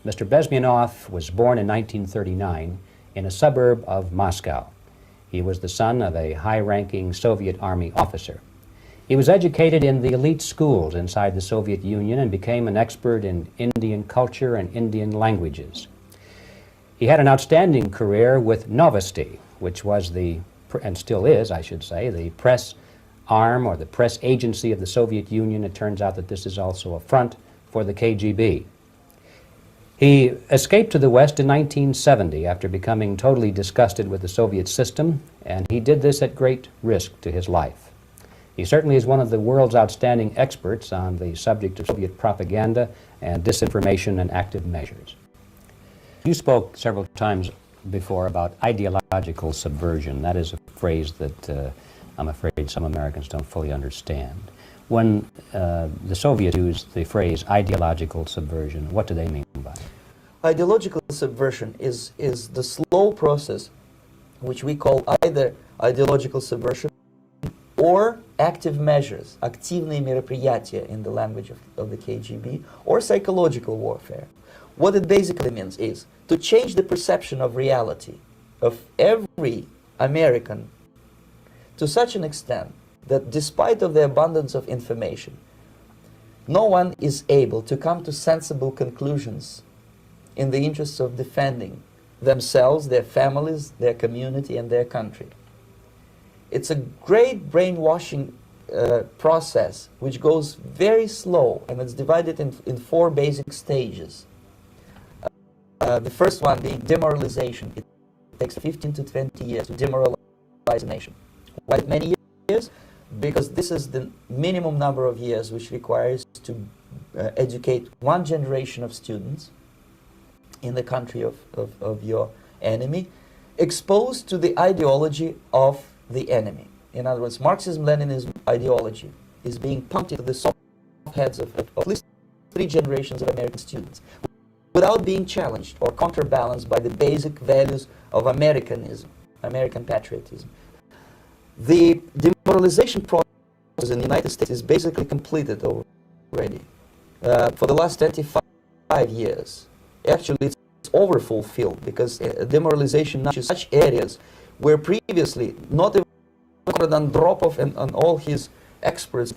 Mr. Bezmenov was born in 1939 in a suburb of Moscow. He was the son of a high-ranking Soviet Army officer. He was educated in the elite schools inside the Soviet Union and became an expert in Indian culture and Indian languages. He had an outstanding career with Novosti, which was and still is, I should say, the press arm or the press agency of the Soviet Union. It turns out that this is also a front for the KGB. He escaped to the West in 1970 after becoming totally disgusted with the Soviet system, and he did this at great risk to his life. He certainly is one of the world's outstanding experts on the subject of Soviet propaganda and disinformation and active measures. You spoke several times before about ideological subversion. That is a phrase that I'm afraid some Americans don't fully understand. When the Soviets used the phrase ideological subversion, what do they mean by it? Ideological subversion is the slow process which we call either ideological subversion or active measures, активные мероприятия in the language of the KGB, or psychological warfare. What it basically means is to change the perception of reality of every American to such an extent that despite of the abundance of information, no one is able to come to sensible conclusions in the interests of defending themselves, their families, their community, and their country. It's a great brainwashing process which goes very slow, and it's divided in four basic stages. The first one being demoralization. It takes 15 to 20 years to demoralize a nation. Why many years? Because this is the minimum number of years which requires to educate one generation of students in the country of your enemy, exposed to the ideology of the enemy. In other words, Marxism-Leninism ideology is being pumped into the soft heads of at least 3 generations of American students without being challenged or counterbalanced by the basic values of Americanism, American patriotism. The demoralization process in the United States is basically completed already. For the last 25 years, actually it's over-fulfilled, because demoralization touches such areas where previously not even Andropov and all his experts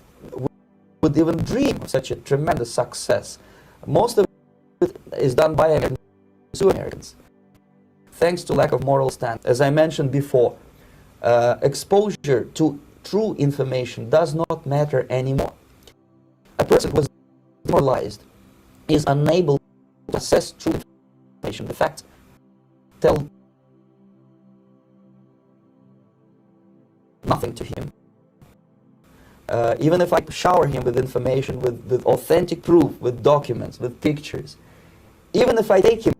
would even dream of such a tremendous success. Most of it is done by Americans to Americans, thanks to lack of moral standards. As I mentioned before, exposure to true information does not matter anymore. A person who is demoralized is unable to assess true information. The facts tell nothing to him. Even if I shower him with information, with authentic proof, with documents, with pictures, even if I take him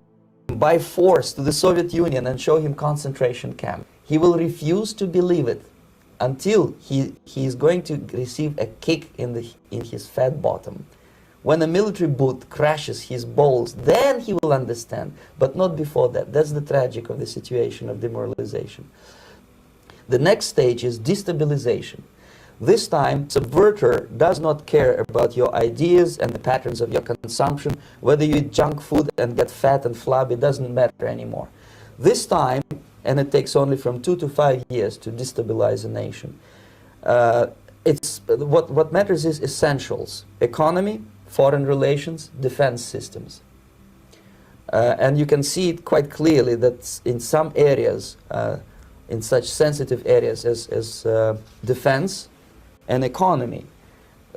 by force to the Soviet Union and show him concentration camp, he will refuse to believe it until he is going to receive a kick in his fat bottom. When a military boot crashes his balls, then he will understand, but not before that. That's the tragic of the situation of demoralization. The next stage is destabilization. This time, subverter does not care about your ideas and the patterns of your consumption. Whether you eat junk food and get fat and flabby, doesn't matter anymore. This time, and it takes only from 2 to 5 years to destabilize a nation, what matters is essentials: economy, foreign relations, defense systems. And you can see it quite clearly that in some areas, in such sensitive areas as defense and economy,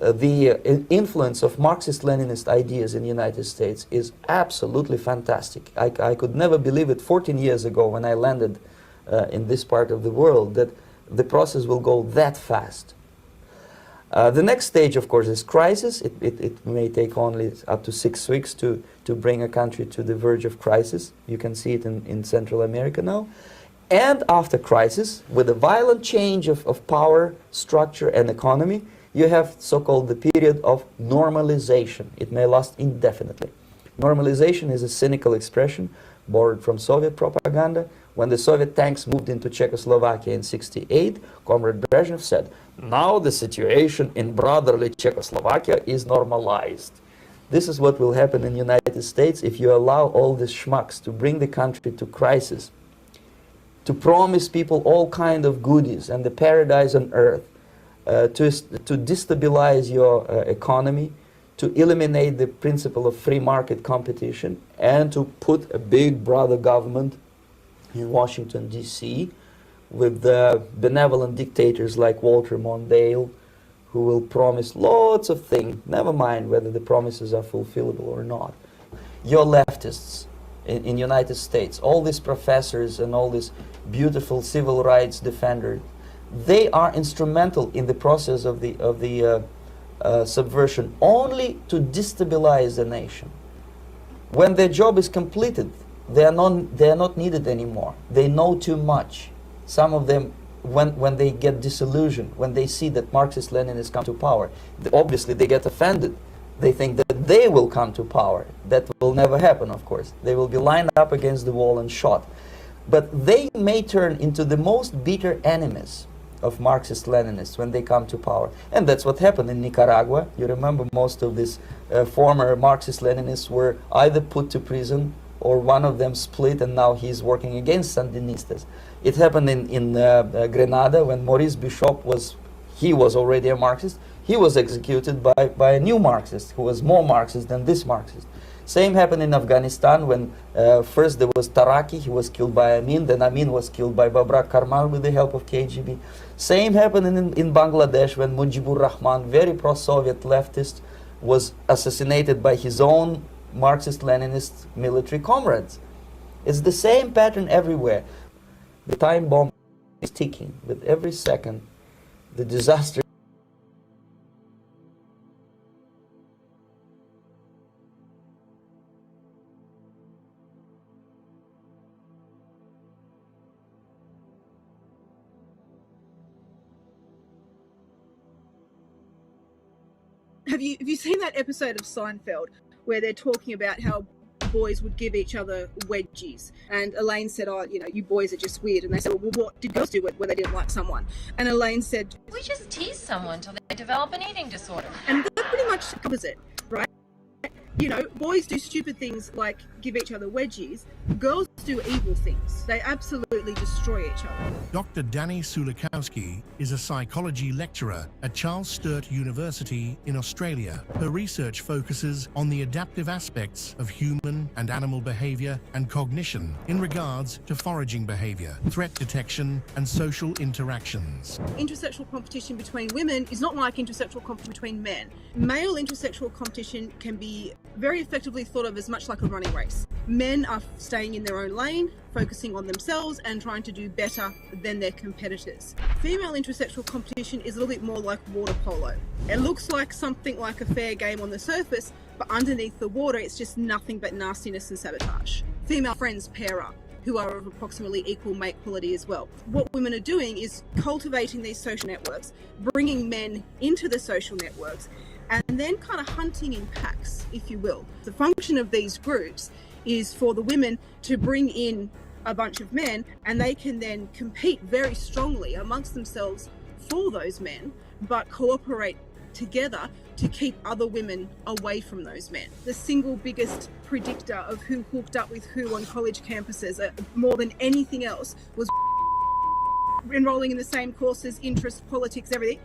the influence of Marxist-Leninist ideas in the United States is absolutely fantastic. I could never believe it 14 years ago when I landed in this part of the world that the process will go that fast. The next stage, of course, is crisis. It may take only up to 6 weeks to bring a country to the verge of crisis. You can see it in Central America now. And after crisis, with a violent change of power, structure, and economy, you have so-called the period of normalization. It may last indefinitely. Normalization is a cynical expression borrowed from Soviet propaganda. When the Soviet tanks moved into Czechoslovakia in '68, Comrade Brezhnev said, "Now the situation in brotherly Czechoslovakia is normalized." This is what will happen in the United United States, if you allow all these schmucks to bring the country to crisis, to promise people all kind of goodies and the paradise on earth, to destabilize your economy, to eliminate the principle of free market competition, and to put a big brother government in Washington, D.C., with benevolent dictators like Walter Mondale, who will promise lots of things, never mind whether the promises are fulfillable or not. Your leftists in United States, all these professors and all these beautiful civil rights defenders, they are instrumental in the process of the subversion only to destabilize the nation. When their job is completed, they are not needed anymore. They know too much. Some of them, when they get disillusioned, when they see that Marxist-Leninists come to power, obviously they get offended. They think that they will come to power. That will never happen, of course. They will be lined up against the wall and shot. But they may turn into the most bitter enemies of Marxist-Leninists when they come to power. And that's what happened in Nicaragua. You remember most of these former Marxist-Leninists were either put to prison or one of them split, and now he's working against Sandinistas. It happened in Grenada when Maurice Bishop was already a Marxist. He was executed by a new Marxist who was more Marxist than this Marxist. Same happened in Afghanistan when first there was Taraki, he was killed by Amin, then Amin was killed by Babrak Karmal with the help of KGB. Same happened in Bangladesh when Mujibur Rahman, very pro-Soviet leftist, was assassinated by his own Marxist-Leninist military comrades. It's the same pattern everywhere. The time bomb is ticking with every second. The disaster. Have you seen that episode of Seinfeld where they're talking about how boys would give each other wedgies, and Elaine said, "Oh, you boys are just weird," and they said, "Well, what did girls do when they didn't like someone?" And Elaine said, "We just tease someone till they develop an eating disorder." And that pretty much covers it, right? Boys do stupid things like give each other wedgies. Girls do evil things. They absolutely destroy each other. Dr. Danny Sulikowski is a psychology lecturer at Charles Sturt University in Australia. Her research focuses on the adaptive aspects of human and animal behavior and cognition in regards to foraging behavior, threat detection, and social interactions. Intersexual competition between women is not like intersexual competition between men. Male intersexual competition can be very effectively thought of as much like a running race. Men are staying in their own lane, focusing on themselves and trying to do better than their competitors. Female intersexual competition is a little bit more like water polo. It looks like something like a fair game on the surface, but underneath the water it's just nothing but nastiness and sabotage. Female friends pair up, who are of approximately equal mate quality as well. What women are doing is cultivating these social networks, bringing men into the social networks, and then kind of hunting in packs, if you will. The function of these groups is for the women to bring in a bunch of men, and they can then compete very strongly amongst themselves for those men, but cooperate together to keep other women away from those men. The single biggest predictor of who hooked up with who on college campuses, more than anything else, was enrolling in the same courses, interests, politics, everything.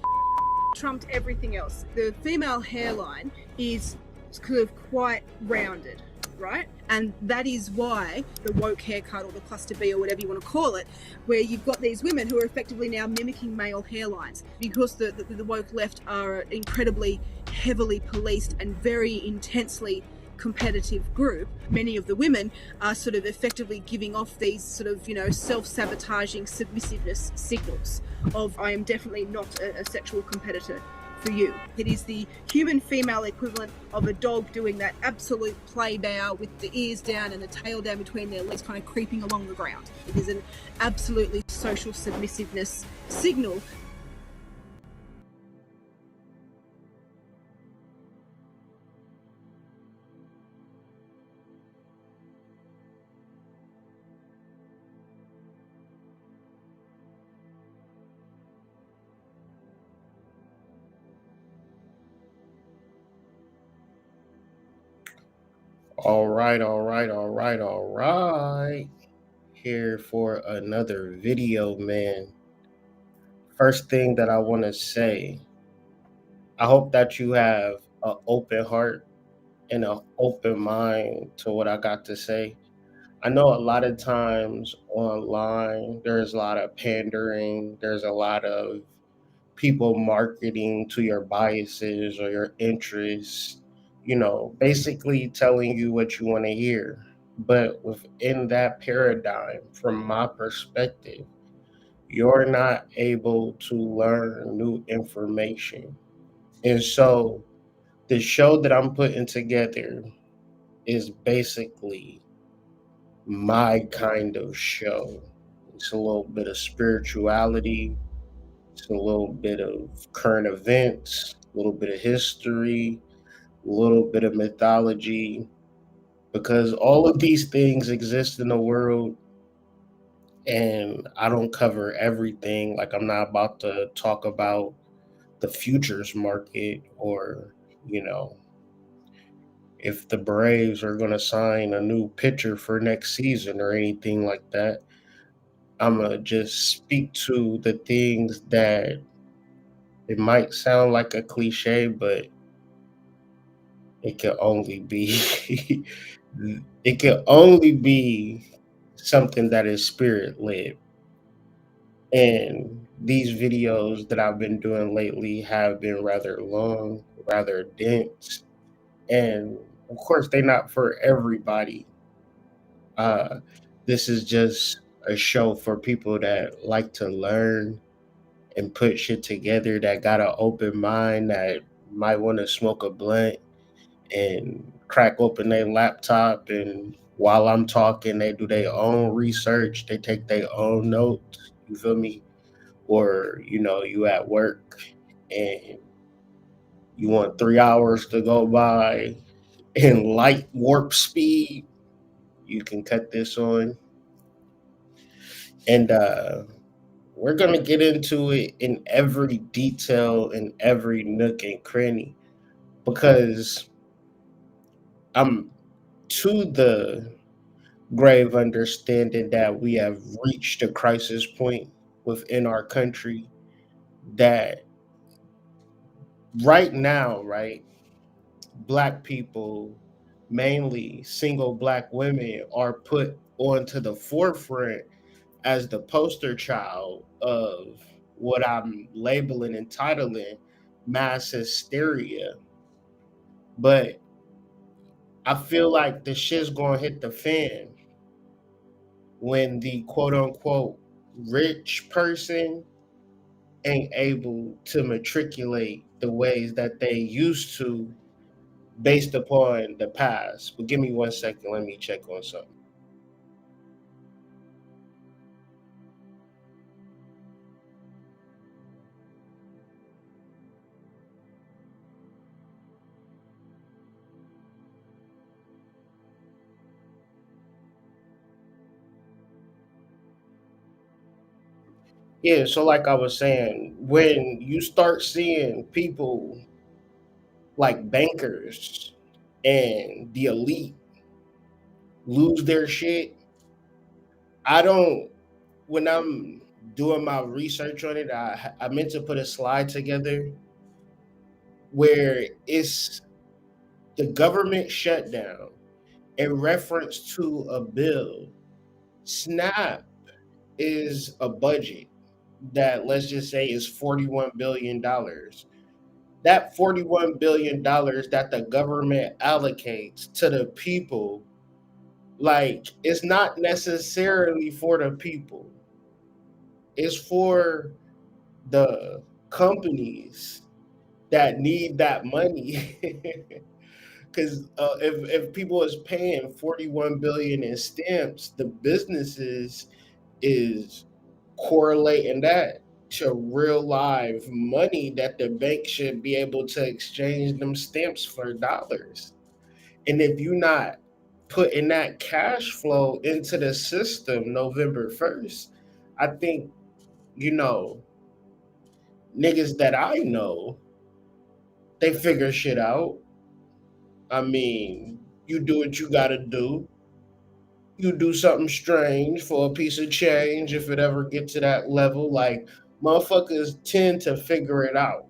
Trumped everything else. The female hairline is kind of quite rounded, right? And that is why the woke haircut or the cluster B or whatever you want to call it, where you've got these women who are effectively now mimicking male hairlines, because the woke left are incredibly heavily policed and very intensely competitive group. Many of the women are sort of effectively giving off these sort of, self-sabotaging submissiveness signals of, I am definitely not a sexual competitor for you. It is the human female equivalent of a dog doing that absolute play bow with the ears down and the tail down between their legs, kind of creeping along the ground. It is an absolutely social submissiveness signal. All right. Here for another video, man. First thing that I want to say, I hope that you have an open heart and an open mind to what I got to say. I know a lot of times online, there's a lot of pandering, there's a lot of people marketing to your biases or your interests, basically telling you what you want to hear. But within that paradigm, from my perspective, you're not able to learn new information. And so the show that I'm putting together is basically my kind of show. It's a little bit of spirituality, it's a little bit of current events, a little bit of history, a little bit of mythology, because all of these things exist in the world, and I don't cover everything. Like, I'm not about to talk about the futures market or, you know, if the Braves are going to sign a new pitcher for next season or anything like that. I'm going to just speak to the things that it might sound like a cliche, but it can only be it can only be something that is spirit led. And these videos that I've been doing lately have been rather long, rather dense, and of course they're not for everybody. Uh, this is just a show for people that like to learn and put shit together, that got an open mind, that might want to smoke a blunt and crack open their laptop, and while I'm talking they do their own research, they take their own notes, you feel me? Or you at work and you want 3 hours to go by in light warp speed, you can cut this on. And we're gonna get into it in every detail, in every nook and cranny, because I'm to the grave understanding that we have reached a crisis point within our country, that right now, right, black people, mainly single black women, are put onto the forefront as the poster child of what I'm labeling and titling mass hysteria. But I feel like the shit's gonna hit the fan when the quote unquote rich person ain't able to matriculate the ways that they used to based upon the past. But give me 1 second, let me check on something. Yeah, so like I was saying, when you start seeing people like bankers and the elite lose their shit, I don't, when I'm doing my research on it, I meant to put a slide together where it's the government shutdown in reference to a bill. SNAP is a budget that, let's just say, is $41 billion. That $41 billion that the government allocates to the people, like, it's not necessarily for the people. It's for the companies that need that money. Because if people is paying 41 billion in stamps, the businesses is correlating that to real live money that the bank should be able to exchange them stamps for dollars. And if you're not putting that cash flow into the system November 1st, I think, you know, niggas that I know, they figure shit out. I mean, You do what you gotta do. You do something strange for a piece of change if it ever gets to that level. Like, motherfuckers tend to figure it out.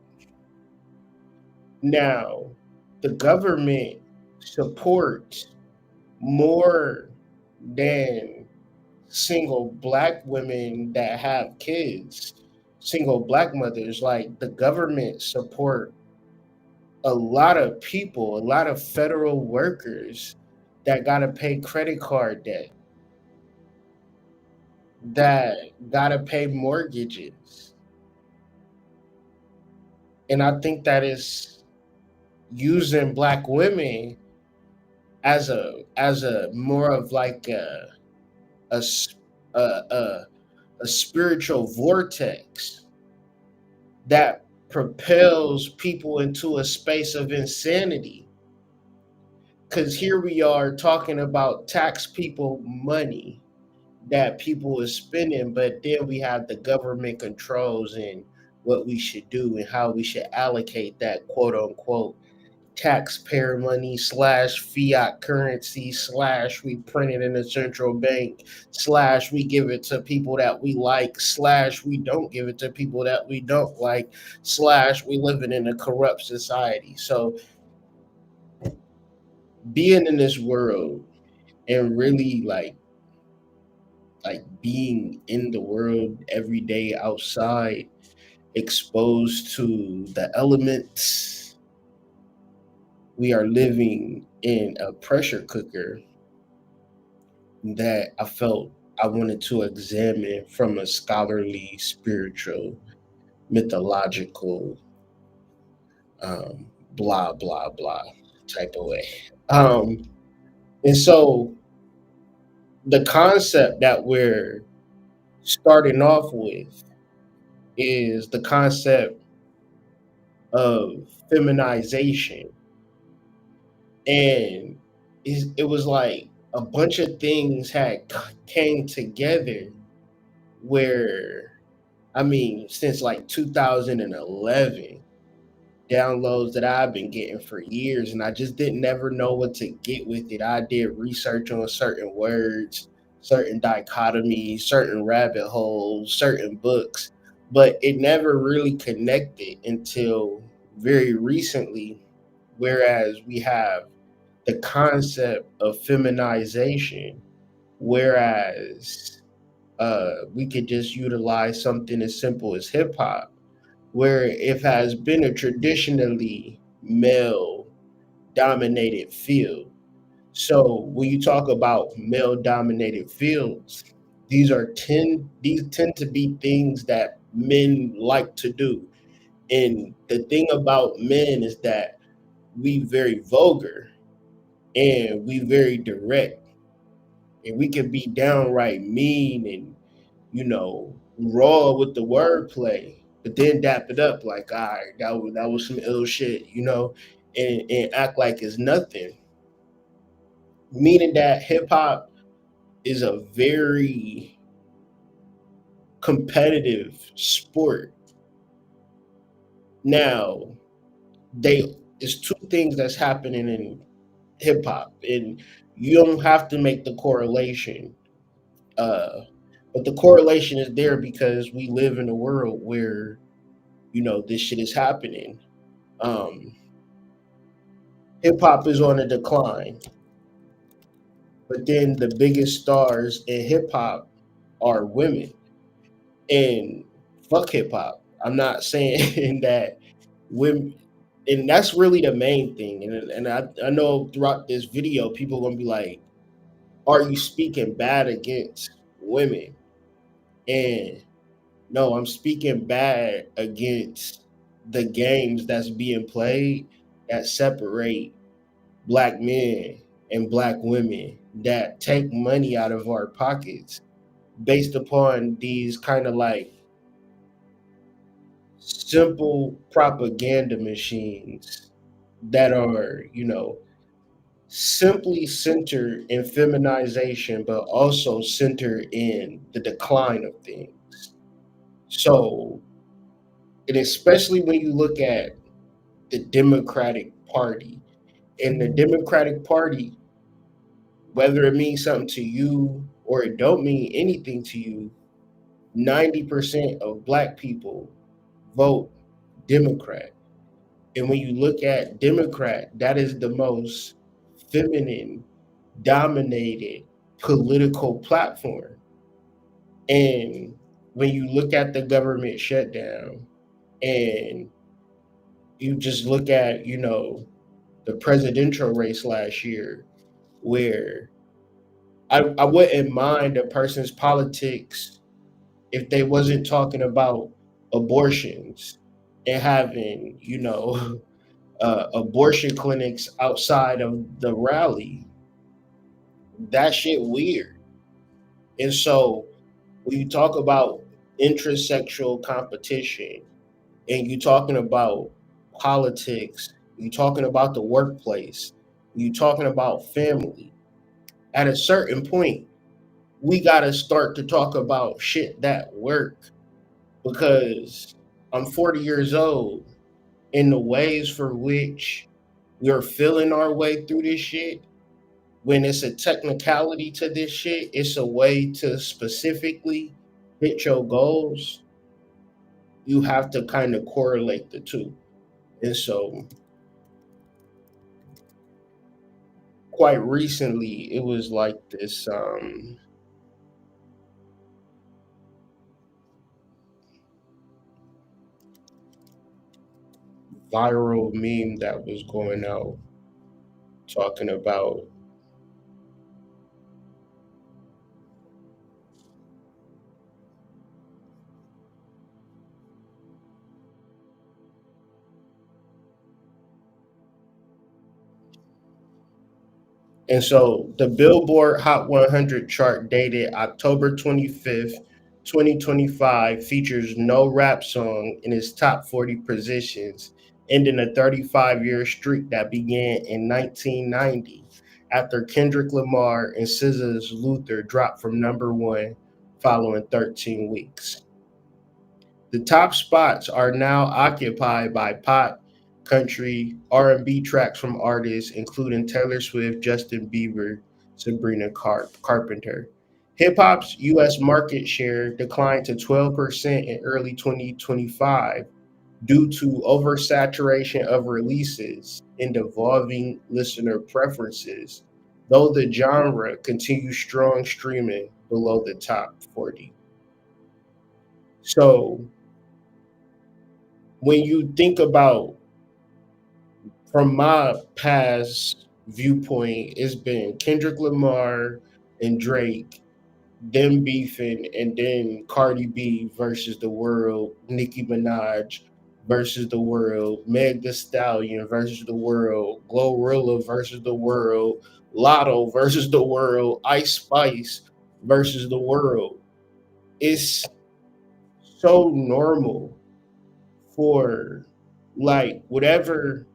Now, the government supports more than single black women that have kids, single black mothers. Like, the government support a lot of people, a lot of federal workers that gotta pay credit card debt, that gotta pay mortgages. And I think that is using black women as a more of like a s- a, a, a spiritual vortex that propels people into a space of insanity. Because here we are talking about tax people money that people is spending, but then we have the government controls and what we should do and how we should allocate that quote unquote taxpayer money slash fiat currency slash we print it in the central bank slash we give it to people that we like slash we don't give it to people that we don't like slash we living in a corrupt society. So being in this world and really like being in the world every day outside exposed to the elements, we are living in a pressure cooker that I felt I wanted to examine from a scholarly, spiritual, mythological, blah, blah, blah type of way. And so the concept that we're starting off with is the concept of feminization. And it was like a bunch of things had came together where, I mean, since like 2011, downloads that I've been getting for years, and I just didn't never know what to get with it. I did research on certain words, certain dichotomies, certain rabbit holes, certain books, but it never really connected until very recently. Whereas we have the concept of feminization, whereas we could just utilize something as simple as hip hop, where it has been a traditionally male dominated field. So when you talk about male dominated fields, these tend to be things that men like to do. And the thing about men is that we very vulgar and we very direct and we can be downright mean and raw with the wordplay, but then dap it up like, all right, that was some ill shit, and act like it's nothing. Meaning that hip hop is a very competitive sport. Now, it's two things that's happening in hip hop, and you don't have to make the correlation. Uh, but the correlation is there because we live in a world where this shit is happening. Um, Hip hop is on a decline, but then the biggest stars in hip hop are women. And fuck hip hop. I'm not saying that women, and that's really the main thing. And I know throughout this video, people are gonna be like, "Are you speaking bad against women?" And no, I'm speaking bad against the games that's being played that separate black men and black women, that take money out of our pockets based upon these kind of like simple propaganda machines that are, simply centered in feminization, but also centered in the decline of things. So, and especially when you look at the Democratic Party, in the Democratic Party, whether it means something to you or it don't mean anything to you, 90% of black people vote Democrat. And when you look at Democrat, that is the most feminine dominated political platform. And when you look at the government shutdown and you just look at, the presidential race last year, where I wouldn't mind a person's politics if they wasn't talking about abortions and having, abortion clinics outside of the rally. That shit weird. And so when you talk about intrasexual competition and you talking about politics, you talking about the workplace, you talking about family, at a certain point, we got to start to talk about shit that work, because I'm 40 years old, and the ways for which we're feeling our way through this shit, when it's a technicality to this shit, it's a way to specifically hit your goals. You have to kind of correlate the two. And so quite recently, it was like this viral meme that was going out talking about and so the Billboard Hot 100 chart dated October 25th, 2025 features no rap song in its top 40 positions, ending a 35-year streak that began in 1990 after Kendrick Lamar and SZA's Luther dropped from number one following 13 weeks. The top spots are now occupied by pop, country, R&B tracks from artists including Taylor Swift, Justin Bieber, Sabrina Carpenter. Hip hop's US market share declined to 12% in early 2025 due to oversaturation of releases and evolving listener preferences, though the genre continues strong streaming below the top 40. So when you think about, from my past viewpoint, it's been Kendrick Lamar and Drake, them beefing, and then Cardi B versus the world, Nicki Minaj versus the world, Meg Thee Stallion versus the world, Glorilla versus the world, Lotto versus the world, Ice Spice versus the world. It's so normal for, like, whatever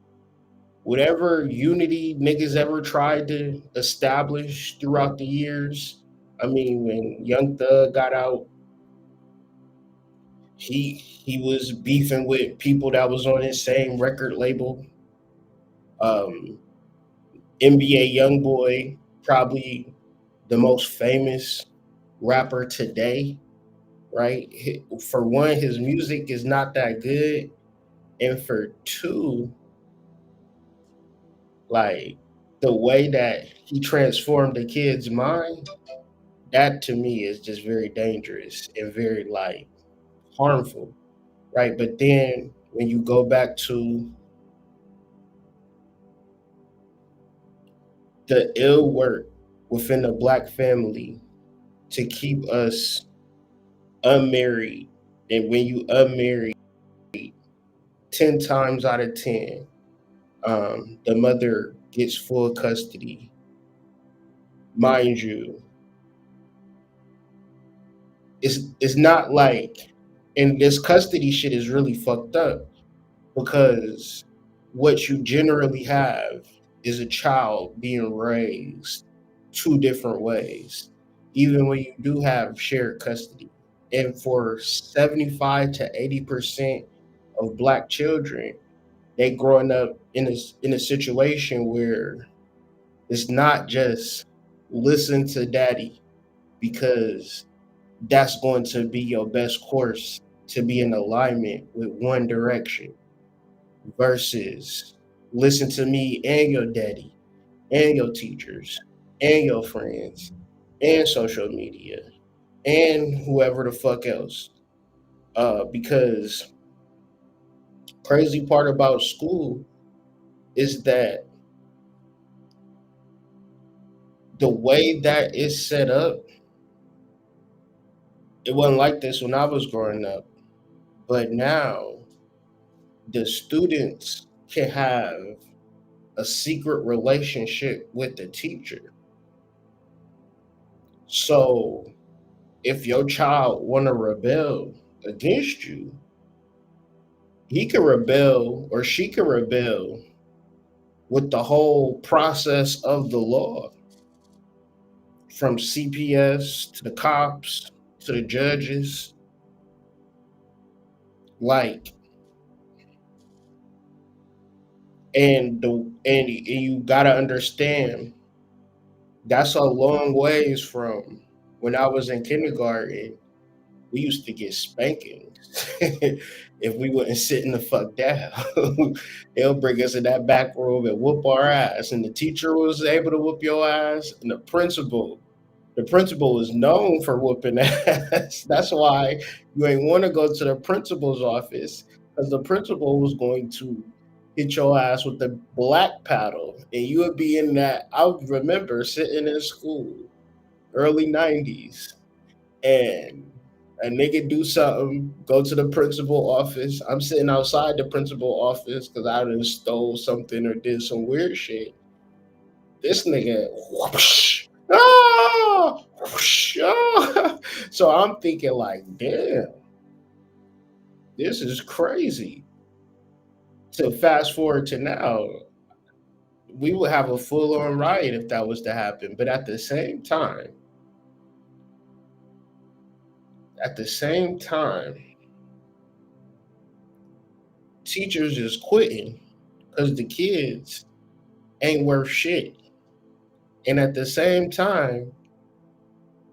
unity niggas ever tried to establish throughout the years. I mean, when Young Thug got out, he was beefing with people that was on his same record label. Um, NBA YoungBoy, probably the most famous rapper today, right? For one, his music is not that good, and for two, like, the way that he transformed the kid's mind, that to me is just very dangerous and very, like, harmful, right? But then when you go back to the ill work within the black family to keep us unmarried, and when you unmarried, 10 times out of 10, the mother gets full custody. Mind you, it's not like, and this custody shit is really fucked up, because what you generally have is a child being raised two different ways, even when you do have shared custody. And for 75 to 80% of black children, they growing up in a situation where it's not just listen to daddy, because that's going to be your best course to be in alignment with one direction, versus listen to me and your daddy and your teachers and your friends and social media and whoever the fuck else. Because crazy part about school is that the way that it's set up, it wasn't like this when I was growing up. But now the students can have a secret relationship with the teacher. So if your child want to rebel against you, he can rebel or she can rebel with the whole process of the law, from CPS to the cops to the judges. Like, and you gotta understand, that's a long ways from when I was in kindergarten. We used to get spankings if we wouldn't sit in the fuck down. They'll bring us in that back room and whoop our ass, and the teacher was able to whoop your ass, and the principal was known for whooping ass. That's why you ain't want to go to the principal's office, because the principal was going to hit your ass with the black paddle, and you would be in that. I remember sitting in school, early '90s, and a nigga do something, go to the principal office. I'm sitting outside the principal office because I done stole something or did some weird shit. This nigga, whoosh, whoosh, ah. So I'm thinking like, damn, this is crazy. To fast forward to now, we would have a full-on riot if that was to happen. But at the same time, teachers is quitting because the kids ain't worth shit. And at the same time,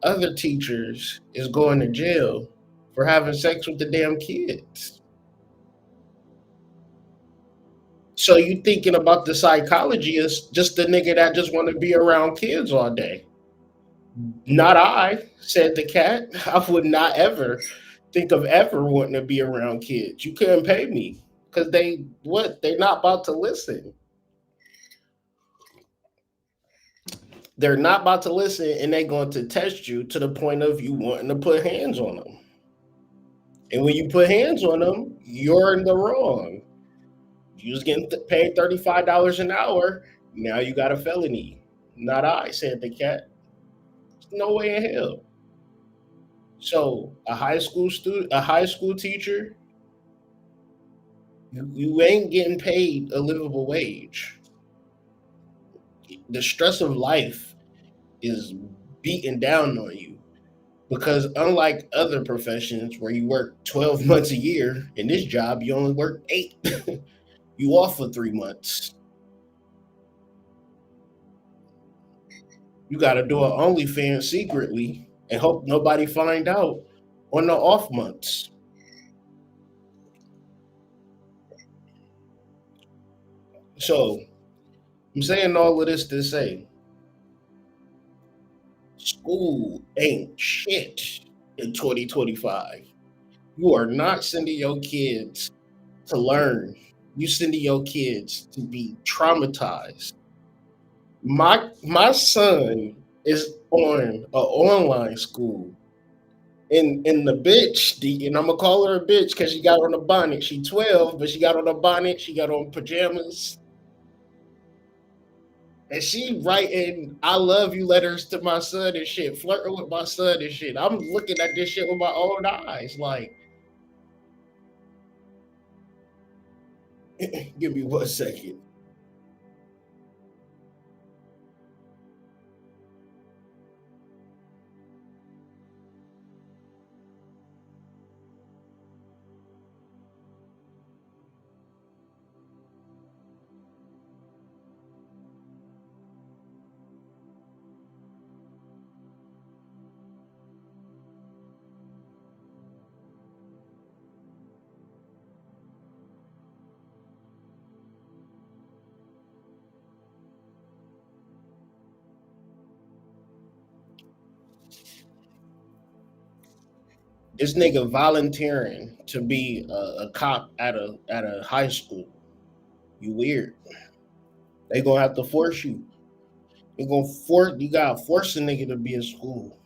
other teachers is going to jail for having sex with the damn kids. So you thinking about the psychology is just the nigga that just want to be around kids all day. Not I, said the cat. I would not ever think of ever wanting to be around kids. You couldn't pay me because they're not about to listen. They're not about to listen, and they're going to test you to the point of you wanting to put hands on them. And when you put hands on them, you're in the wrong. You was getting paid $35 an hour. Now you got a felony. Not I, said the cat. There's no way in hell. So a high school teacher, you ain't getting paid a livable wage. The stress of life is beating down on you. Because unlike other professions where you work 12 months a year, in this job, you only work 8. You off for 3 months. You got to do an OnlyFans secretly and hope nobody find out on the off months. So I'm saying all of this to say, school ain't shit in 2025. You are not sending your kids to learn. You sending your kids to be traumatized. My son is on an online school, and the bitch, and I'm gonna call her a bitch because she got on a bonnet. She 12, but she got on a bonnet. She got on pajamas, and she writing "I love you" letters to my son and shit, flirting with my son and shit. I'm looking at this shit with my own eyes, like, give me 1 second. This nigga volunteering to be a cop at a high school. You weird. They gonna have to force you. You gotta force a nigga to be in school.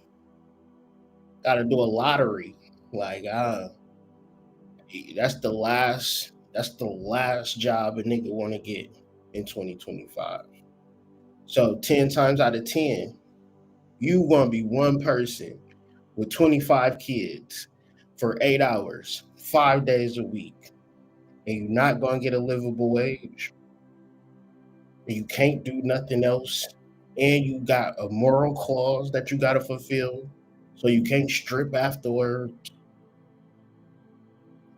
Gotta do a lottery. Like that's the last job a nigga wanna get in 2025. So 10 times out of 10, you gonna be one person with 25 kids for 8 hours, 5 days a week, and you're not gonna get a livable wage, and you can't do nothing else, and you got a moral clause that you gotta fulfill, so you can't strip afterward,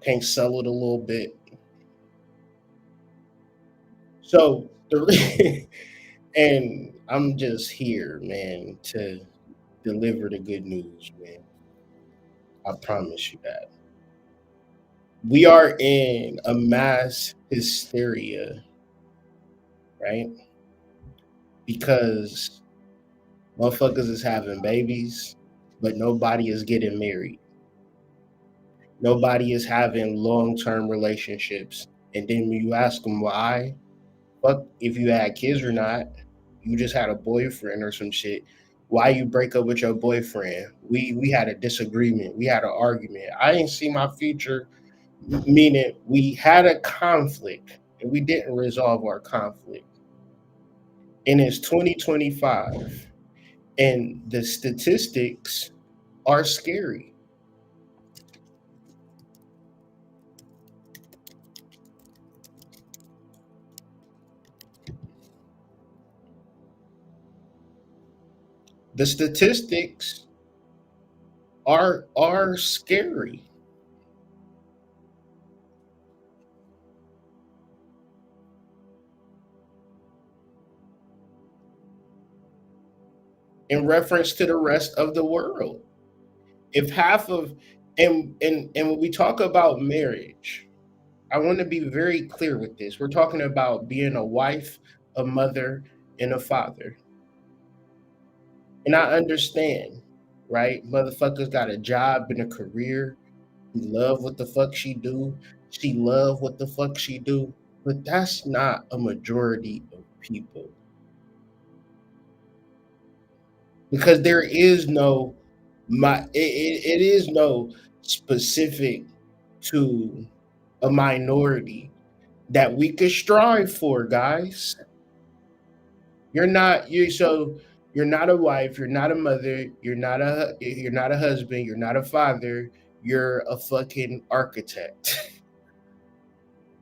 can't sell it a little bit. So and I'm just here, man, to deliver the good news, man. I promise you that. We are in a mass hysteria, right? Because motherfuckers is having babies, but nobody is getting married. Nobody is having long-term relationships. And then when you ask them why, fuck if you had kids or not, you just had a boyfriend or some shit. Why you break up with your boyfriend? We had a disagreement. We had an argument. I didn't see my future, meaning we had a conflict and we didn't resolve our conflict. And it's 2025 and the statistics are scary. The statistics are scary. In reference to the rest of the world. If half of and when we talk about marriage, I want to be very clear with this. We're talking about being a wife, a mother, and a father. And I understand, right? Motherfuckers got a job and a career. He love what the fuck she do. She love what the fuck she do. But that's not a majority of people. Because there is no it is no specific to a minority that we could strive for, guys. You're not a wife, you're not a mother, you're not a husband, you're not a father, you're a fucking architect.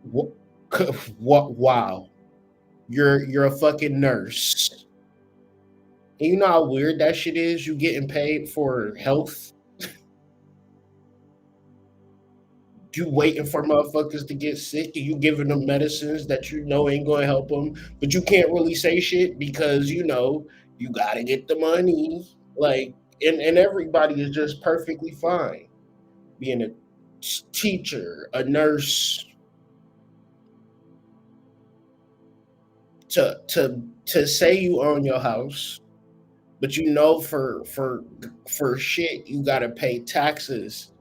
What, wow. You're a fucking nurse. And you know how weird that shit is? You getting paid for health. You waiting for motherfuckers to get sick and you giving them medicines that you know ain't gonna help them, but you can't really say shit because you know you gotta get the money. Like, and everybody is just perfectly fine being a teacher, a nurse, to say you own your house, but you know for shit you gotta pay taxes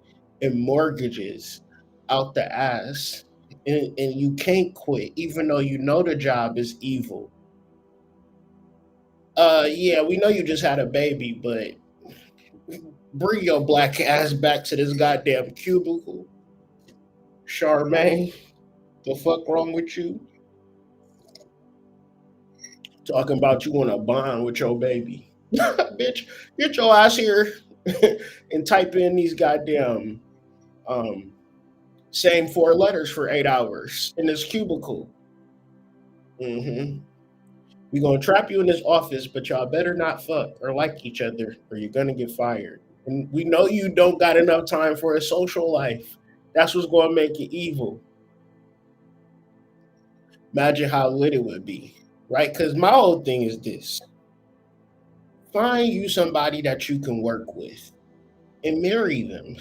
and mortgages out the ass, and you can't quit even though you know the job is evil. Yeah, we know you just had a baby, but bring your black ass back to this goddamn cubicle. Charmaine, the fuck wrong with you? Talking about you want to bond with your baby. Bitch, get your ass here and type in these goddamn um same four letters for 8 hours in this cubicle. Mm-hmm. We gonna trap you in this office, but y'all better not fuck or like each other, or you're gonna get fired. And we know you don't got enough time for a social life. That's what's gonna make it evil. Imagine how lit it would be, right? Because my whole thing is this: find you somebody that you can work with and marry them.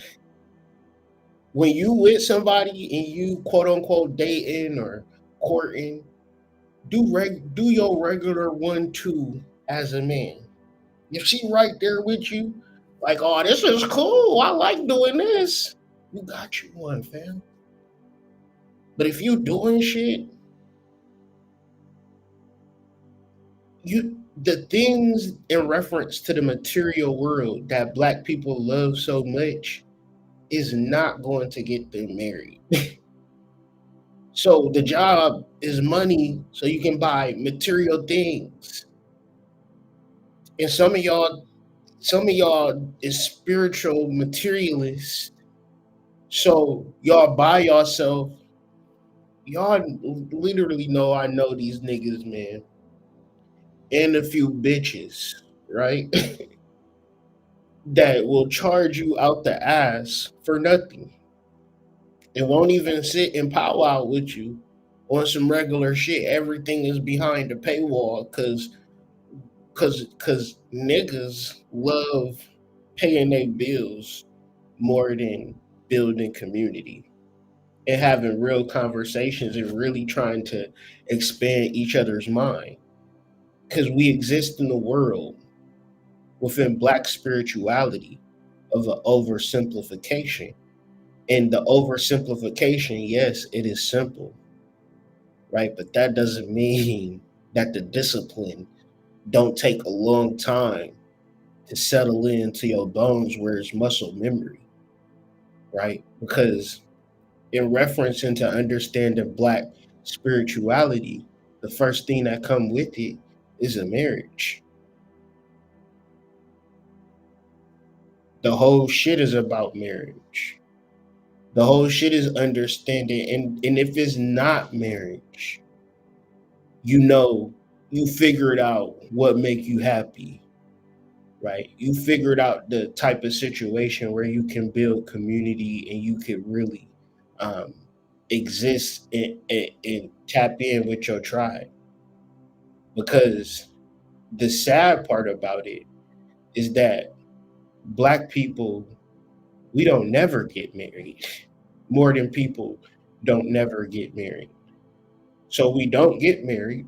When you with somebody and you quote unquote dating or courting, do your regular 1-2 as a man. If she right there with you, Like, oh, this is cool. I like doing this. You got you one, fam. But if you doing shit, the things in reference to the material world that black people love so much is not going to get them married. So the job is money so you can buy material things. And some of y'all is spiritual materialists. So y'all buy yourself. Y'all literally know I know these niggas, man. And a few bitches, right? That will charge you out the ass for nothing. It won't even sit and powwow with you on some regular shit. Everything is behind the paywall cause niggas love paying their bills more than building community and having real conversations and really trying to expand each other's mind. Because we exist in the world within black spirituality of an oversimplification. And the oversimplification, yes, it is simple, right? But that doesn't mean that the discipline don't take a long time to settle into your bones where it's muscle memory, right? Because in reference into understanding black spirituality, the first thing that come with it is a marriage. The whole shit is about marriage. The whole shit is understanding. And if it's not marriage, you know, you figured out what make you happy, right? You figured out the type of situation where you can build community and you can really um, exist and tap in with your tribe. Because the sad part about it is that black people, we don't never get married more than people don't never get married. So we don't get married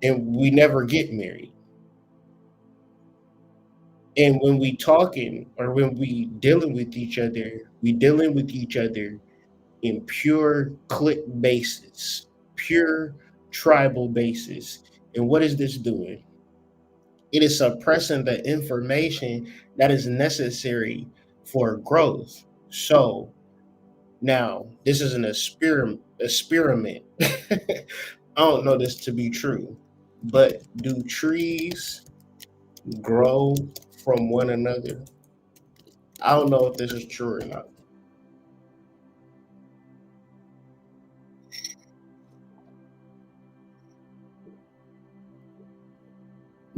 and we never get married. And when we talking or when we dealing with each other, we dealing with each other in pure clique basis, pure tribal basis. And what is this doing? It is suppressing the information that is necessary for growth. So now this is an experiment. I don't know this to be true, but do trees grow from one another? I don't know if this is true or not.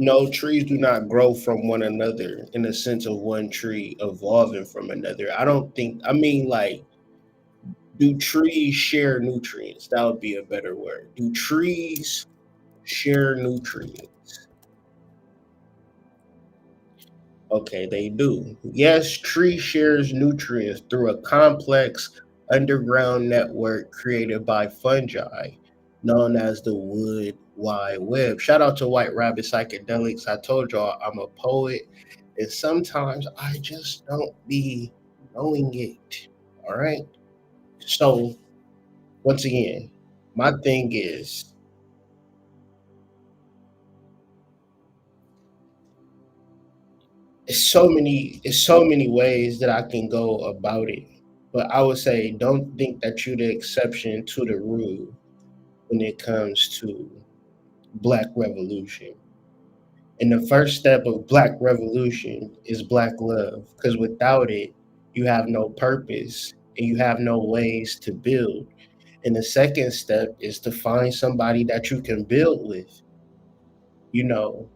No, trees do not grow from one another in the sense of one tree evolving from another. I don't think, I mean, like, do trees share nutrients? That would be a better word. Do trees share nutrients? Okay, they do. Yes, tree shares nutrients through a complex underground network created by fungi known as the Wood Wide Web. Shout out to White Rabbit Psychedelics. I told y'all I'm a poet, and sometimes I just don't be knowing it. All right. So, once again, my thing is it's so many ways that I can go about it. But I would say don't think that you're the exception to the rule when it comes to Black Revolution. And the first step of Black Revolution is Black love, because without it, you have no purpose and you have no ways to build. And the second step is to find somebody that you can build with. You know,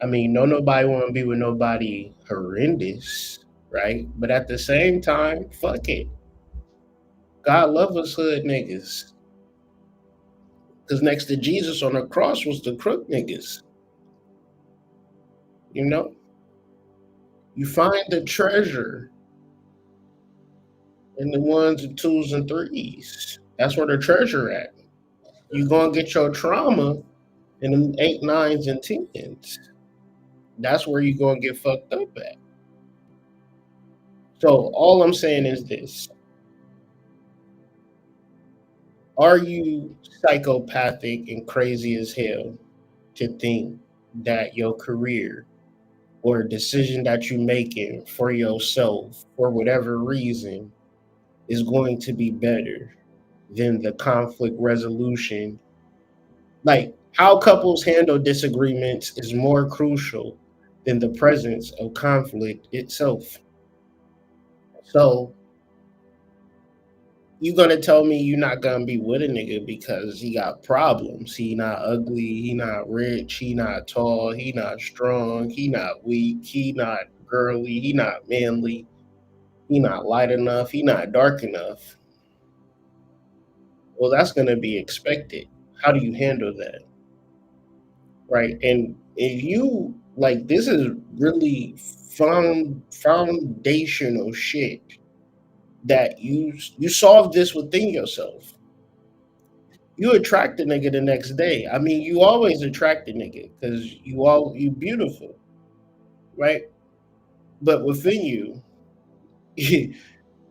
I mean, no nobody want to be with nobody horrendous, right? But at the same time, fuck it. God love us hood niggas. Because next to Jesus on the cross was the crook niggas. You know? You find the treasure in the ones and twos and threes. That's where the treasure at. You gonna get your trauma in them 8, 9s, and 10s. That's where you gonna get fucked up at. So all I'm saying is this. Are you psychopathic and crazy as hell to think that your career or a decision that you're making for yourself for whatever reason is going to be better than the conflict resolution? Like, how couples handle disagreements is more crucial than the presence of conflict itself. So you gonna tell me you're not gonna be with a nigga because he got problems. He not ugly, he not rich, he not tall, he not strong, he not weak, he not girly, he not manly, he not light enough, he not dark enough. Well, that's gonna be expected. How do you handle that? Right? And if you like, this is really foundational shit that you solve this within yourself. You attract the nigga the next day. I mean, you always attract the nigga because you beautiful, right? But within you,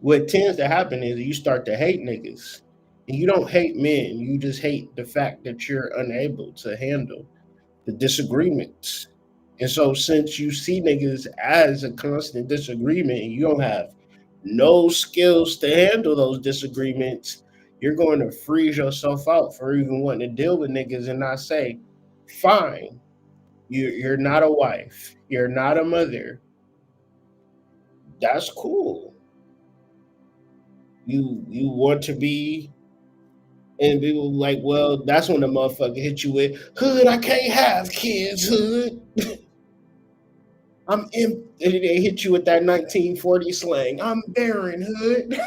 what tends to happen is you start to hate niggas. And you don't hate men, you just hate the fact that you're unable to handle the disagreements. And so since you see niggas as a constant disagreement and you don't have no skills to handle those disagreements, you're going to freeze yourself out for even wanting to deal with niggas and not say, fine, you're not a wife, you're not a mother. That's cool. You want to be, and people like, well, that's when the motherfucker hit you with, hood, I can't have kids, hood. They hit you with that 1940 slang. I'm barren, hood.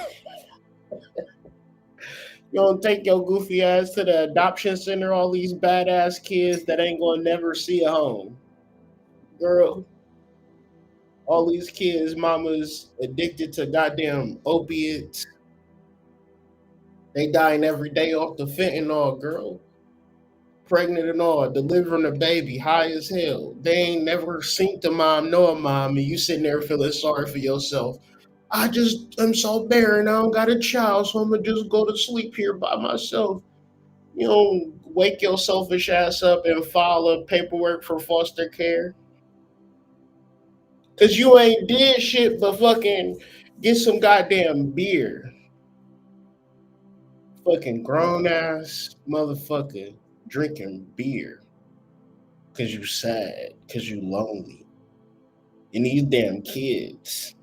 You don't take your goofy ass to the adoption center, all these badass kids that ain't gonna never see a home. Girl, all these kids, mamas addicted to goddamn opiates. They dying every day off the fentanyl, girl. Pregnant and all, delivering a baby, high as hell. They ain't never seen the mom, nor a mom, and you sitting there feeling sorry for yourself. I'm so barren, I don't got a child, so I'm gonna just go to sleep here by myself. You don't wake your selfish ass up and file a paperwork for foster care. Cause you ain't did shit but fucking get some goddamn beer. Fucking grown ass motherfucker drinking beer. Cause you sad, cause you lonely. And these damn kids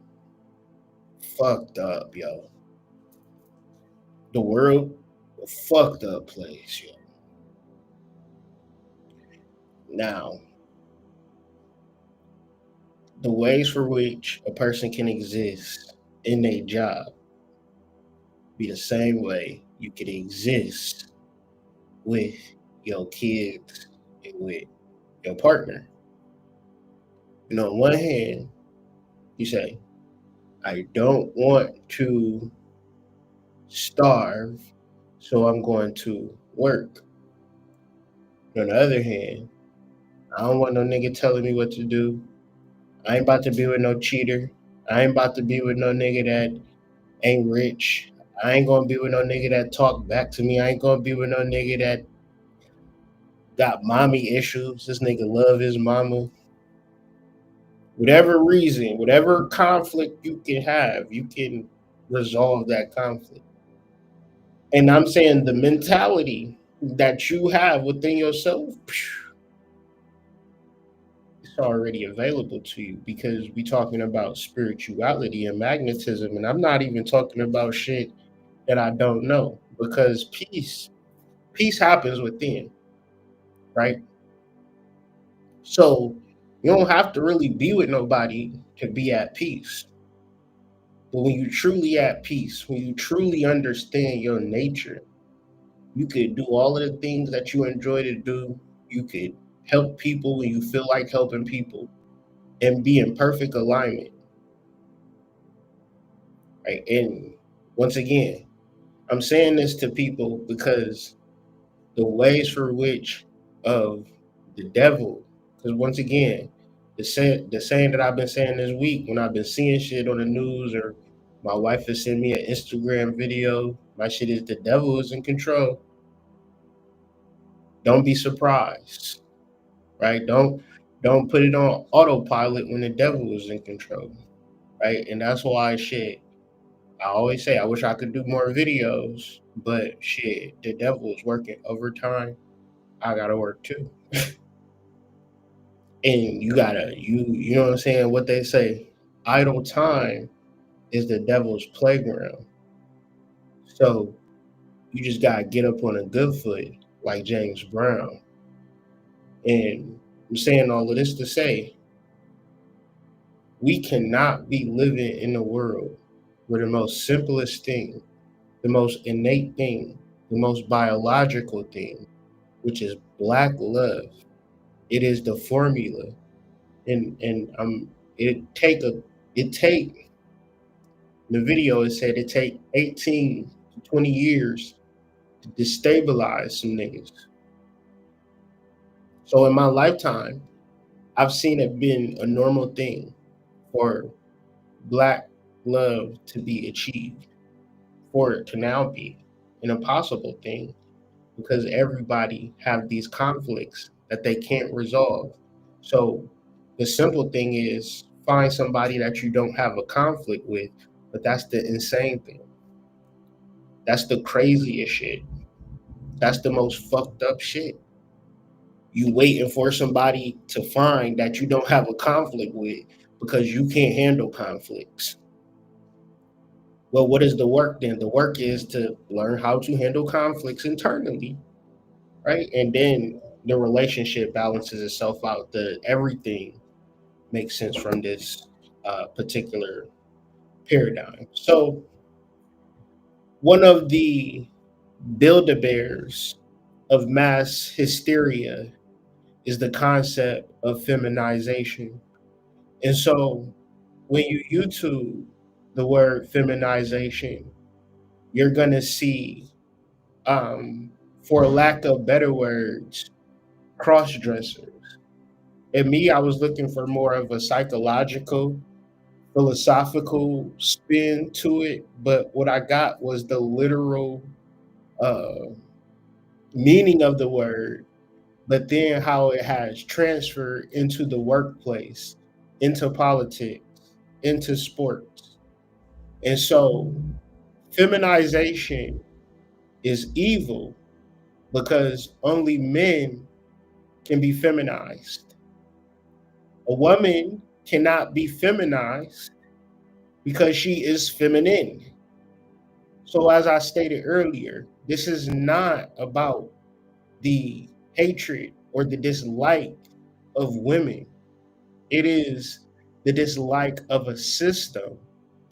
fucked up, yo. The world a fucked up place, yo. Now, the ways for which a person can exist in a job be the same way you can exist with your kids and with your partner. And on one hand, you say, I don't want to starve, so I'm going to work. On the other hand, I don't want no nigga telling me what to do. I ain't about to be with no cheater. I ain't about to be with no nigga that ain't rich. I ain't gonna be with no nigga that talk back to me. I ain't gonna be with no nigga that got mommy issues. This nigga love his mama. Whatever reason, whatever conflict you can have, you can resolve that conflict. And I'm saying the mentality that you have within yourself, it's already available to you because we're talking about spirituality and magnetism. And I'm not even talking about shit that I don't know because peace happens within, right? So you don't have to really be with nobody to be at peace. But when you truly at peace, when you truly understand your nature, you could do all of the things that you enjoy to do. You could help people when you feel like helping people and be in perfect alignment. Right. And once again, I'm saying this to people because the ways for which of the devil, because once again, The saying that I've been saying this week when I've been seeing shit on the news or my wife has sent me an Instagram video, my shit is the devil is in control. Don't be surprised, right? Don't put it on autopilot when the devil is in control, right? And that's why shit. I always say I wish I could do more videos, but shit, the devil is working overtime. I gotta work too. And you know what I'm saying? What they say, idle time is the devil's playground. So you just gotta get up on a good foot, like James Brown. And I'm saying all of this to say, we cannot be living in a world where the most simplest thing, the most innate thing, the most biological thing, which is black love, it is the formula. And it take the video, it said it take 18 to 20 years to destabilize some niggas. So in my lifetime, I've seen it been a normal thing for black love to be achieved, for it to now be an impossible thing because everybody have these conflicts that they can't resolve. So the simple thing is find somebody that you don't have a conflict with, but that's the insane thing. That's the craziest shit. That's the most fucked up shit. You waiting for somebody to find that you don't have a conflict with because you can't handle conflicts. Well, what is the work then? The work is to learn how to handle conflicts internally, right? And then the relationship balances itself out. Everything makes sense from this particular paradigm. So one of the build-a-bears of mass hysteria is the concept of feminization. And so when you YouTube the word feminization, you're gonna see, for lack of better words, cross dressers. And me, I was looking for more of a psychological, philosophical spin to it, but what I got was the literal uh, meaning of the word, but then how it has transferred into the workplace, into politics, into sports. And so feminization is evil because only men can be feminized. A woman cannot be feminized because she is feminine. So, as I stated earlier, this is not about the hatred or the dislike of women. It is the dislike of a system,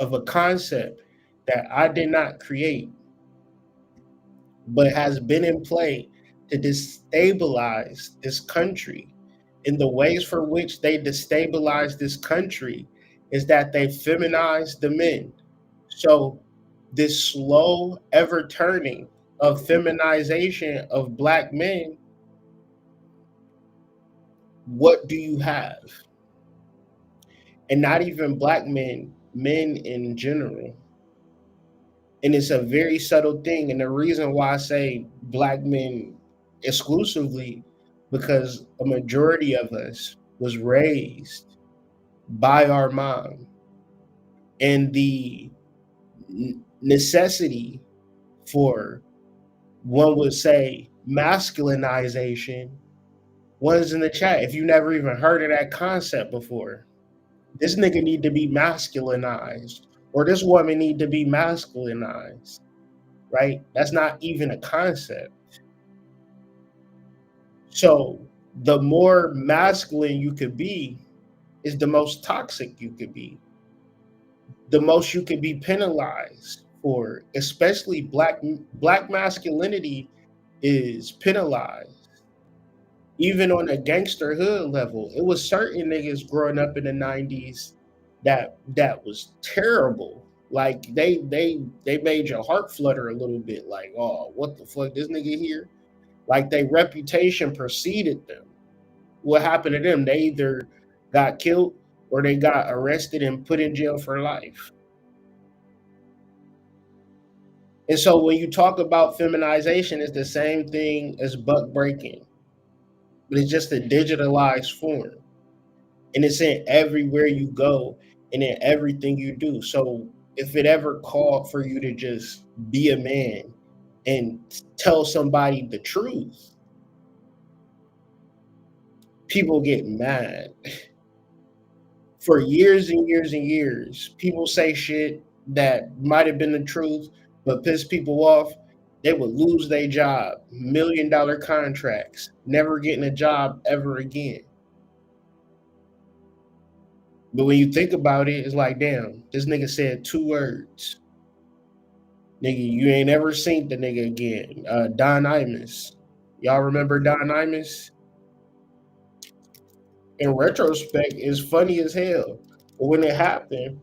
of a concept that I did not create, but has been in play to destabilize this country. In the ways for which they destabilize this country is that they feminize the men. So this slow ever turning of feminization of black men, what do you have? And not even black men, men in general. And it's a very subtle thing. And the reason why I say black men exclusively, because a majority of us was raised by our mom. And the necessity for, one would say, masculinization was in the chat. If you never even heard of that concept before, this nigga need to be masculinized, or this woman need to be masculinized, right? That's not even a concept. So the more masculine you could be is the most toxic you could be. The most you could be penalized for, especially black masculinity is penalized. Even on a gangster hood level, it was certain niggas growing up in the 90s that was terrible. Like they made your heart flutter a little bit, like, oh, what the fuck, this nigga here? Like their reputation preceded them. What happened to them? They either got killed or they got arrested and put in jail for life. And so when you talk about feminization, it's the same thing as buck breaking, but it's just a digitalized form. And it's in everywhere you go and in everything you do. So if it ever called for you to just be a man and tell somebody the truth, people get mad. For years and years and years, people say shit that might have been the truth, but piss people off. They would lose their job, $1 million contracts, never getting a job ever again. But when you think about it, it's like, damn, this nigga said 2 words. Nigga, you ain't ever seen the nigga again. Don Imus. Y'all remember Don Imus? In retrospect, it's funny as hell. But when it happened,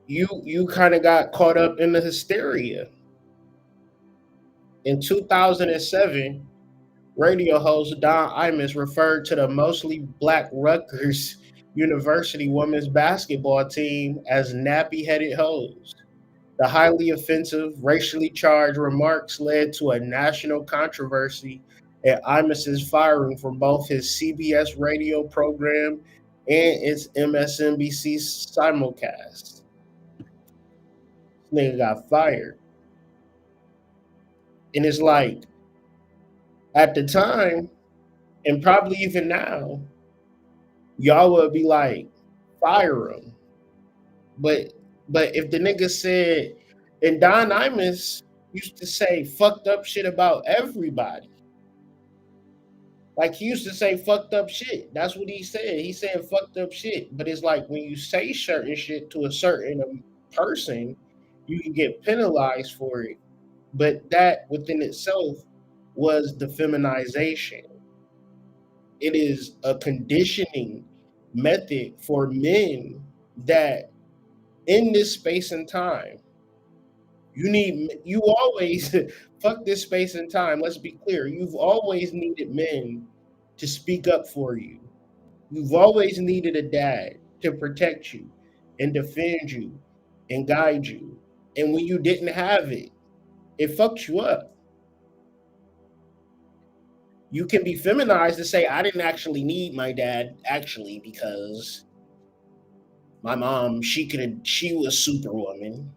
you kind of got caught up in the hysteria. In 2007, radio host Don Imus referred to the mostly black Rutgers University women's basketball team as nappy-headed hoes. The highly offensive, racially charged remarks led to a national controversy and Imus's firing from both his CBS radio program and its MSNBC simulcast. This nigga got fired. And it's like, at the time, and probably even now, y'all would be like, fire him. But if the nigga said, and Don Imus used to say fucked up shit about everybody. Like, he used to say fucked up shit. That's what he said. He said fucked up shit. But it's like when you say certain shit to a certain person, you can get penalized for it. But that within itself was the feminization. It is a conditioning method for men that in this space and time, you always fuck this space and time. Let's be clear. You've always needed men to speak up for you. You've always needed a dad to protect you and defend you and guide you. And when you didn't have it, it fucked you up. You can be feminized to say, I didn't actually need my dad, actually, because my mom, she was Superwoman.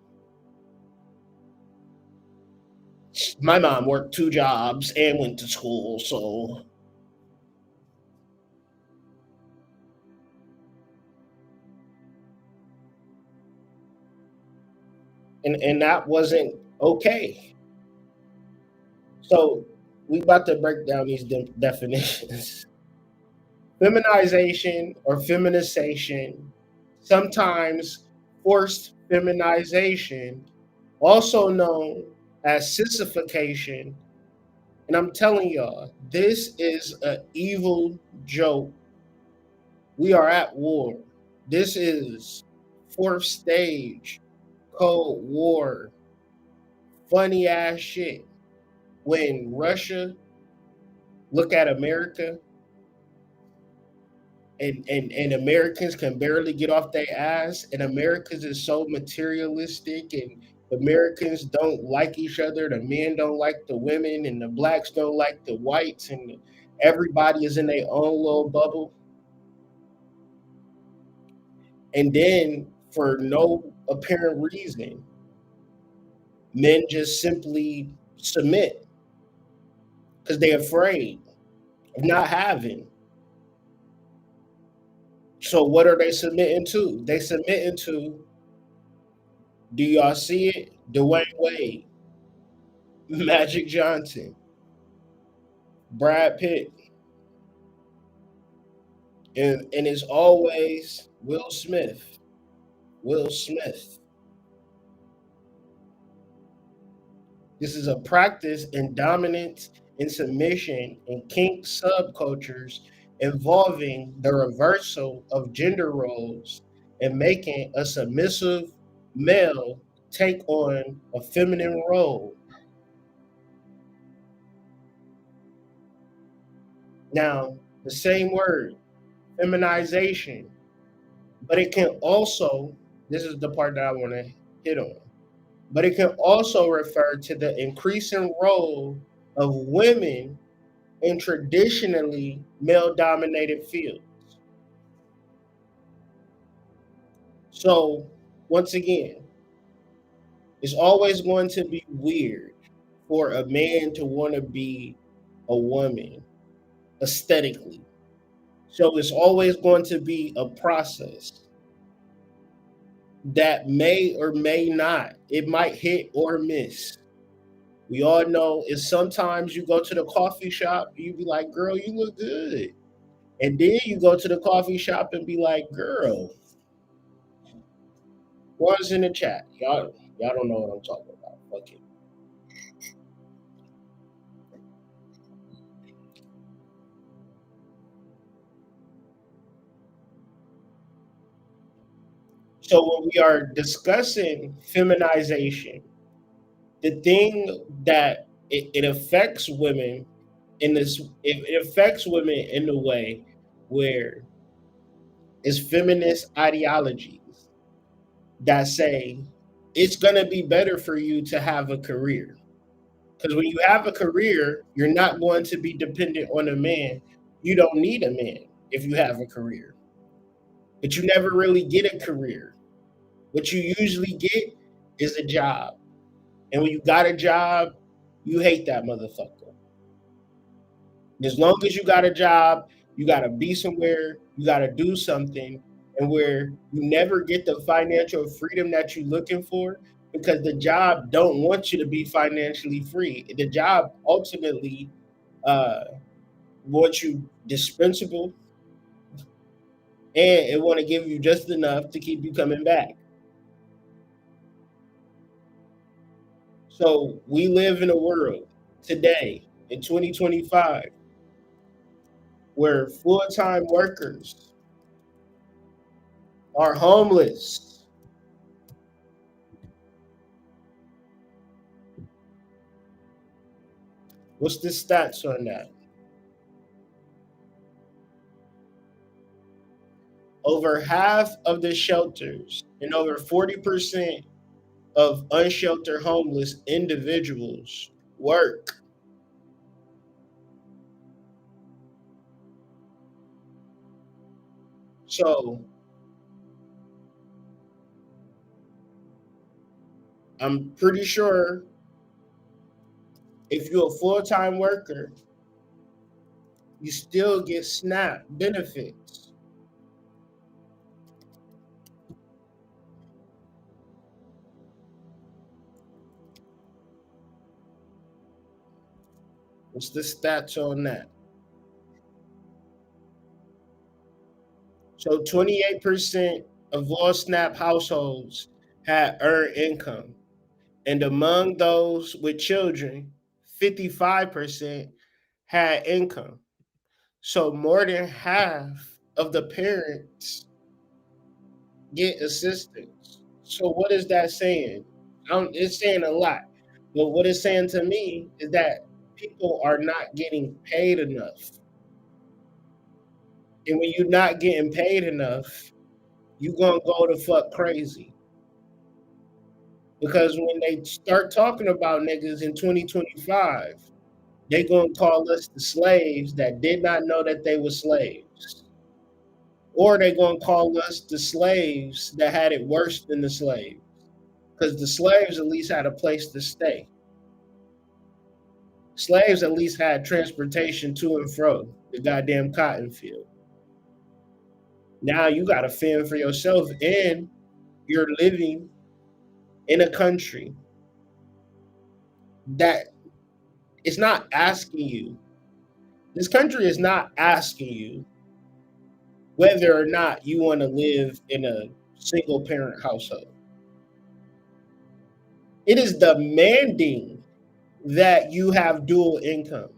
My mom worked 2 jobs and went to school, so. And that wasn't okay. So we about to break down these definitions. Feminization or feminization, sometimes forced feminization, also known as sissification. And I'm telling y'all, this is an evil joke. We are at war. This is 4th stage, Cold War, funny ass shit. When Russia look at America and Americans can barely get off their ass, and Americans is so materialistic, and Americans don't like each other, the men don't like the women, and the blacks don't like the whites, and everybody is in their own little bubble. And then, for no apparent reason, men just simply submit because they're afraid of not having. So what are they submitting to? They submitting to, do y'all see it? Dwayne Wade, Magic Johnson, Brad Pitt, and it's always Will Smith. Will Smith. This is a practice in dominance and submission in kink subcultures involving the reversal of gender roles and making a submissive male take on a feminine role. Now, The same word, feminization. But it can also, this is the part that I want to hit on, but it can also refer to the increasing role of women in traditionally male-dominated fields. So, once again, it's always going to be weird for a man to want to be a woman aesthetically. So, it's always going to be a process that may or may not, it might hit or miss. We all know is sometimes you go to the coffee shop, you be like, girl, you look good. And then you go to the coffee shop and be like, girl, what's in the chat? Y'all don't know what I'm talking about. Fuck it. So when we are discussing feminization, the thing that it affects women in this, it affects women in the way where it's feminist ideologies that say it's going to be better for you to have a career. Because when you have a career, you're not going to be dependent on a man. You don't need a man if you have a career. But you never really get a career. What you usually get is a job. And when you got a job, you hate that motherfucker. As long as you got a job, you got to be somewhere, you got to do something, and where you never get the financial freedom that you're looking for because the job don't want you to be financially free. The job ultimately wants you dispensable, and it want to give you just enough to keep you coming back. So we live in a world today in 2025 where full-time workers are homeless. What's the stats on that? Over half of the shelters and over 40% of unsheltered homeless individuals work. So I'm pretty sure if you're a full-time worker, you still get SNAP benefits. What's the stats on that? So 28% of all SNAP households had earned income. And among those with children, 55% had income. So more than half of the parents get assistance. So what is that saying? It's saying a lot. But what it's saying to me is that people are not getting paid enough. And when you're not getting paid enough, you're going to go the fuck crazy. Because when they start talking about niggas in 2025, they going to call us the slaves that did not know that they were slaves. Or they going to call us the slaves that had it worse than the slaves. Because the slaves at least had a place to stay. Slaves at least had transportation to and fro the goddamn cotton field. Now you got to fend for yourself, and you're living in a country that is not asking you. This country is not asking you whether or not you want to live in a single parent household. It is demanding that you have dual income.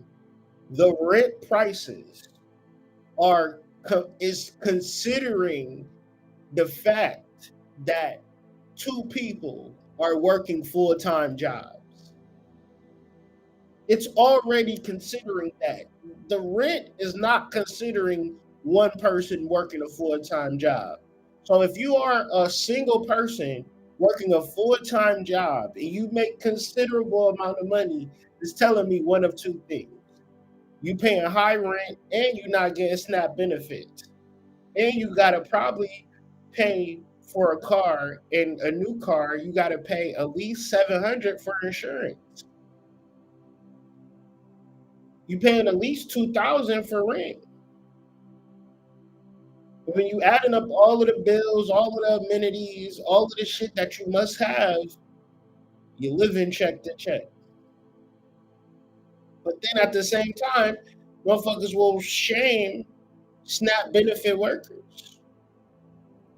The rent prices is considering the fact that two people are working full-time jobs. It's already considering that. The rent is not considering one person working a full-time job. So if you are a single person working a full-time job and you make considerable amount of money, it's telling me one of two things. You paying high rent and you're not getting SNAP benefits. And you gotta probably pay for a car, and a new car, you gotta pay at least $700 for insurance. You paying at least $2,000 for rent. When you adding up all of the bills, all of the amenities, all of the shit that you must have, you live in check to check. But then at the same time, motherfuckers will shame SNAP benefit workers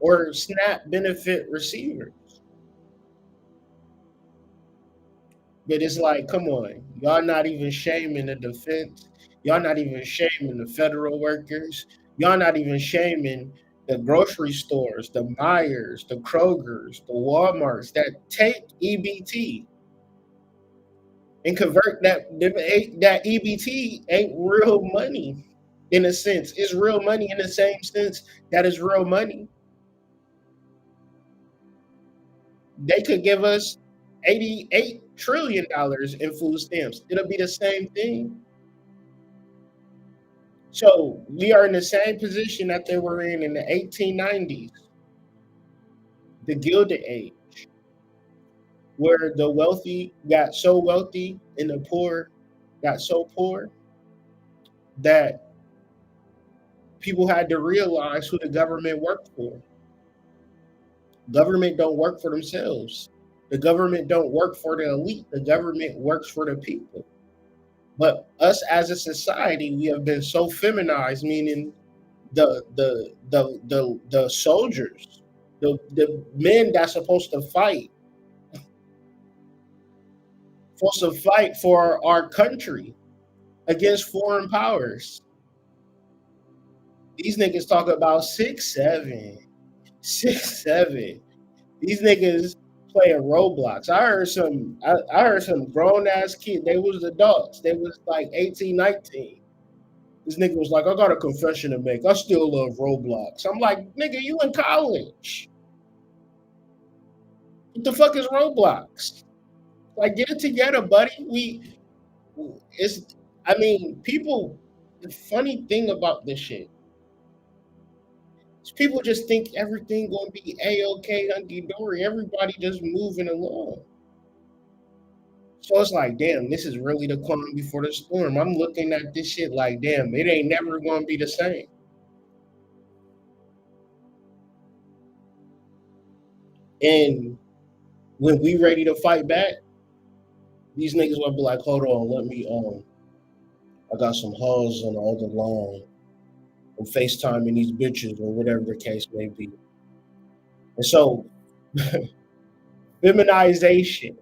or SNAP benefit receivers. But it's like, come on, y'all not even shaming the defense. Y'all not even shaming the federal workers. Y'all not even shaming the grocery stores, the Myers, the Krogers, the Walmarts that take EBT and convert that EBT ain't real money in a sense. It's real money in the same sense that is real money. They could give us $88 trillion in food stamps. It'll be the same thing. So we are in the same position that they were in the 1890s, the Gilded Age, where the wealthy got so wealthy and the poor got so poor that people had to realize who the government worked for. Government don't work for themselves. The government don't work for the elite. The government works for the people. But us as a society, we have been so feminized, meaning the soldiers, the men that's supposed to fight for our country against foreign powers. These niggas talk about 6'7", 6'7". These niggas playing Roblox. I heard some grown ass kid. They was adults. They was like 18, 19. This nigga was like, I got a confession to make. I still love Roblox. I'm like, nigga, you in college. What the fuck is Roblox? Like, get it together, buddy. People, the funny thing about this shit is people just think everything gonna be A-OK, hunky-dory. Everybody just moving along. So it's like, damn, this is really the calm before the storm. I'm looking at this shit like, damn, it ain't never gonna be the same. And when we ready to fight back, these niggas will be like, hold on, let me I got some hoes on the other line. I'm FaceTiming these bitches or whatever the case may be. And so feminization,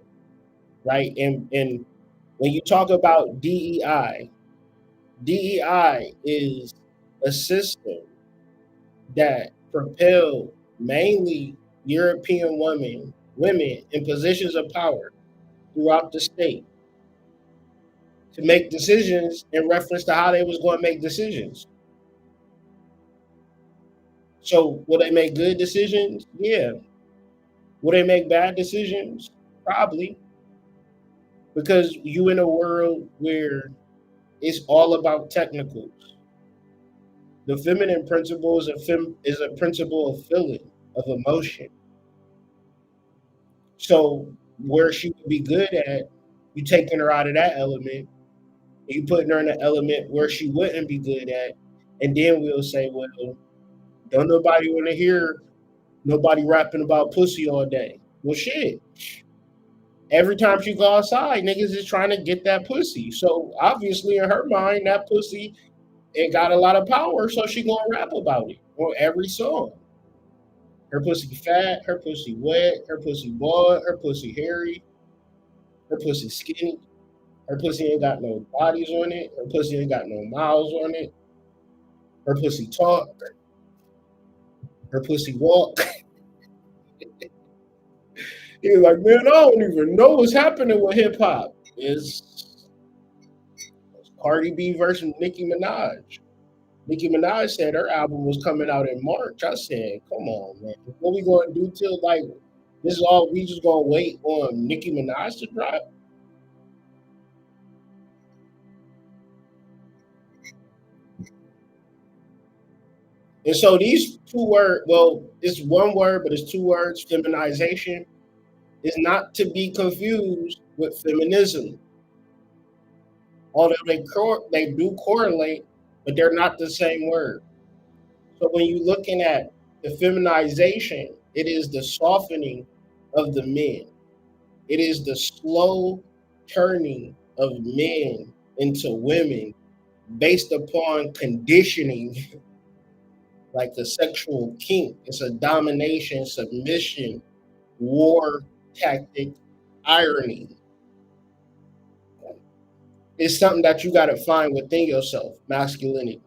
right? And when you talk about DEI is a system that propelled mainly European women in positions of power throughout the state to make decisions in reference to how they was going to make decisions. So will they make good decisions? Yeah. Will they make bad decisions? Probably. Because you in a world where it's all about technicals. The feminine principle is a principle of feeling, of emotion. So where she would be good at, you taking her out of that element, you putting her in an element where she wouldn't be good at, and then we'll say, well, don't nobody want to hear nobody rapping about pussy all day. Well, shit. Every time she go outside, niggas is trying to get that pussy. So obviously in her mind, that pussy, it got a lot of power, so she gonna rap about it on every song. Her pussy fat, her pussy wet, her pussy bald, her pussy hairy, her pussy skinny, her pussy ain't got no bodies on it, her pussy ain't got no mouths on it, her pussy talk, her pussy walk. He's like, man, I don't even know what's happening with hip hop. Cardi B versus Nicki Minaj. Nicki Minaj said her album was coming out in March. I said, come on, man. What we gonna do till like this is all we just gonna wait on Nicki Minaj to drop? And so these two words, well, it's one word, but it's two words, feminization, is not to be confused with feminism. Although they do correlate, but they're not the same word. So when you're looking at the feminization, it is the softening of the men. It is the slow turning of men into women based upon conditioning, like a sexual kink. It's a domination, submission, war tactic, irony. It's something that you got to find within yourself, masculinity.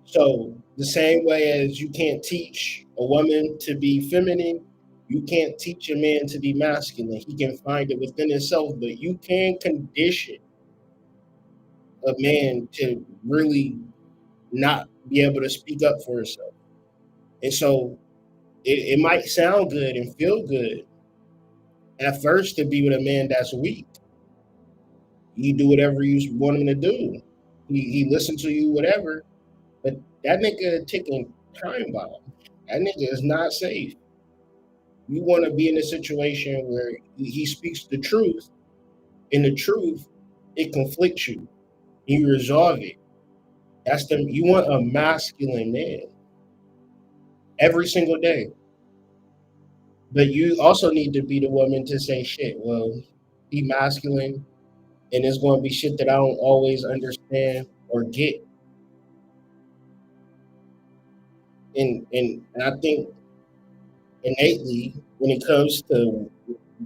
So the same way as you can't teach a woman to be feminine, you can't teach a man to be masculine. He can find it within himself, but you can condition a man to really not be able to speak up for himself. And so it might sound good and feel good at first to be with a man that's weak. You do whatever you want him to do. He listen to you, whatever. But that nigga ticking time bomb. That nigga is not safe. You want to be in a situation where he speaks the truth, and the truth, it conflicts you. You resolve it. You want a masculine man every single day. But you also need to be the woman to say, shit, well, be masculine, and it's going to be shit that I don't always understand or get. And I think innately, when it comes to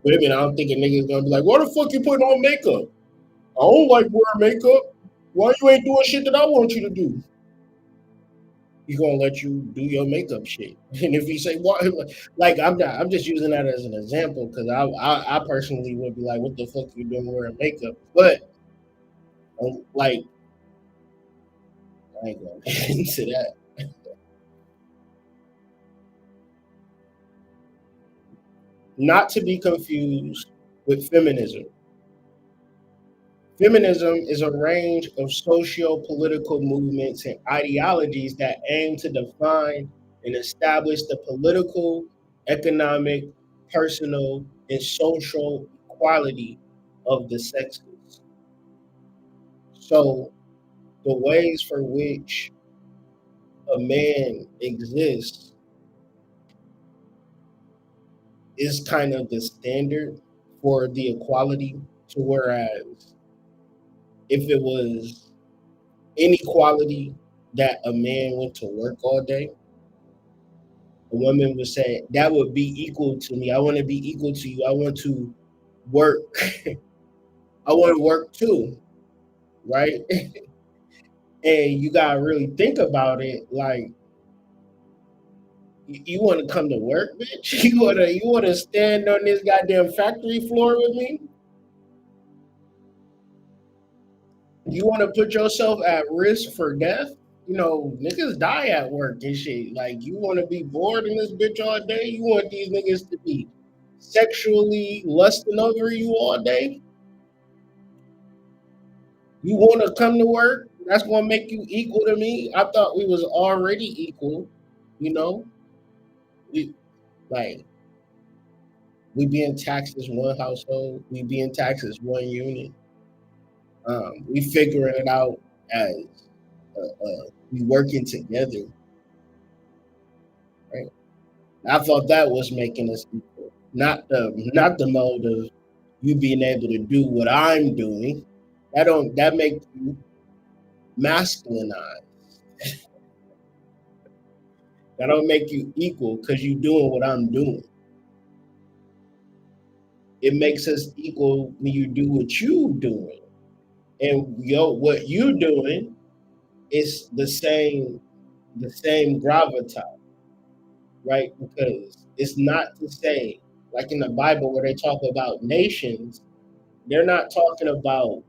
women, I don't think a nigga is gonna be like, "Why the fuck you putting on makeup? I don't like wearing makeup. Why you ain't doing shit that I want you to do?" He's gonna let you do your makeup shit. And if you say why, like I'm just using that as an example because I personally would be like, "What the fuck you doing wearing makeup?" But like, I ain't gonna get into that. Not to be confused with feminism. Feminism is a range of socio-political movements and ideologies that aim to define and establish the political, economic, personal, and social equality of the sexes. So the ways for which a man exists is kind of the standard for the equality, to whereas if it was inequality that a man went to work all day, a woman would say, that would be equal to me. I want to be equal to you. I want to work. I want to work too, right? And you got to really think about it. Like, you want to come to work, bitch? You want to stand on this goddamn factory floor with me? You want to put yourself at risk for death? You know, niggas die at work and shit. Like, you want to be bored in this bitch all day? You want these niggas to be sexually lusting over you all day? You want to come to work? That's going to make you equal to me? I thought we was already equal, you know? We, like, we being taxed as one household. We being taxed as one unit. We figuring it out as we working together, right? I thought that was making us equal, not the mode of you being able to do what I'm doing. That makes you masculinized. That don't make you equal because you doing what I'm doing. It makes us equal when you do what you doing, and what you doing is the same gravitas, right? Because it's not to say, like in the Bible where they talk about nations, they're not talking about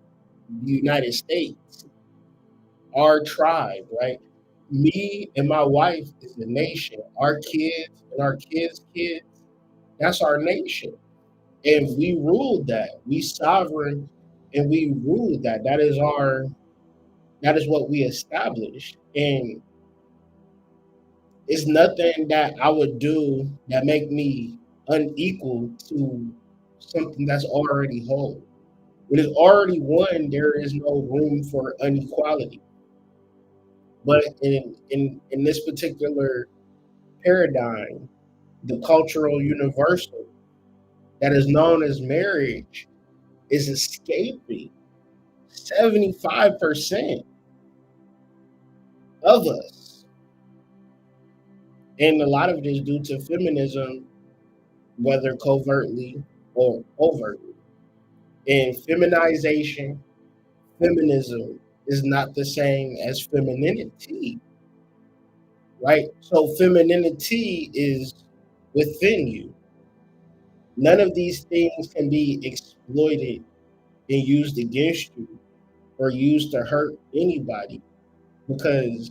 the United States, our tribe, right? Me and my wife is the nation. Our kids and our kids' kids, that's our nation. And we ruled that. We sovereign and we ruled that. That is what we established. And it's nothing that I would do that make me unequal to something that's already whole. When it's already one, there is no room for inequality. But in this particular paradigm, the cultural universal that is known as marriage is escaping 75% of us. And a lot of it is due to feminism, whether covertly or overtly. And feminization, feminism is not the same as femininity, right? So femininity is within you. None of these things can be exploited and used against you or used to hurt anybody, because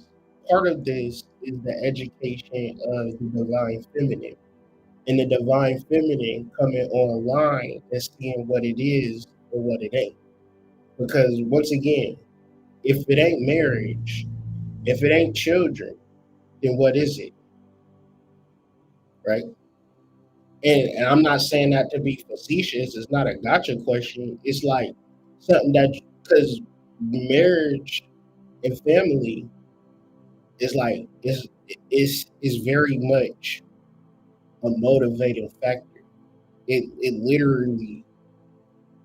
part of this is the education of the divine feminine and the divine feminine coming online and seeing what it is or what it ain't. Because once again, if it ain't marriage, if it ain't children, then what is it, right? And I'm not saying that to be facetious. It's not a gotcha question. It's like something that, because marriage and family is like is very much a motivating factor. It literally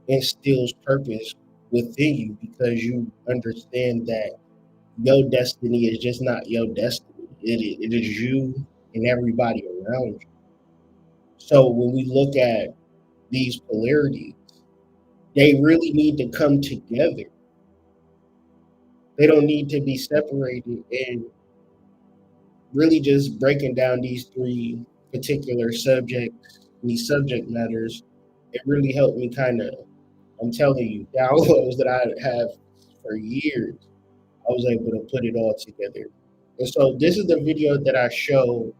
instills purpose within you because you understand that your destiny is just not your destiny. It is you and everybody around you. So when we look at these polarities, they really need to come together. They don't need to be separated. And really just breaking down these three particular subjects, these subject matters, it really helped me kind of, I'm telling you, downloads that I have for years. I was able to put it all together. And so this is the video that I showed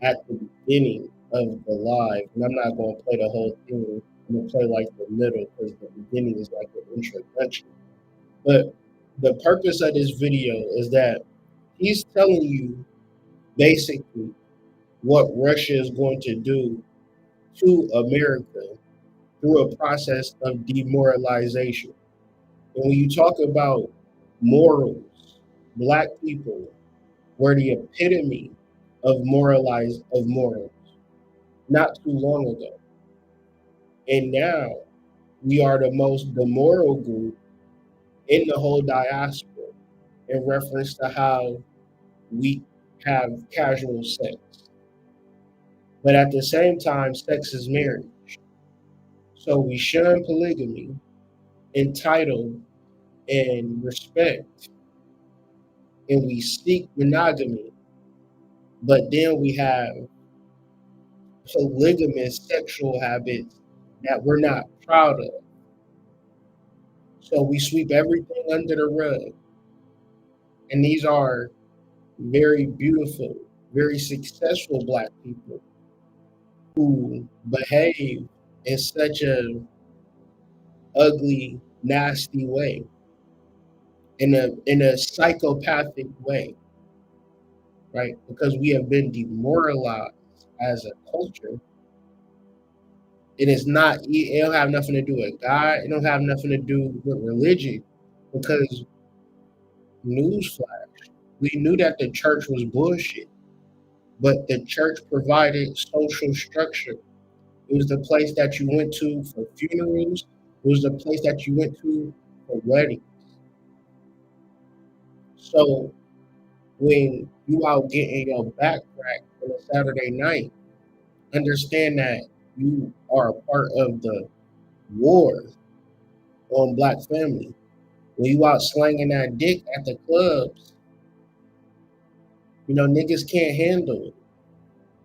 at the beginning of the live. And I'm not going to play the whole thing. I'm going to play like the middle because the beginning is like an introduction. But the purpose of this video is that he's telling you basically what Russia is going to do to America through a process of demoralization. And when you talk about morals, Black people were the epitome of morals not too long ago. And now we are the most demoralized group in the whole diaspora in reference to how we have casual sex. But at the same time, sex is marriage. So we shun polygamy, entitle, and respect, and we seek monogamy. But then we have polygamous sexual habits that we're not proud of. So we sweep everything under the rug. And these are very beautiful, very successful Black people who behave in such a ugly, nasty way, in a psychopathic way, right? Because we have been demoralized as a culture. It is not. It don't have nothing to do with God. It don't have nothing to do with religion, because newsflash, we knew that the church was bullshit, but the church provided social structure. It was the place that you went to for funerals. It was the place that you went to for weddings. So when you out getting your back cracked on a Saturday night, understand that you are a part of the war on Black family. When you out slanging that dick at the clubs, niggas can't handle it.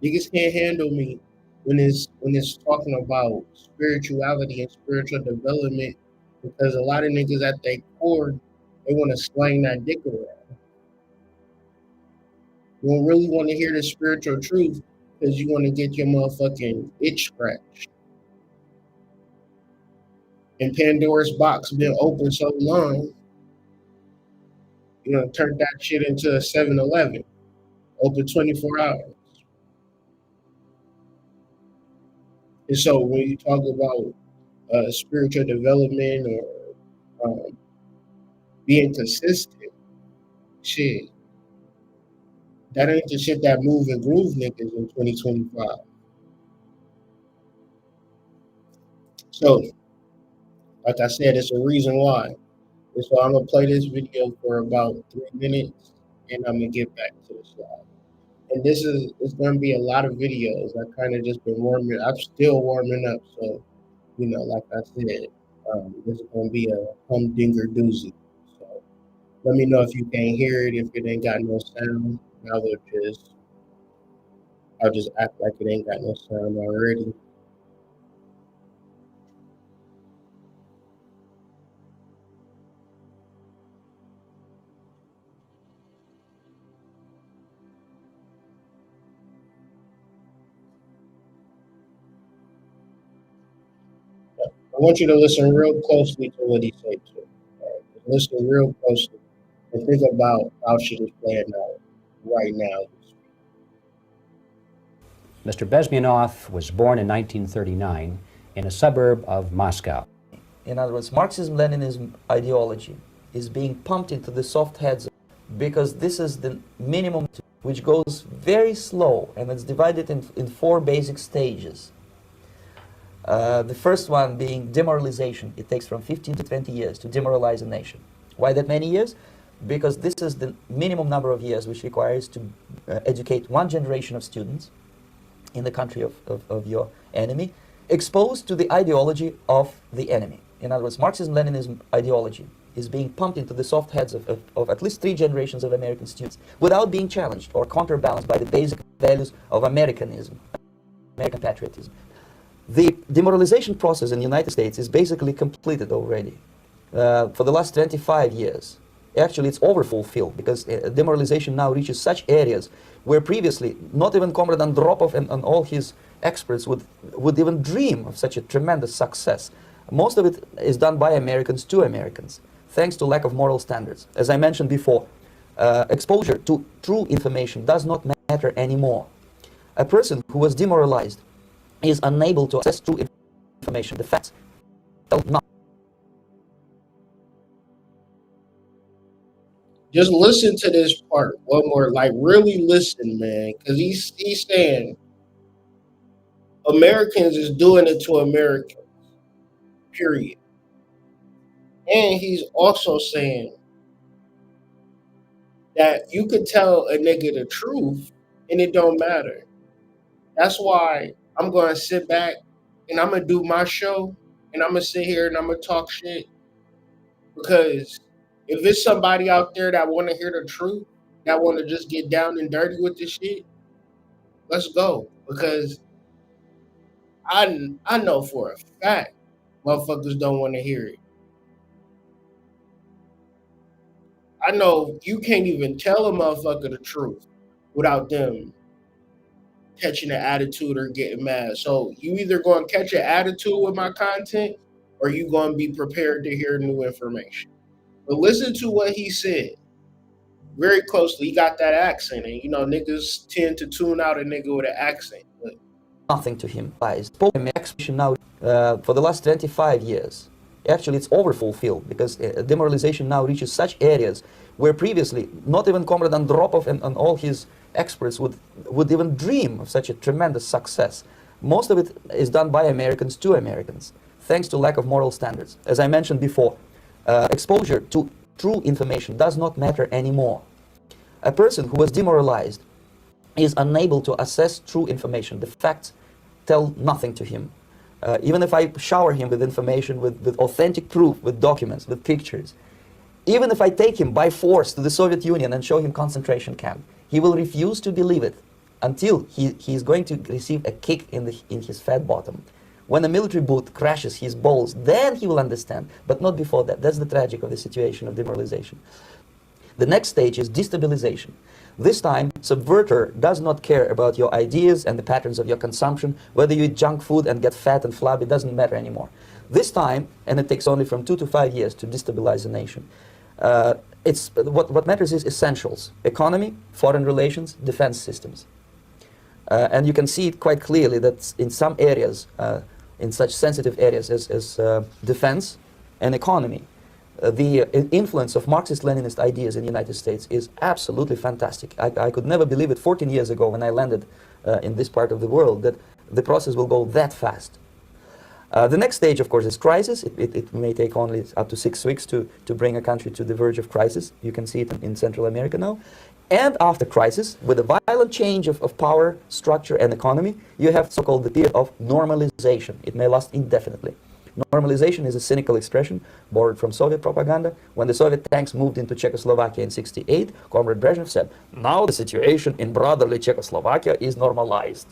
Niggas can't handle me when it's talking about spirituality and spiritual development because a lot of niggas at their core, they want to slang that dick around. You don't really want to hear the spiritual truth because you want to get your motherfucking itch scratched. And Pandora's box been open so long, you know, turned that shit into a 7-Eleven, open 24 hours. And so when you talk about spiritual development or being consistent, shit, that ain't the shit that move and groove niggas in 2025. So, like I said, it's a reason why. And so I'm gonna play this video for about 3 minutes, and I'm gonna get back to the slide. And it's gonna be a lot of videos. I kind of just been warming. I'm still warming up, so you know, like I said, this is gonna be a humdinger doozy. So let me know if you can't hear it, if it ain't got no sound. I'll just act like it ain't got no sound already. I want you to listen real closely to what he said too. Listen real closely and think about how shit is playing out right now. Mr. Bezmenov was born in 1939 in a suburb of Moscow. In other words, Marxism-Leninism ideology is being pumped into the soft heads because this is the minimum which goes very slow, and it's divided in 4 basic stages. The first one being demoralization. It takes from 15 to 20 years to demoralize a nation. Why that many years? Because this is the minimum number of years which requires to educate 1 generation of students in the country of your enemy, exposed to the ideology of the enemy. In other words, Marxism-Leninism ideology is being pumped into the soft heads of at least 3 generations of American students without being challenged or counterbalanced by the basic values of Americanism, American patriotism. The demoralization process in the United States is basically completed already. For the last 25 years. Actually, it's overfulfilled because demoralization now reaches such areas where previously not even Comrade Andropov and all his experts would even dream of such a tremendous success. Most of it is done by Americans to Americans, thanks to lack of moral standards. As I mentioned before, exposure to true information does not matter anymore. A person who was demoralized is unable to access true information. The facts tell nothing. Just listen to this part one more, like really listen, man, because he's saying Americans is doing it to Americans, period. And he's also saying that you could tell a nigga the truth and it don't matter. That's why I'm going to sit back and I'm going to do my show and I'm going to sit here and I'm going to talk shit, because if it's somebody out there that want to hear the truth, that want to just get down and dirty with this shit, let's go. Because I know for a fact motherfuckers don't want to hear it. I know you can't even tell a motherfucker the truth without them catching an attitude or getting mad. So you either going to catch an attitude with my content or you going to be prepared to hear new information. But listen to what he said very closely. He got that accent, and you know niggas tend to tune out a nigga with an accent. But nothing to him. I spoke expression now for the last 25 years. Actually, it's overfulfilled because demoralization now reaches such areas where previously not even Comrade Andropov and all his experts would even dream of such a tremendous success. Most of it is done by Americans to Americans, thanks to lack of moral standards. As I mentioned before, exposure to true information does not matter anymore. A person who was demoralized is unable to assess true information. The facts tell nothing to him. Even if I shower him with information, with authentic proof, with documents, with pictures, even if I take him by force to the Soviet Union and show him concentration camp, he will refuse to believe it until he is going to receive a kick in his fat bottom When a military boot crashes his balls, then he will understand, but not before that. That's the tragic of the situation of demoralization. The next stage is destabilization. This time, subverter does not care about your ideas and the patterns of your consumption. Whether you eat junk food and get fat and flabby, it doesn't matter anymore. This time, and it takes only from 2 to 5 years to destabilize a nation, what matters is essentials: economy, foreign relations, defense systems. And you can see it quite clearly that in some areas, in such sensitive areas as defense and economy, the influence of Marxist-Leninist ideas in the United States is absolutely fantastic. I could never believe it 14 years ago when I landed in this part of the world that the process will go that fast. The next stage, of course, is crisis. It may take only up to 6 weeks to bring a country to the verge of crisis. You can see it in Central America now. And after crisis, with a violent change of power, structure, and economy, you have so-called the period of normalization. It may last indefinitely. Normalization is a cynical expression borrowed from Soviet propaganda. When the Soviet tanks moved into Czechoslovakia in '68, Comrade Brezhnev said, "Now the situation in brotherly Czechoslovakia is normalized."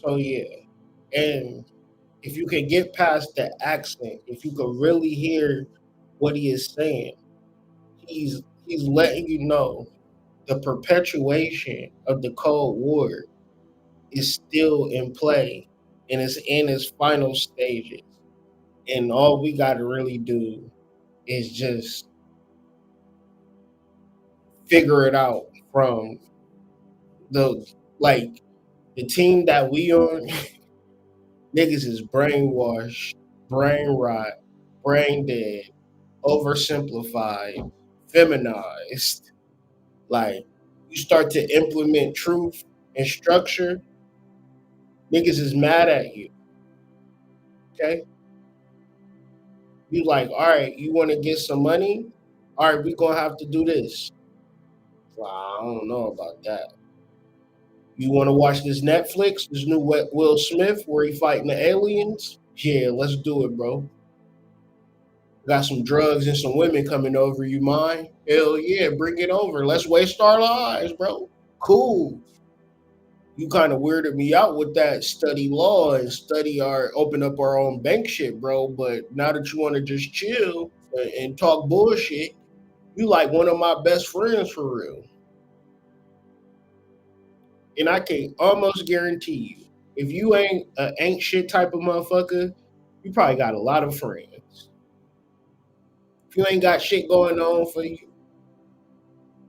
So yeah, and if you can get past the accent, if you can really hear what he is saying, he's letting you know the perpetuation of the Cold War is still in play and is in its final stages. And all we got to really do is just figure it out from the like the team that we on. Niggas is brainwashed, brain rot, brain dead, oversimplified, feminized. Like you start to implement truth and structure, niggas is mad at you. Okay? You like, all right, you want to get some money? All right, we gonna have to do this. Well, I don't know about that. You want to watch this Netflix, this new Will Smith where he fighting the aliens? Yeah, let's do it, bro. Got some drugs and some women coming over. You mind? Hell yeah, bring it over. Let's waste our lives, bro. Cool. You kind of weirded me out with that study law and open up our own bank shit, bro. But now that you want to just chill and talk bullshit, you like one of my best friends for real. And I can almost guarantee you, if you ain't shit type of motherfucker, you probably got a lot of friends. If you ain't got shit going on for you,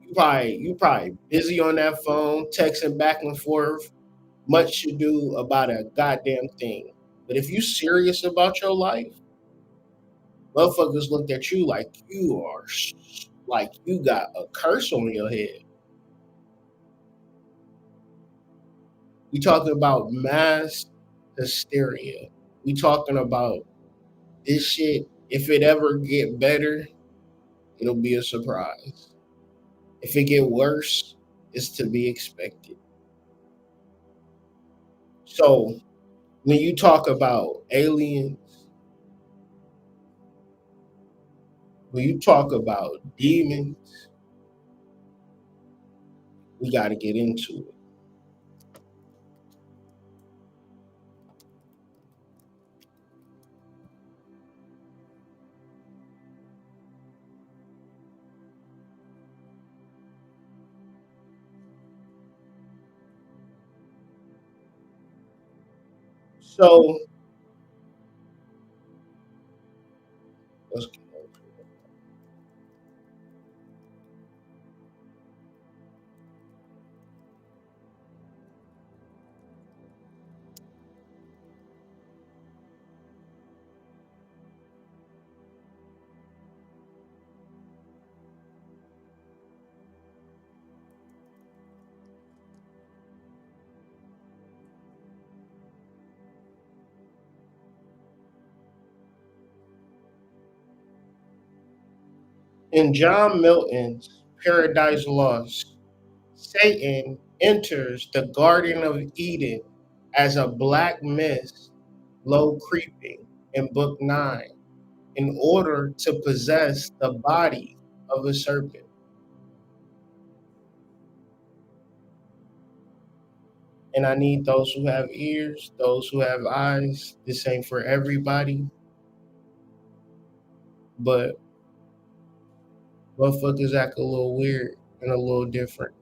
you probably busy on that phone, texting back and forth, much to do about a goddamn thing. But if you serious about your life, motherfuckers looked at you like like you got a curse on your head. We talking about mass hysteria. We talking about this shit. If it ever get better, it'll be a surprise. If it get worse, it's to be expected. So when you talk about aliens, when you talk about demons, we got to get into it. So let's get over it. In John Milton's Paradise Lost, Satan enters the Garden of Eden as a black mist, low creeping in Book 9, in order to possess the body of a serpent. And I need those who have ears, those who have eyes. This ain't for everybody, but motherfuckers act a little weird and a little different.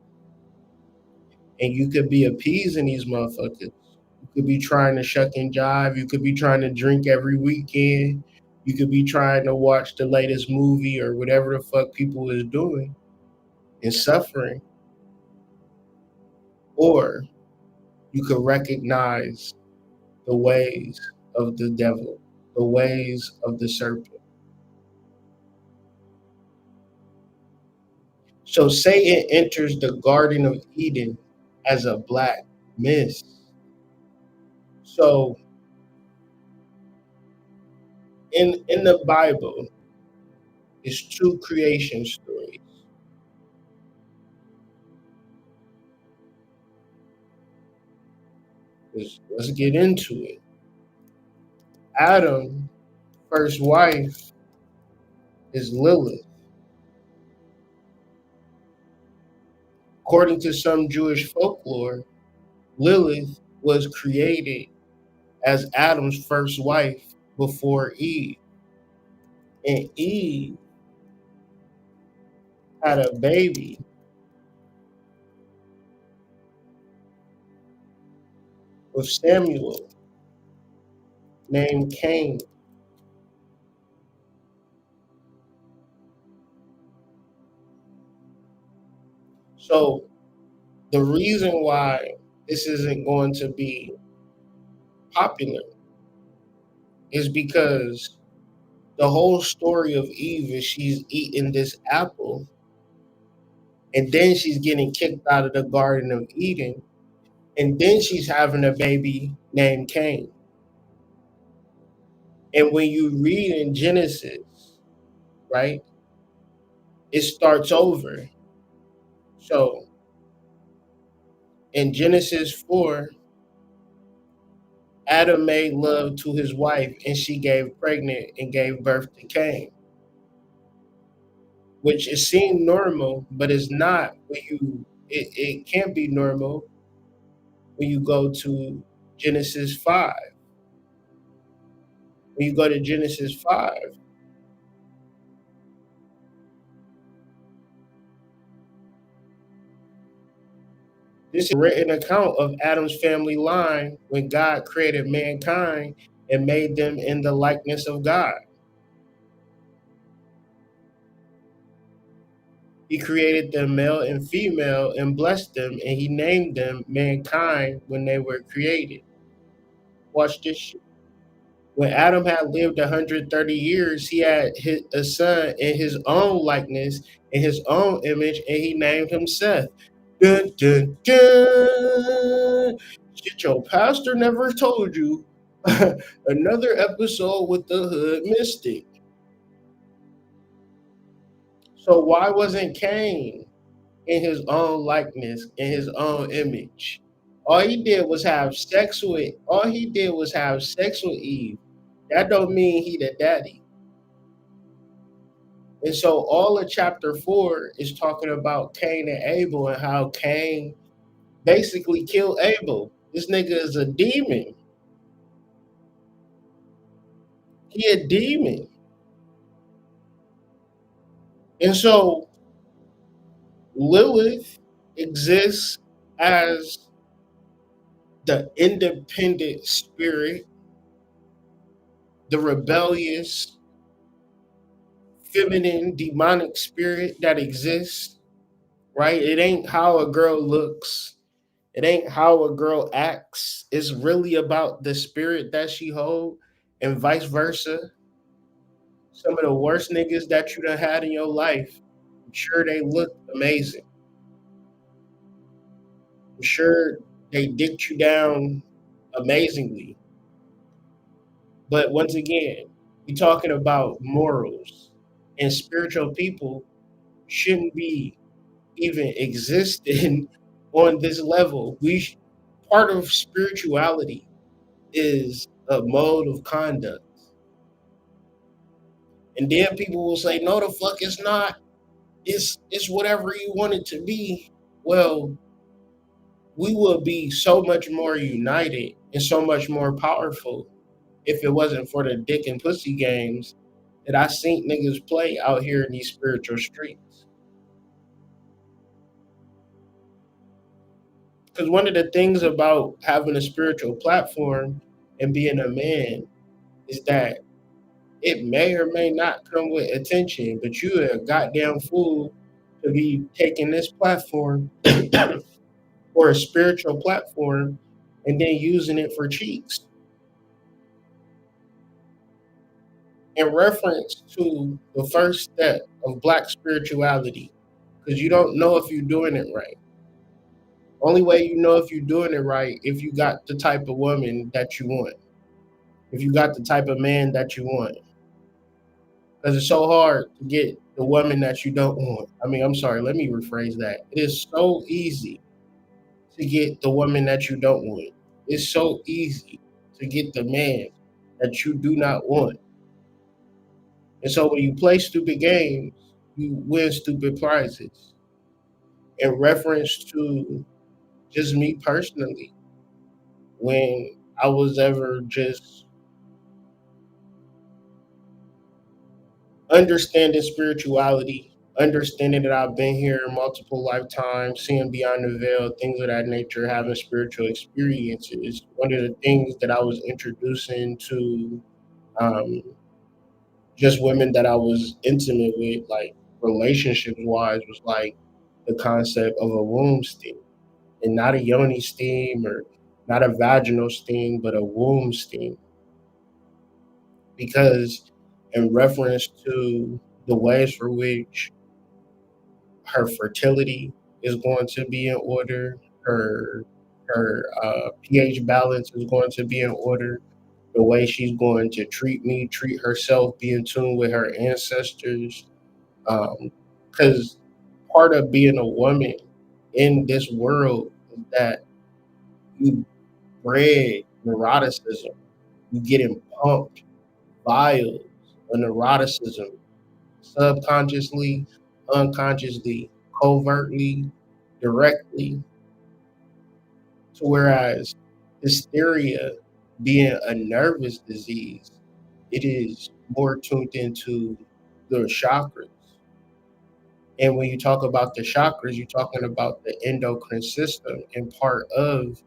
And you could be appeasing these motherfuckers. You could be trying to shuck and jive. You could be trying to drink every weekend. You could be trying to watch the latest movie or whatever the fuck people is doing and suffering. Or you could recognize the ways of the devil, the ways of the serpent. So Satan enters the Garden of Eden as a black mist. So in the Bible, it's two creation stories. Let's get into it. Adam, first wife, is Lilith. According to some Jewish folklore, Lilith was created as Adam's first wife before Eve. And Eve had a baby with Samuel named Cain. So the reason why this isn't going to be popular is because the whole story of Eve is she's eating this apple and then she's getting kicked out of the Garden of Eden and then she's having a baby named Cain. And when you read in Genesis, right, it starts over. So in Genesis 4, Adam made love to his wife and she gave pregnant and gave birth to Cain. Which it seemed normal, but it's not when it can't be normal when you go to Genesis 5. When you go to Genesis 5, this is a written account of Adam's family line when God created mankind and made them in the likeness of God. He created them male and female and blessed them, and he named them mankind when they were created. Watch this shit. When Adam had lived 130 years, he had a son in his own likeness, in his own image, and he named him Seth. Dun, dun, dun. Shit, your pastor never told you. Another episode with the Hood Mystic. So why wasn't Cain in his own likeness, in his own image? All he did was have sex with Eve. That don't mean he the daddy. And so all of chapter 4 is talking about Cain and Abel and how Cain basically killed Abel. This nigga is a demon. He a demon. And so Lilith exists as the independent spirit, the rebellious, feminine, demonic spirit that exists, right? It ain't how a girl looks. It ain't how a girl acts. It's really about the spirit that she hold and vice versa. Some of the worst niggas that you done had in your life, I'm sure they look amazing. I'm sure they dicked you down amazingly. But once again, we're talking about morals, and spiritual people shouldn't be even existing on this level. Part of spirituality is a mode of conduct. And then people will say, no, the fuck it's not. It's whatever you want it to be. Well, we would be so much more united and so much more powerful if it wasn't for the dick and pussy games that I seen niggas play out here in these spiritual streets. Because one of the things about having a spiritual platform and being a man is that it may or may not come with attention, but you a goddamn fool to be taking this platform or a spiritual platform and then using it for cheeks. In reference to the first step of black spirituality, because you don't know if you're doing it right. Only way you know if you're doing it right if you got the type of woman that you want, if you got the type of man that you want. Because it's so hard to get the woman that you don't want. I mean, I'm sorry, let me rephrase that. It is so easy to get the woman that you don't want. It's so easy to get the man that you do not want. And so when you play stupid games, you win stupid prizes. In reference to just me personally, when I was ever just understanding spirituality, understanding that I've been here multiple lifetimes, seeing beyond the veil, things of that nature, having spiritual experiences. One of the things that I was introducing to um, just women that I was intimate with, like relationships wise, was like the concept of a womb steam, and not a yoni steam or not a vaginal steam, but a womb steam. Because in reference to the ways for which her fertility is going to be in order, her pH balance is going to be in order, the way she's going to treat me, treat herself, be in tune with her ancestors. Because part of being a woman in this world is that you bred neuroticism, you getting pumped vials of neuroticism subconsciously, unconsciously, covertly, directly. To whereas hysteria being a nervous disease, it is more tuned into the chakras. And when you talk about the chakras, you're talking about the endocrine system, and part of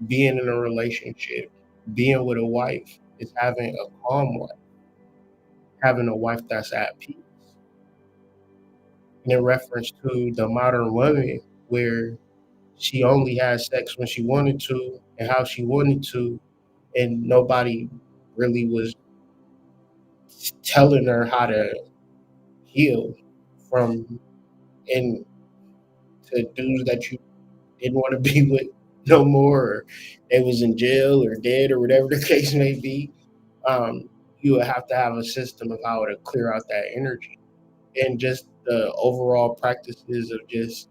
being in a relationship, being with a wife, is having a calm wife, having a wife that's at peace. And in reference to the modern woman, where she only had sex when she wanted to and how she wanted to, and nobody really was telling her how to heal from and to dudes that you didn't want to be with no more, or they was in jail or dead or whatever the case may be. Um, you would have to have a system of how to clear out that energy, and just the overall practices of just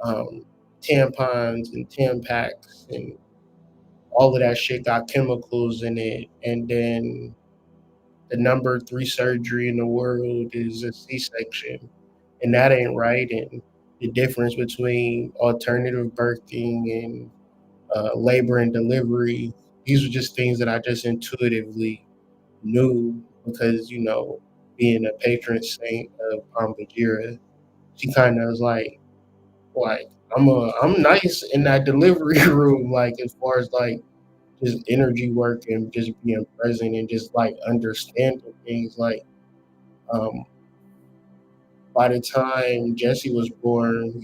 um, tampons and Tampax and all of that shit got chemicals in it. And then the number three surgery in the world is a C-section, and that ain't right. And the difference between alternative birthing and labor and delivery, these were just things that I just intuitively knew because, being a patron saint of Pambajira, she kind of was like I'm nice in that delivery room, like as far as like just energy work and just being present and just like understanding things. Like um, by the time Jesse was born,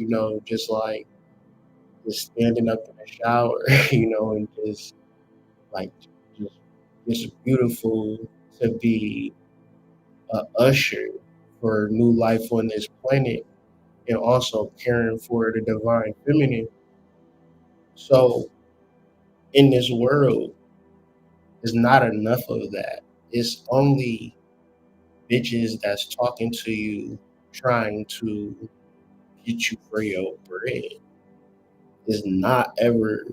just like just standing up in the shower, and just like just it's beautiful to be a usher for new life on this planet and also caring for the divine feminine. So in this world, there's not enough of that. It's only bitches that's talking to you, trying to get you for your bread. It's not ever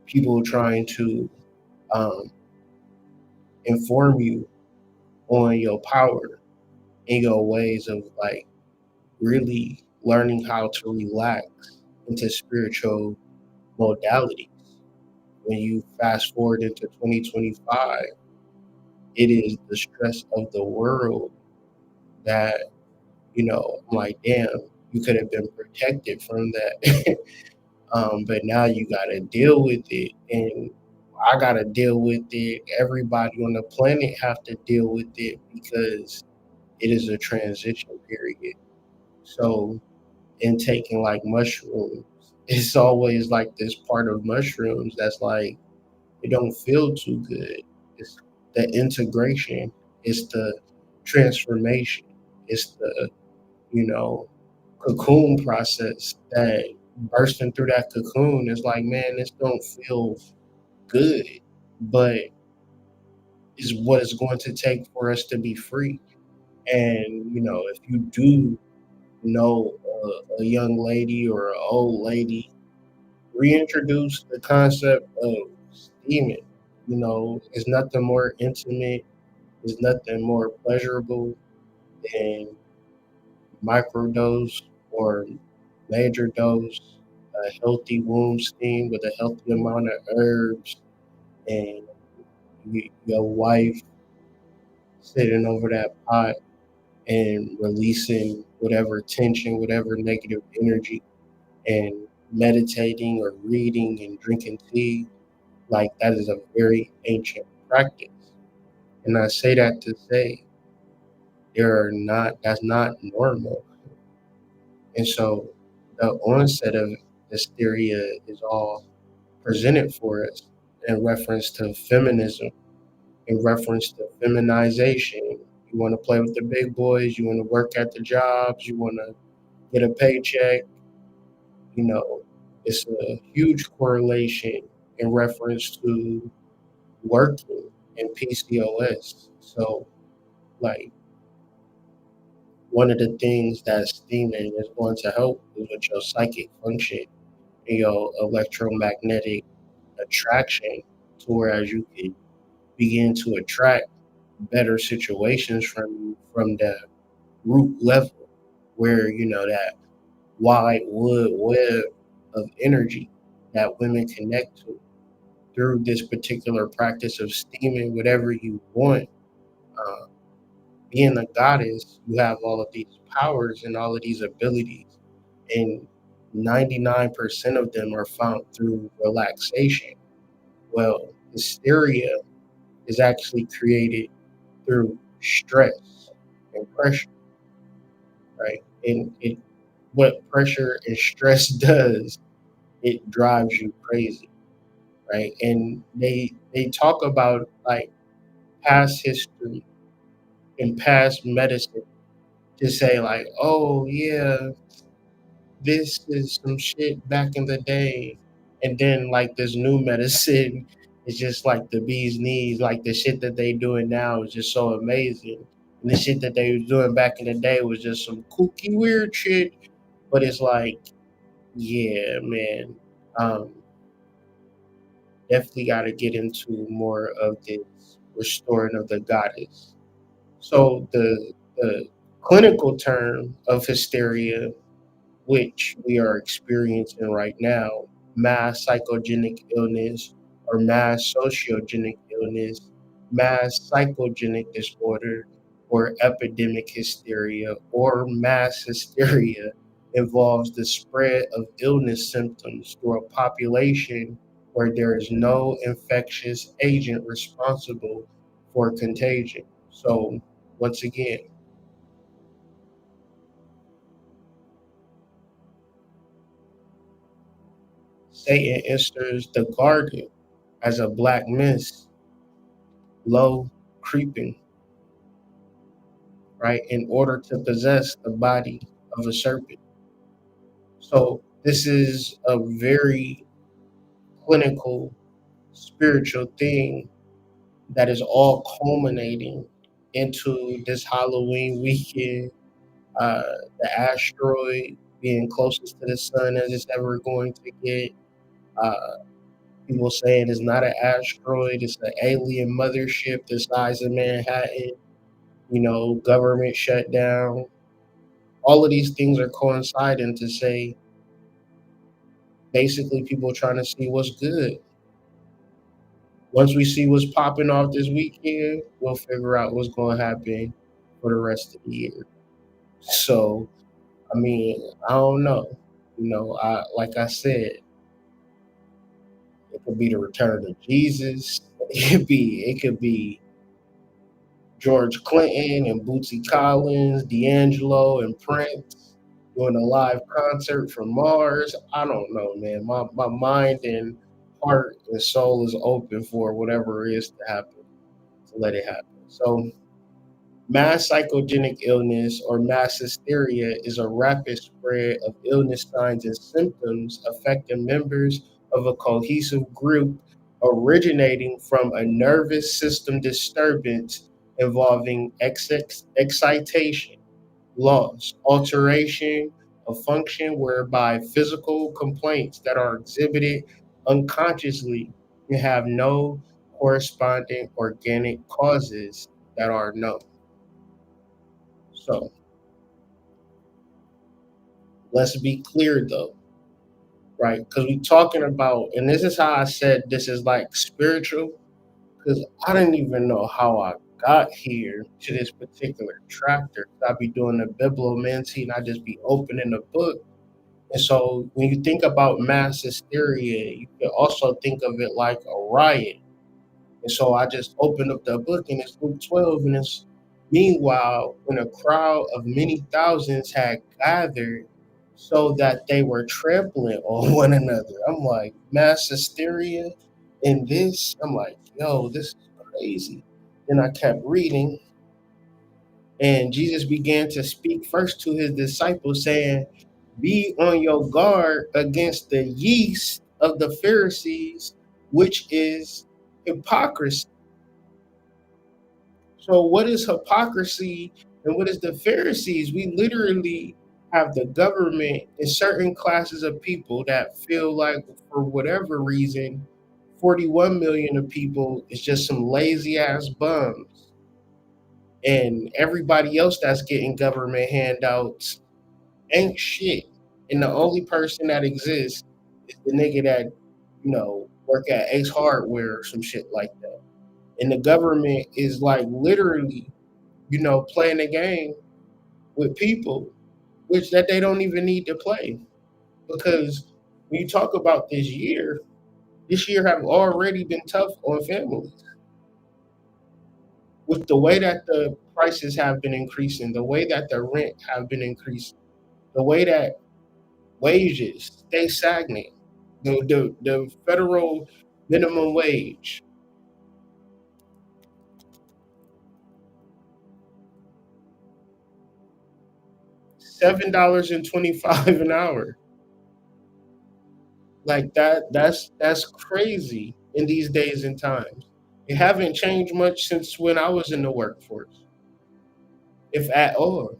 people trying to um, inform you on your power and your ways of like really learning how to relax into spiritual modalities. When you fast forward into 2025, it is the stress of the world that, I'm like, damn, you could have been protected from that. But now you got to deal with it. And I got to deal with it. Everybody on the planet have to deal with it because it is a transition period. So, in taking like mushrooms, it's always like this part of mushrooms that's like, it don't feel too good. It's the integration, it's the transformation, it's the, you know, cocoon process that bursting through that cocoon is like, man, this don't feel good, but is what it's going to take for us to be free. And, if you do know a young lady or an old lady, reintroduce the concept of steaming. It's nothing more intimate, it's nothing more pleasurable than microdose or major dose, a healthy womb steam with a healthy amount of herbs, and your wife sitting over that pot and releasing whatever tension, whatever negative energy, and meditating or reading and drinking tea. Like, that is a very ancient practice. And I say that to say that's not normal. And so the onset of hysteria is all presented for us in reference to feminism, in reference to feminization. You want to play with the big boys, you want to work at the jobs, you want to get a paycheck. You know, it's a huge correlation in reference to working and PCOS. So, like, one of the things that steaming is going to help is with your psychic function and your electromagnetic attraction, to whereas you can begin to attract better situations from the root level, where that wide wood web of energy that women connect to through this particular practice of steaming whatever you want. Uh, Being a goddess, you have all of these powers and all of these abilities, and 99% of them are found through relaxation. Well, hysteria is actually created through stress and pressure, right? And what pressure and stress does, it drives you crazy, right? And they talk about like past history and past medicine to say like, oh yeah, this is some shit back in the day, and then like this new medicine is just like the bee's knees. Like, the shit that they doing now is just so amazing, and the shit that they was doing back in the day was just some kooky weird shit. But it's like, yeah, man, um, definitely got to get into more of this restoring of the goddess. So the clinical term of hysteria, which we are experiencing right now, mass psychogenic illness or mass sociogenic illness, mass psychogenic disorder, or epidemic hysteria, or mass hysteria, involves the spread of illness symptoms through a population where there is no infectious agent responsible for contagion. So, once again, Satan enters the garden as a black mist, low, creeping, right, in order to possess the body of a serpent. So this is a very clinical, spiritual thing that is all culminating into this Halloween weekend. Uh, the asteroid being closest to the sun as it's ever going to get. Uh, People saying it's not an asteroid, it's an alien mothership the size of Manhattan, government shutdown. All of these things are coinciding to say Basically, people trying to see what's good. Once we see what's popping off this weekend, we'll figure out what's going to happen for the rest of the year. So, I mean, I don't know. I like I said, it could be the return of Jesus. It could be George Clinton and Bootsy Collins, D'Angelo and Prince doing a live concert from Mars. I don't know, man. My mind and heart and soul is open for whatever it is to happen, to let it happen. So mass psychogenic illness or mass hysteria is a rapid spread of illness signs and symptoms affecting members of a cohesive group originating from a nervous system disturbance involving excitation, loss, alteration of function whereby physical complaints that are exhibited unconsciously can have no corresponding organic causes that are known. So let's be clear though, right? Because we're talking about, and this is how I said this is like spiritual, because I didn't even know how I got here to this particular chapter. I'd be doing the bibliomancy and I just be opening the book. And so when you think about mass hysteria, you can also think of it like a riot. And so I just opened up the book and it's Luke 12 and it's meanwhile when a crowd of many thousands had gathered so that they were trampling on one another. I'm like, mass hysteria in this? I'm like, yo, this is crazy. Then I kept reading and Jesus began to speak first to his disciples saying, be on your guard against the yeast of the Pharisees, which is hypocrisy. So, what is hypocrisy and what is the Pharisees? We literally have the government and certain classes of people that feel like, for whatever reason, 41 million of people is just some lazy ass bums. And everybody else that's getting government handouts ain't shit. And the only person that exists is the nigga that, work at Ace Hardware or some shit like that. And the government is like literally, playing a game with people, which that they don't even need to play. Because when you talk about this year have already been tough on families. With the way that the prices have been increasing, the way that the rent have been increasing, the way that wages stay stagnant, the federal minimum wage, $7.25 an hour. Like that's crazy in these days and times. It haven't changed much since when I was in the workforce, if at all.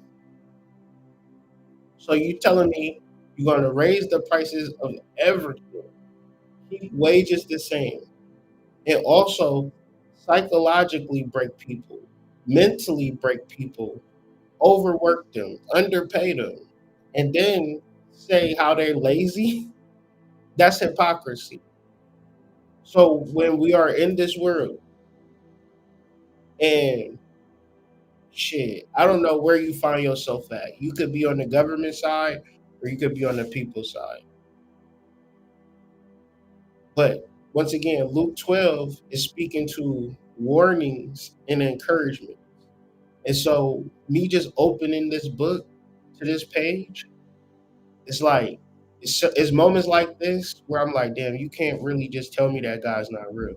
So you telling me you're gonna raise the prices of everything, keep wages the same, and also psychologically break people, mentally break people, overwork them, underpay them, and then say how they're lazy? That's hypocrisy. So when we are in this world and shit, I don't know where you find yourself at. You could be on the government side or you could be on the people side. But once again, Luke 12 is speaking to warnings and encouragement. And so me just opening this book to this page, it's like it's moments like this where I'm like, damn, you can't really just tell me that God's not real.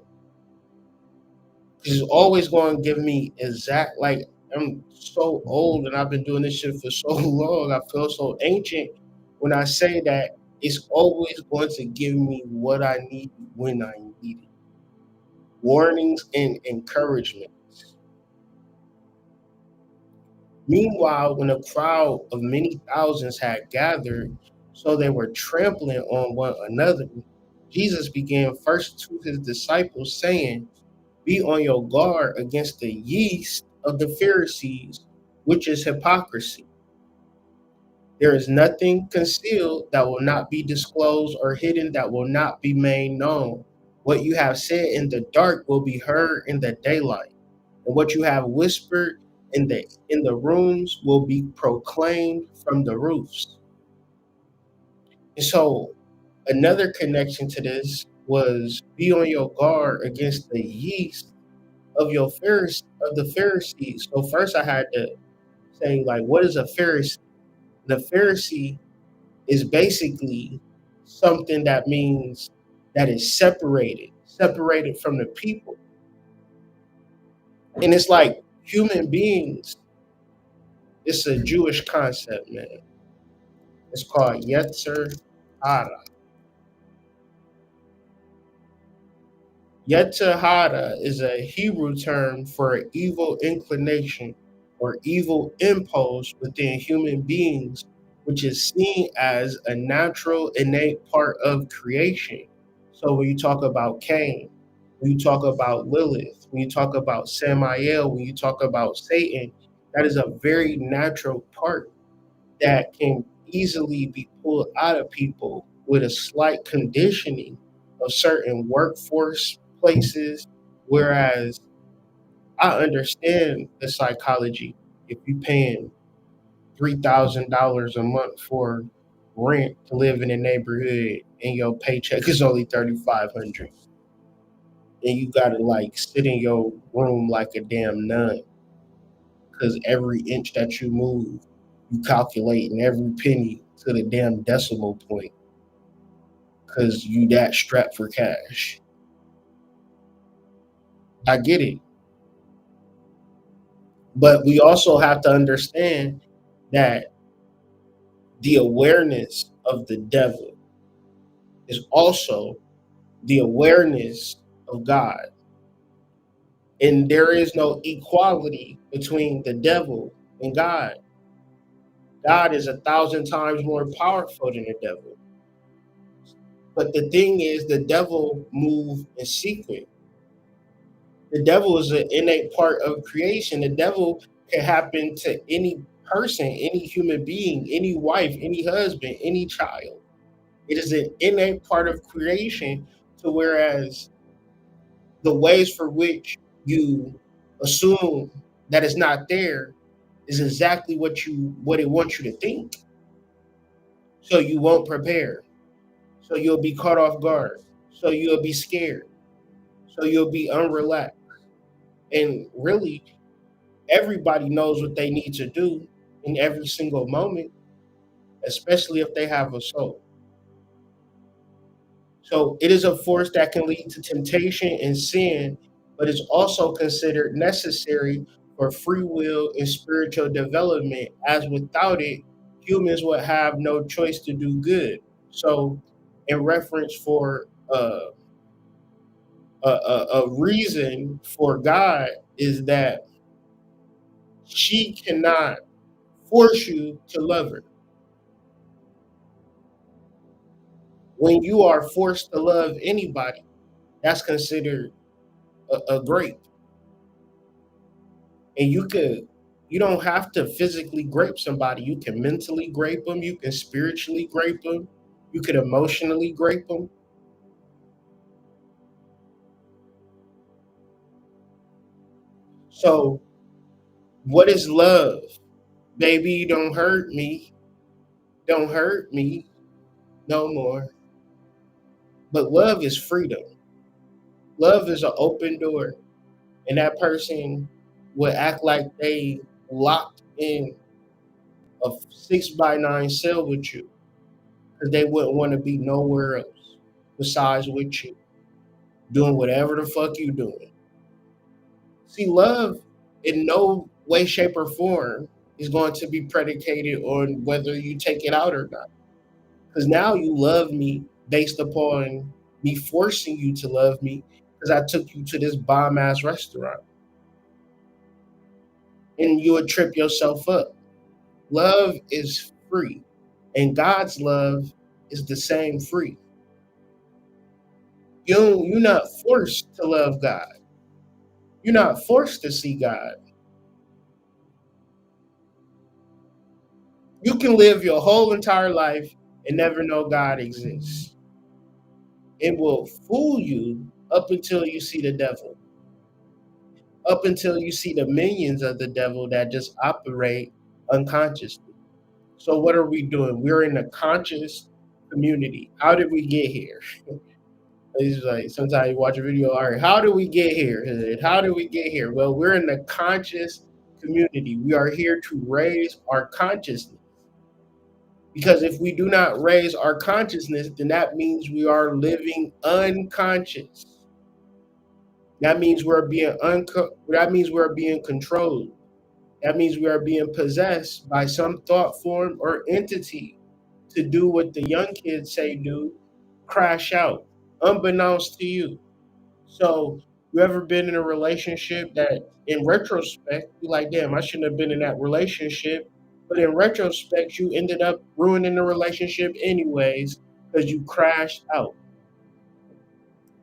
He's always going to give me exact, like, I'm so old and I've been doing this shit for so long. I feel so ancient when I say that it's always going to give me what I need when I need it. Warnings and encouragements. Meanwhile, when a crowd of many thousands had gathered, so they were trampling on one another, Jesus began first to his disciples, saying, be on your guard against the yeast of the Pharisees, which is hypocrisy. There is nothing concealed that will not be disclosed, or hidden that will not be made known. What you have said in the dark will be heard in the daylight, and what you have whispered in the rooms will be proclaimed from the roofs. And so another connection to this was be on your guard against the yeast of the Pharisees. So first I had to say, like, what is a Pharisee? The Pharisee is basically something that means that is separated from the people. And it's like human beings, it's a Jewish concept, man. It's called Yetzer Hara. Yetzer Hara is a Hebrew term for an evil inclination or evil impulse within human beings, which is seen as a natural, innate part of creation. So when you talk about Cain, when you talk about Lilith, when you talk about Samael, when you talk about Satan, that is a very natural part that can easily be pulled out of people with a slight conditioning of certain workforce places. Whereas I understand the psychology. If you're paying $3,000 a month for rent to live in a neighborhood and your paycheck is only 3,500, and you gotta like sit in your room like a damn nun because every inch that you move, you calculating every penny to the damn decimal point because you that strapped for cash. I get it. But we also have to understand that the awareness of the devil is also the awareness of God. And there is no equality between the devil and God. God is 1,000 times more powerful than the devil. But the thing is, the devil moves in secret. The devil is an innate part of creation. The devil can happen to any person, any human being, any wife, any husband, any child. It is an innate part of creation, to whereas the ways for which you assume that it's not there is exactly what it wants you to think. So you won't prepare. So you'll be caught off guard. So you'll be scared. So you'll be unrelaxed. And really, everybody knows what they need to do in every single moment, especially if they have a soul. So it is a force that can lead to temptation and sin, but it's also considered necessary for free will and spiritual development, as without it, humans would have no choice to do good. So, in reference for a reason for God is that she cannot force you to love her. When you are forced to love anybody, that's considered a grape. And you don't have to physically grape somebody. You can mentally grape them. You can spiritually grape them. You can emotionally grape them. So, what is love? Baby, don't hurt me. Don't hurt me no more. But love is freedom. Love is an open door. And that person would act like they locked in a 6x9 cell with you because they wouldn't want to be nowhere else besides with you, doing whatever the fuck you doing. See, love in no way, shape, or form is going to be predicated on whether you take it out or not. Because now you love me based upon me forcing you to love me because I took you to this bomb ass restaurant. And you would trip yourself up. Love is free, and God's love is the same free. You're not forced to love God. You're not forced to see God. You can live your whole entire life and never know God exists. It will fool you up until you see the devil, up until you see the minions of the devil that just operate unconsciously. So what are we doing? We're in a conscious community. How did we get here? It's like sometimes you watch a video, all right, how do we get here? And how do we get here? Well, we're in a conscious community. We are here to raise our consciousness. Because if we do not raise our consciousness, then that means we are living unconscious. That means that means we're being controlled. That means we are being possessed by some thought form or entity to do what the young kids say do, crash out, unbeknownst to you. So you ever been in a relationship that in retrospect, you're like, damn, I shouldn't have been in that relationship. But in retrospect, you ended up ruining the relationship anyways because you crashed out.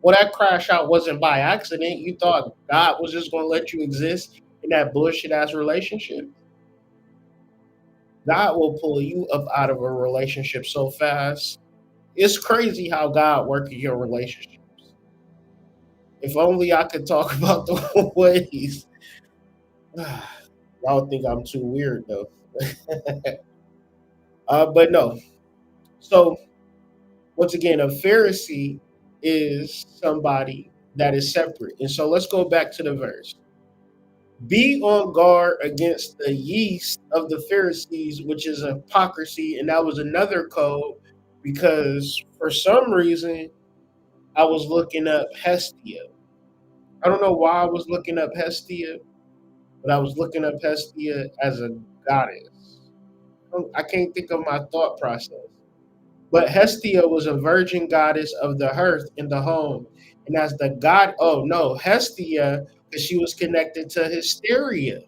Well, that crash out wasn't by accident. You thought God was just going to let you exist in that bullshit ass relationship. God will pull you up out of a relationship so fast. It's crazy how God works in your relationships. If only I could talk about the ways. Y'all think I'm too weird though. But no. So once again, a Pharisee is somebody that is separate. And so let's go back to the verse. Be on guard against the yeast of the Pharisees, which is hypocrisy. And that was another code because for some reason I was looking up Hestia. I don't know why I was looking up Hestia, but I was looking up Hestia as a goddess. I can't think of my thought process. But Hestia was a virgin goddess of the hearth in the home. And as the god, oh no, Hestia, because she was connected to Hysteria,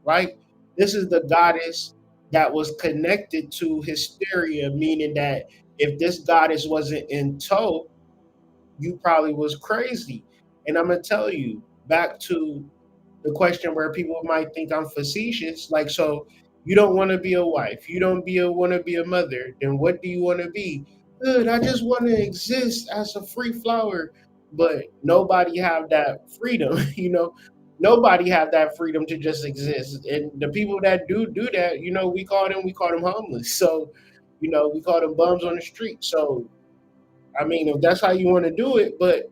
right? This is the goddess that was connected to Hysteria, meaning that if this goddess wasn't in tow, you probably was crazy. And I'm gonna tell you, back to the question where people might think I'm facetious, like, so you don't want to be a wife, you don't want to be a mother, then what do you want to be? Good, I just want to exist as a free flower. But nobody have that freedom, nobody have that freedom to just exist. And the people that do that, we call them homeless. So, we call them bums on the street. So I mean, if that's how you want to do it, but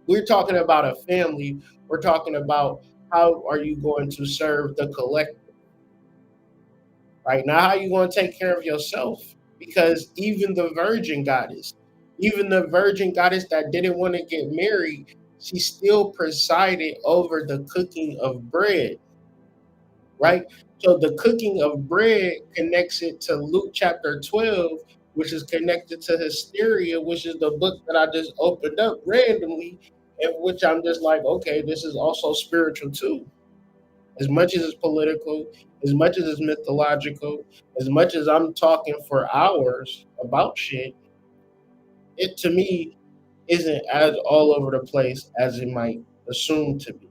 we're talking about a family. We're talking about how are you going to serve the collective, right? Now, how you going to take care of yourself? Because even the virgin goddess that didn't want to get married, she still presided over the cooking of bread, right? So the cooking of bread connects it to Luke chapter 12, which is connected to Hysteria, which is the book that I just opened up randomly, in which I'm just like, okay, this is also spiritual too. As much as it's political, as much as it's mythological, as much as I'm talking for hours about shit, it to me isn't as all over the place as it might assume to be.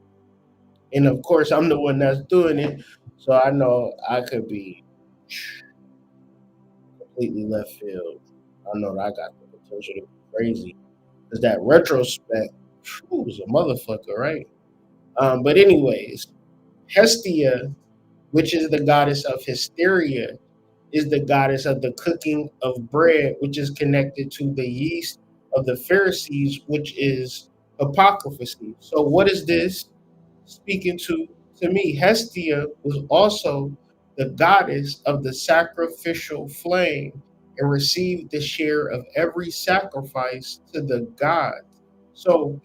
And of course, I'm the one that's doing it, so I know I could be completely left field. I know that I got the potential to be crazy. Because that retrospect was a motherfucker, right? But anyways, Hestia, which is the goddess of Hysteria, is the goddess of the cooking of bread, which is connected to the yeast of the Pharisees, which is hypocrisy. So what is this speaking to me? Hestia was also the goddess of the sacrificial flame and received the share of every sacrifice to the gods. So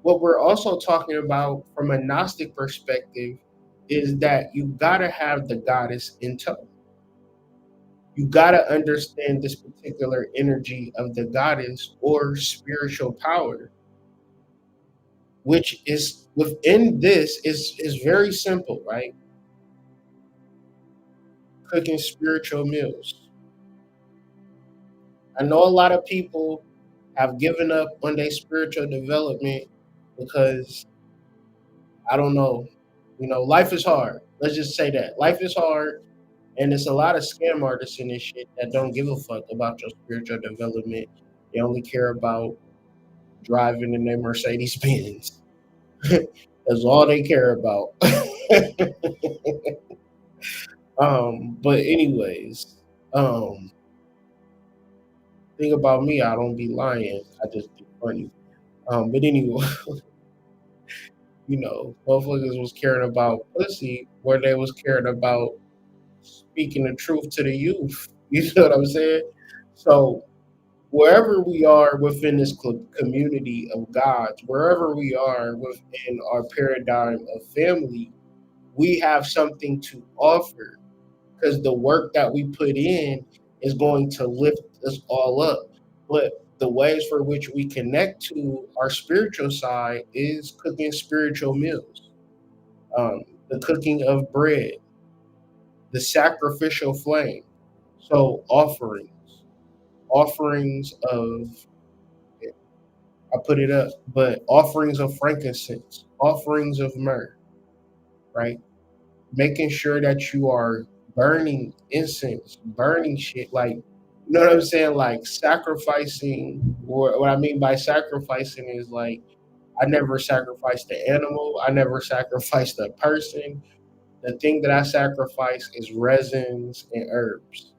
what we're also talking about from a Gnostic perspective is that you gotta have the goddess in tow. You gotta understand this particular energy of the goddess or spiritual power, which is within this is very simple, right? Cooking spiritual meals. I know a lot of people have given up on their spiritual development because I don't know, life is hard. Let's just say that life is hard. And it's a lot of scam artists in this shit that don't give a fuck about your spiritual development. They only care about driving in their Mercedes Benz. That's all they care about. But anyways, thing about me, I don't be lying. I just be funny. But anyway, motherfuckers was caring about pussy where they was caring about speaking the truth to the youth. You know what I'm saying? So wherever we are within this community of gods, wherever we are within our paradigm of family, we have something to offer because the work that we put in is going to lift us all up. But the ways for which we connect to our spiritual side is cooking spiritual meals, the cooking of bread, the sacrificial flame. So offerings of, I put it up, but offerings of frankincense, offerings of myrrh, right? Making sure that you are burning incense, burning shit, like, you know what I'm saying? Like sacrificing, or what I mean by sacrificing is like, I never sacrificed the animal, I never sacrificed the person. The thing that I sacrifice is resins and herbs.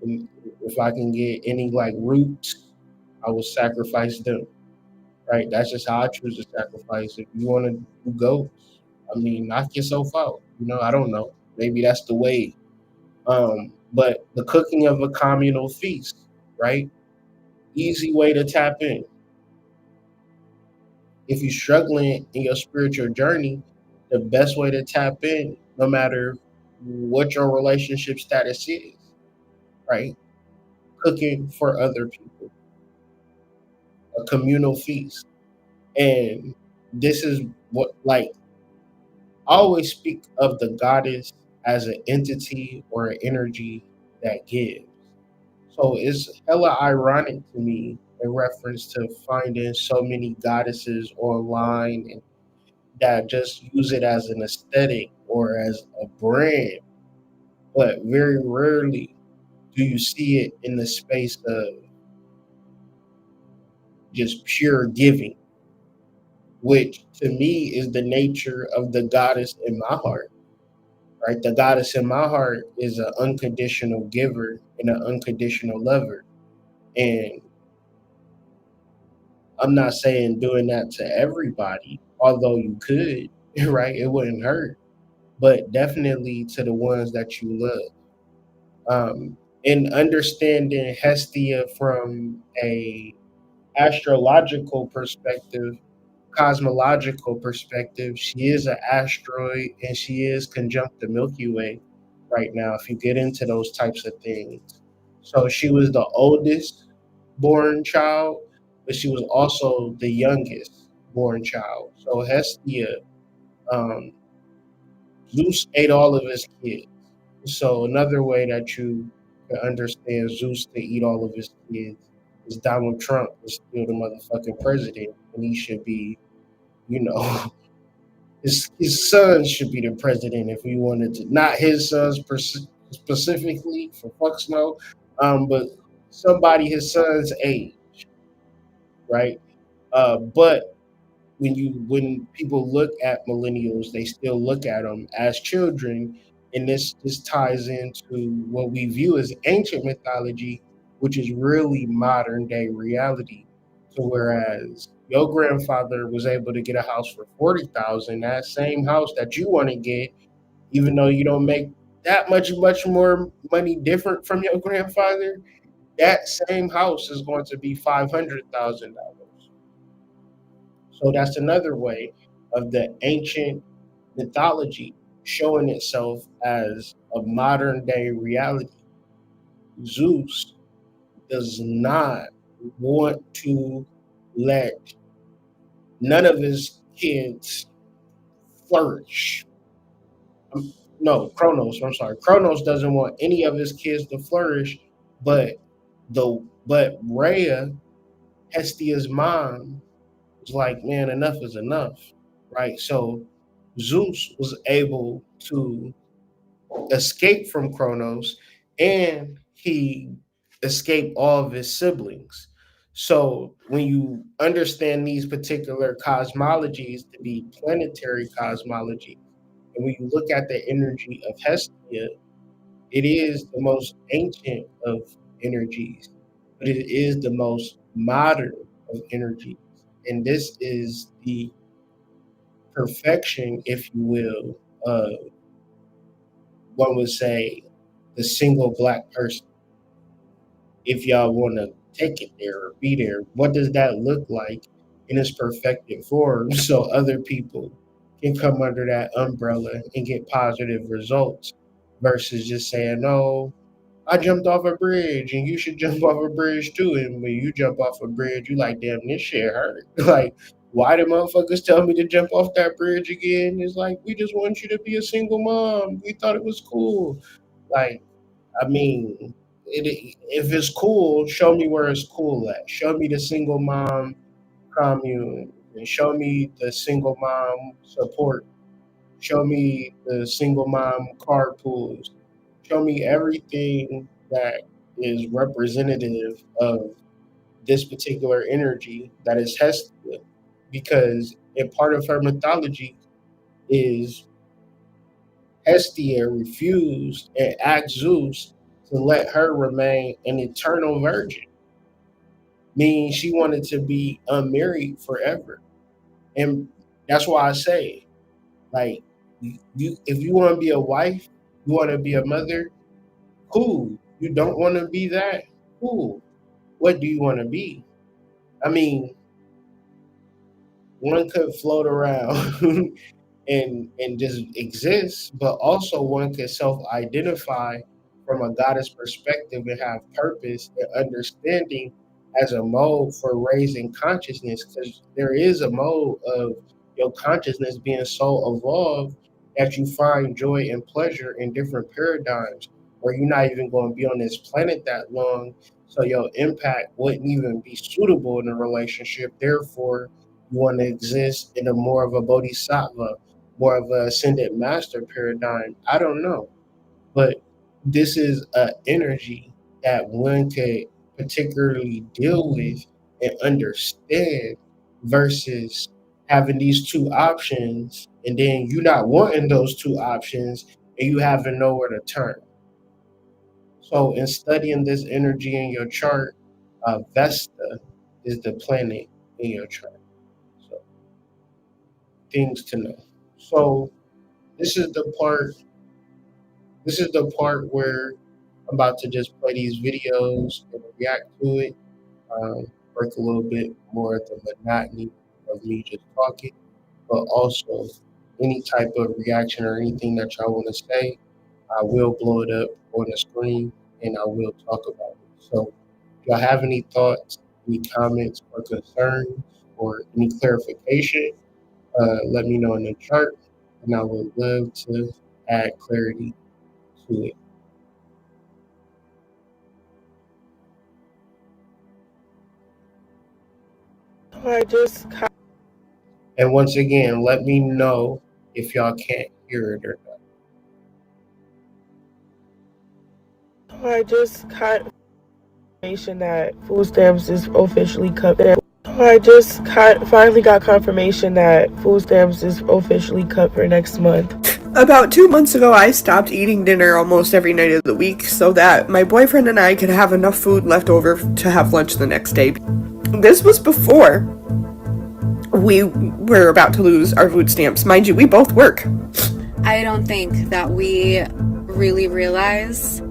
And if I can get any like roots, I will sacrifice them. Right? That's just how I choose to sacrifice. If you want to do goats, I mean, knock yourself out. I don't know. Maybe that's the way. But the cooking of a communal feast, right? Easy way to tap in. If you're struggling in your spiritual journey, the best way to tap in, no matter what your relationship status is, right? Cooking for other people, a communal feast. And this is what, like, I always speak of the goddess as an entity or an energy that gives. So it's hella ironic to me in reference to finding so many goddesses online and that just use it as an aesthetic or as a brand. But very rarely do you see it in the space of just pure giving, which to me is the nature of the goddess in my heart. Right? The goddess in my heart is an unconditional giver and an unconditional lover. And I'm not saying doing that to everybody, although you could, right? It wouldn't hurt, but definitely to the ones that you love. And understanding Hestia from a astrological perspective, cosmological perspective, she is an asteroid and she is conjunct the Milky Way right now, if you get into those types of things. So she was the oldest born child, but she was also the youngest born child. So Hestia, um, Zeus ate all of his kids. So another way that you can understand Zeus to eat all of his kids is Donald Trump is still the motherfucking president, and he should be, you know, his son should be the president if we wanted to. Not his sons specifically, for fuck's no, but somebody his son's age, right? But when people look at millennials, they still look at them as children, and this ties into what we view as ancient mythology, which is really modern day reality. So whereas your grandfather was able to get a house for 40,000, that same house that you want to get, even though you don't make that much more money different from your grandfather, that same house is going to be $500,000. So that's another way of the ancient mythology showing itself as a modern day reality. Zeus does not want to let none of his kids flourish. No, Kronos, I'm sorry. Kronos doesn't want any of his kids to flourish, but Rhea, Hestia's mom, was like, man, enough is enough, right? So Zeus was able to escape from Kronos, and he escaped all of his siblings. So when you understand these particular cosmologies to be planetary cosmology, and when you look at the energy of Hestia, it is the most ancient of energies, but it is the most modern of energies. And this is the perfection, if you will, of one would say the single black person. If y'all want to take it there or be there, what does that look like in its perfected form so other people can come under that umbrella and get positive results versus just saying, no, I jumped off a bridge and you should jump off a bridge too. And when you jump off a bridge, you like, damn, this shit hurt. Like, why the motherfuckers tell me to jump off that bridge again? It's like, we just want you to be a single mom. We thought it was cool. Like, I mean, if it's cool, show me where it's cool at. Show me the single mom commune and show me the single mom support. Show me the single mom carpools. Show me everything that is representative of this particular energy that is Hestia. Because a part of her mythology is Hestia refused and asked Zeus to let her remain an eternal virgin, meaning she wanted to be unmarried forever. And that's why I say, like, if you want to be a wife, you want to be a mother, cool. You don't want to be that, cool. What do you want to be? I mean, one could float around and just exist, but also one could self-identify from a goddess perspective and have purpose and understanding as a mode for raising consciousness, because there is a mode of your consciousness being so evolved that you find joy and pleasure in different paradigms, or you're not even going to be on this planet that long, so your impact wouldn't even be suitable in a relationship. Therefore, you want to exist in a more of a bodhisattva, more of a ascended master paradigm. I don't know, but this is an energy that one could particularly deal with and understand versus having these two options and then you not wanting those two options and you having nowhere to turn. So in studying this energy in your chart, Vesta is the planet in your chart. So things to know. So this is the part where I'm about to just play these videos and react to it, break a little bit more of the monotony of me just talking, but also any type of reaction or anything that y'all want to say, I will blow it up on the screen and I will talk about it. So if y'all have any thoughts, any comments or concerns or any clarification, let me know in the chart and I would love to add clarity to it. And once again, let me know if y'all can't hear it or not. I just got confirmation that food stamps is officially cut. Finally got confirmation that food stamps is officially cut for next month. About 2 months ago, I stopped eating dinner almost every night of the week so that my boyfriend and I could have enough food left over to have lunch the next day. This was before we were about to lose our food stamps. Mind you, we both work. I don't think that we really realize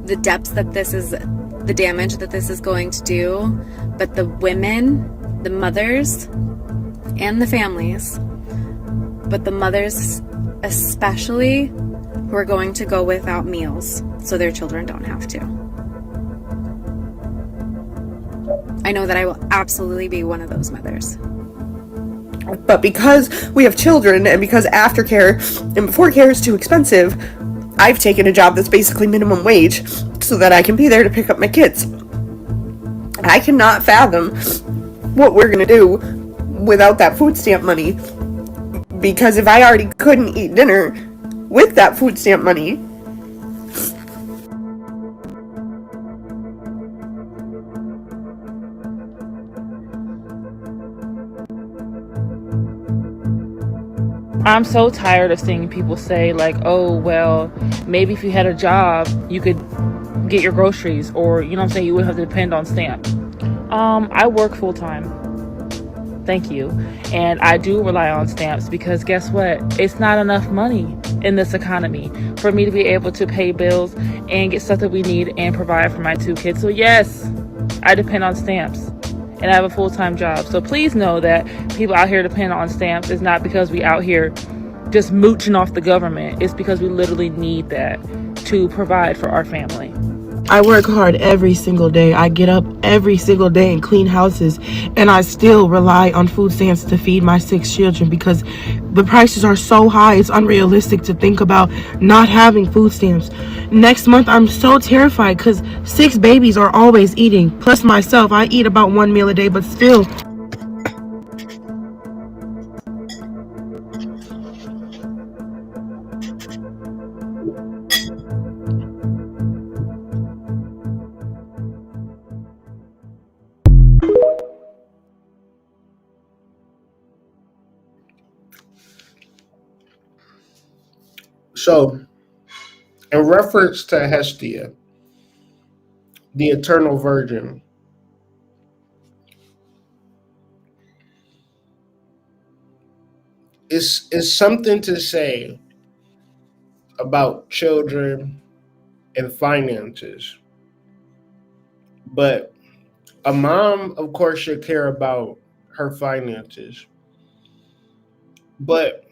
the depths that this is, the damage that this is going to do, but the women, the mothers, and the families, but the mothers especially, who are going to go without meals so their children don't have to. I know that I will absolutely be one of those mothers. But because we have children and because aftercare and before care is too expensive, I've taken a job that's basically minimum wage so that I can be there to pick up my kids. I cannot fathom what we're going to do without that food stamp money Because if I already couldn't eat dinner with that food stamp money, I'm so tired of seeing people say, like, oh, well, maybe if you had a job, you could get your groceries, or, you know what I'm saying, you wouldn't have to depend on SNAP. I work full time. Thank you. And I do rely on stamps because guess what? It's not enough money in this economy for me to be able to pay bills and get stuff that we need and provide for my 2 kids. So yes, I depend on stamps. And I have a full-time job. So please know that people out here depend on stamps. It's not because we out here just mooching off the government. It's because we literally need that to provide for our family. I work hard every single day. I get up every single day and clean houses, and I still rely on food stamps to feed my 6 children because the prices are so high. It's unrealistic to think about not having food stamps. Next month, I'm so terrified because 6 babies are always eating. Plus myself, I eat about 1 meal a day, but still. So, in reference to Hestia, the eternal virgin, is something to say about children and finances. But a mom, of course, should care about her finances. But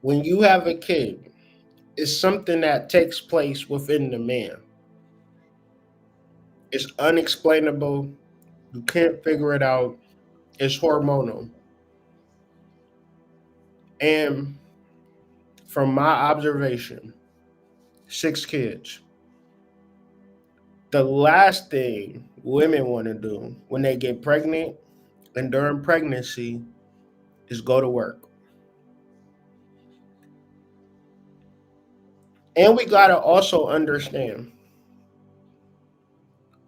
when you have a kid, it's something that takes place within the man. It's unexplainable. You can't figure it out. It's hormonal. And from my observation, 6 kids, the last thing women want to do when they get pregnant and during pregnancy is go to work. And we got to also understand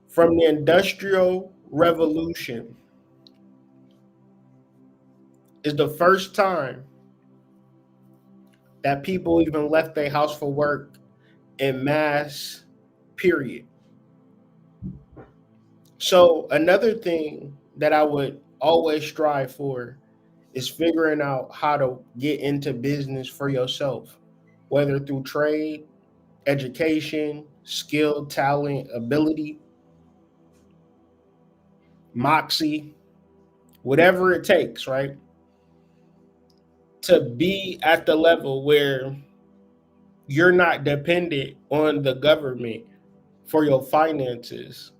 from the Industrial Revolution is the first time that people even left their house for work in mass, period. So another thing that I would always strive for is figuring out how to get into business for yourself, whether through trade, education, skill, talent, ability, moxie, whatever it takes, right? To be at the level where you're not dependent on the government for your finances,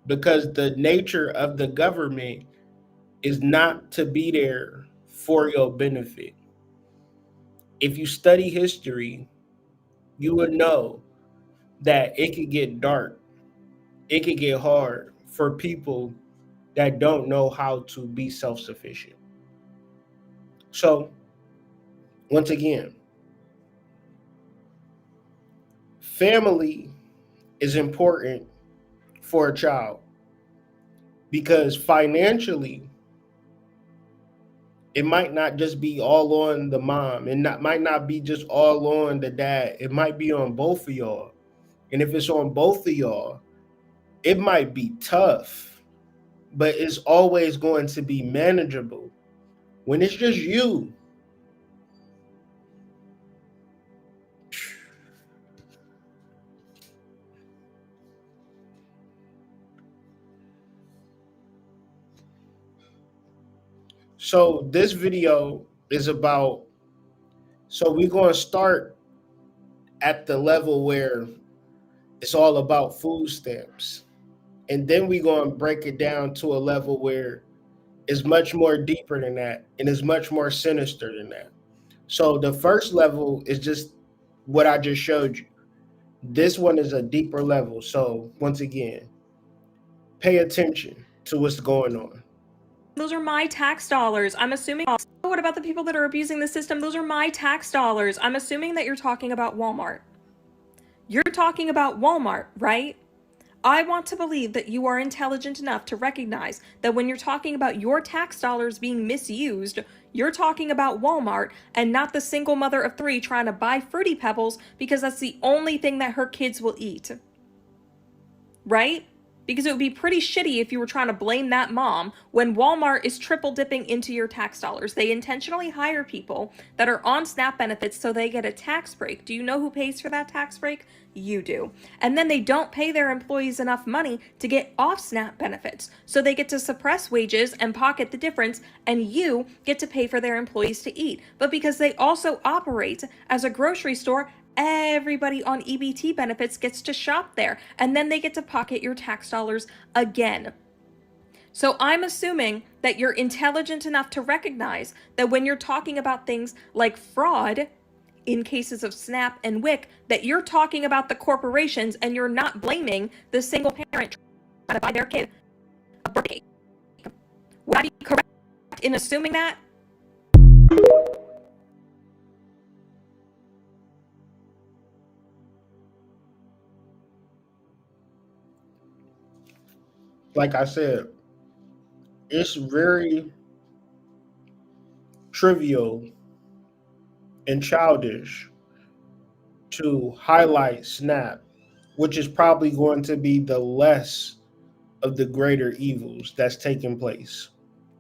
because the nature of the government is not to be there for your benefit. If you study history, you would know that it could get dark, it could get hard for people that don't know how to be self-sufficient. So, once again, family is important for a child because financially, it might not just be all on the mom and might not be just all on the dad. It might be on both of y'all. And if it's on both of y'all, it might be tough, but it's always going to be manageable. When it's just you, so this video is about, so we're going to start at the level where it's all about food stamps. And then we're going to break it down to a level where it's much more deeper than that and is much more sinister than that. So the first level is just what I just showed you. This one is a deeper level. So once again, pay attention to what's going on. Those are my tax dollars. I'm assuming. What about the people that are abusing the system? Those are my tax dollars. I'm assuming that you're talking about Walmart. You're talking about Walmart, right? I want to believe that you are intelligent enough to recognize that when you're talking about your tax dollars being misused, you're talking about Walmart and not the single mother of 3 trying to buy Fruity Pebbles because that's the only thing that her kids will eat. Right? Because it would be pretty shitty if you were trying to blame that mom when Walmart is triple dipping into your tax dollars. They intentionally hire people that are on SNAP benefits so they get a tax break. Do you know who pays for that tax break? You do. And then they don't pay their employees enough money to get off SNAP benefits. So they get to suppress wages and pocket the difference, and you get to pay for their employees to eat. But because they also operate as a grocery store, everybody on EBT benefits gets to shop there, and then they get to pocket your tax dollars again. So I'm assuming that you're intelligent enough to recognize that when you're talking about things like fraud in cases of SNAP and WIC, that you're talking about the corporations and you're not blaming the single parent trying to buy their kid a birthday cake. Would I be correct in assuming that? Like I said, it's very trivial and childish to highlight SNAP, which is probably going to be the less of the greater evils that's taking place.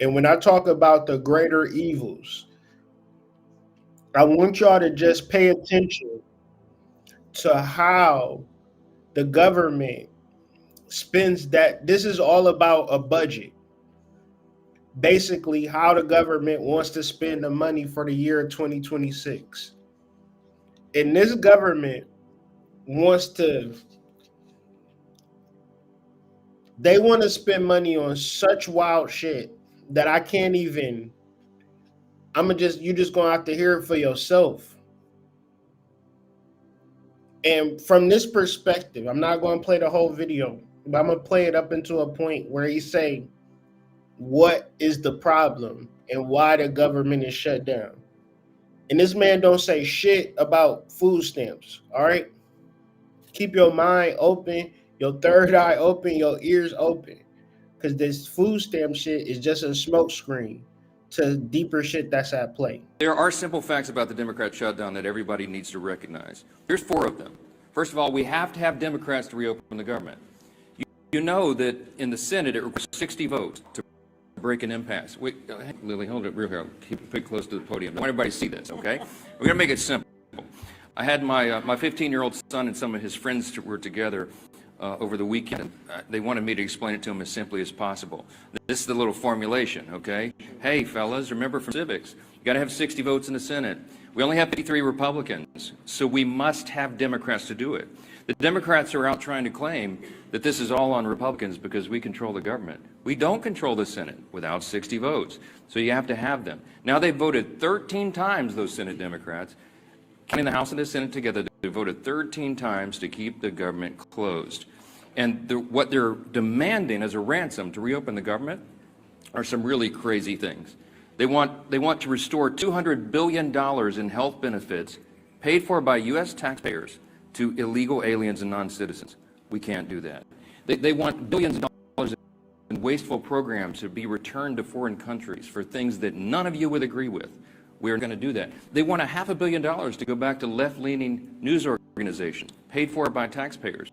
And when I talk about the greater evils, I want y'all to just pay attention to how the government spends that. This is all about a budget. Basically, how the government wants to spend the money for the year 2026. And this government wants to, they want to spend money on such wild shit that I can't even, you're just going to have to hear it for yourself. And from this perspective, I'm not going to play the whole video, but I'm going to play it up into a point where he's saying, what is the problem and why the government is shut down? And this man don't say shit about food stamps, all right? Keep your mind open, your third eye open, your ears open, because this food stamp shit is just a smokescreen to deeper shit that's at play. There are simple facts about the Democrat shutdown that everybody needs to recognize. Here's 4 of them. First of all, we have to have Democrats to reopen the government. You know that in the Senate it requires 60 votes to break an impasse. Wait, Lily, hold it real here. Keep it close to the podium. I want everybody to see this, okay? We're going to make it simple. I had my 15-year-old son and some of his friends were together over the weekend. They wanted me to explain it to them as simply as possible. This is the little formulation, okay? Hey, fellas, remember from civics, you got to have 60 votes in the Senate. We only have 53 Republicans, so we must have Democrats to do it. The Democrats are out trying to claim that this is all on Republicans because we control the government. We don't control the Senate without 60 votes, so you have to have them. Now they've voted 13 times, those Senate Democrats, counting the House and the Senate together, they voted 13 times to keep the government closed. And what they're demanding as a ransom to reopen the government are some really crazy things. They want to restore $200 billion in health benefits paid for by U.S. taxpayers to illegal aliens and non-citizens. We can't do that. They want billions of dollars in wasteful programs to be returned to foreign countries for things that none of you would agree with. We're going to do that. They want $500 million to go back to left-leaning news organizations paid for by taxpayers.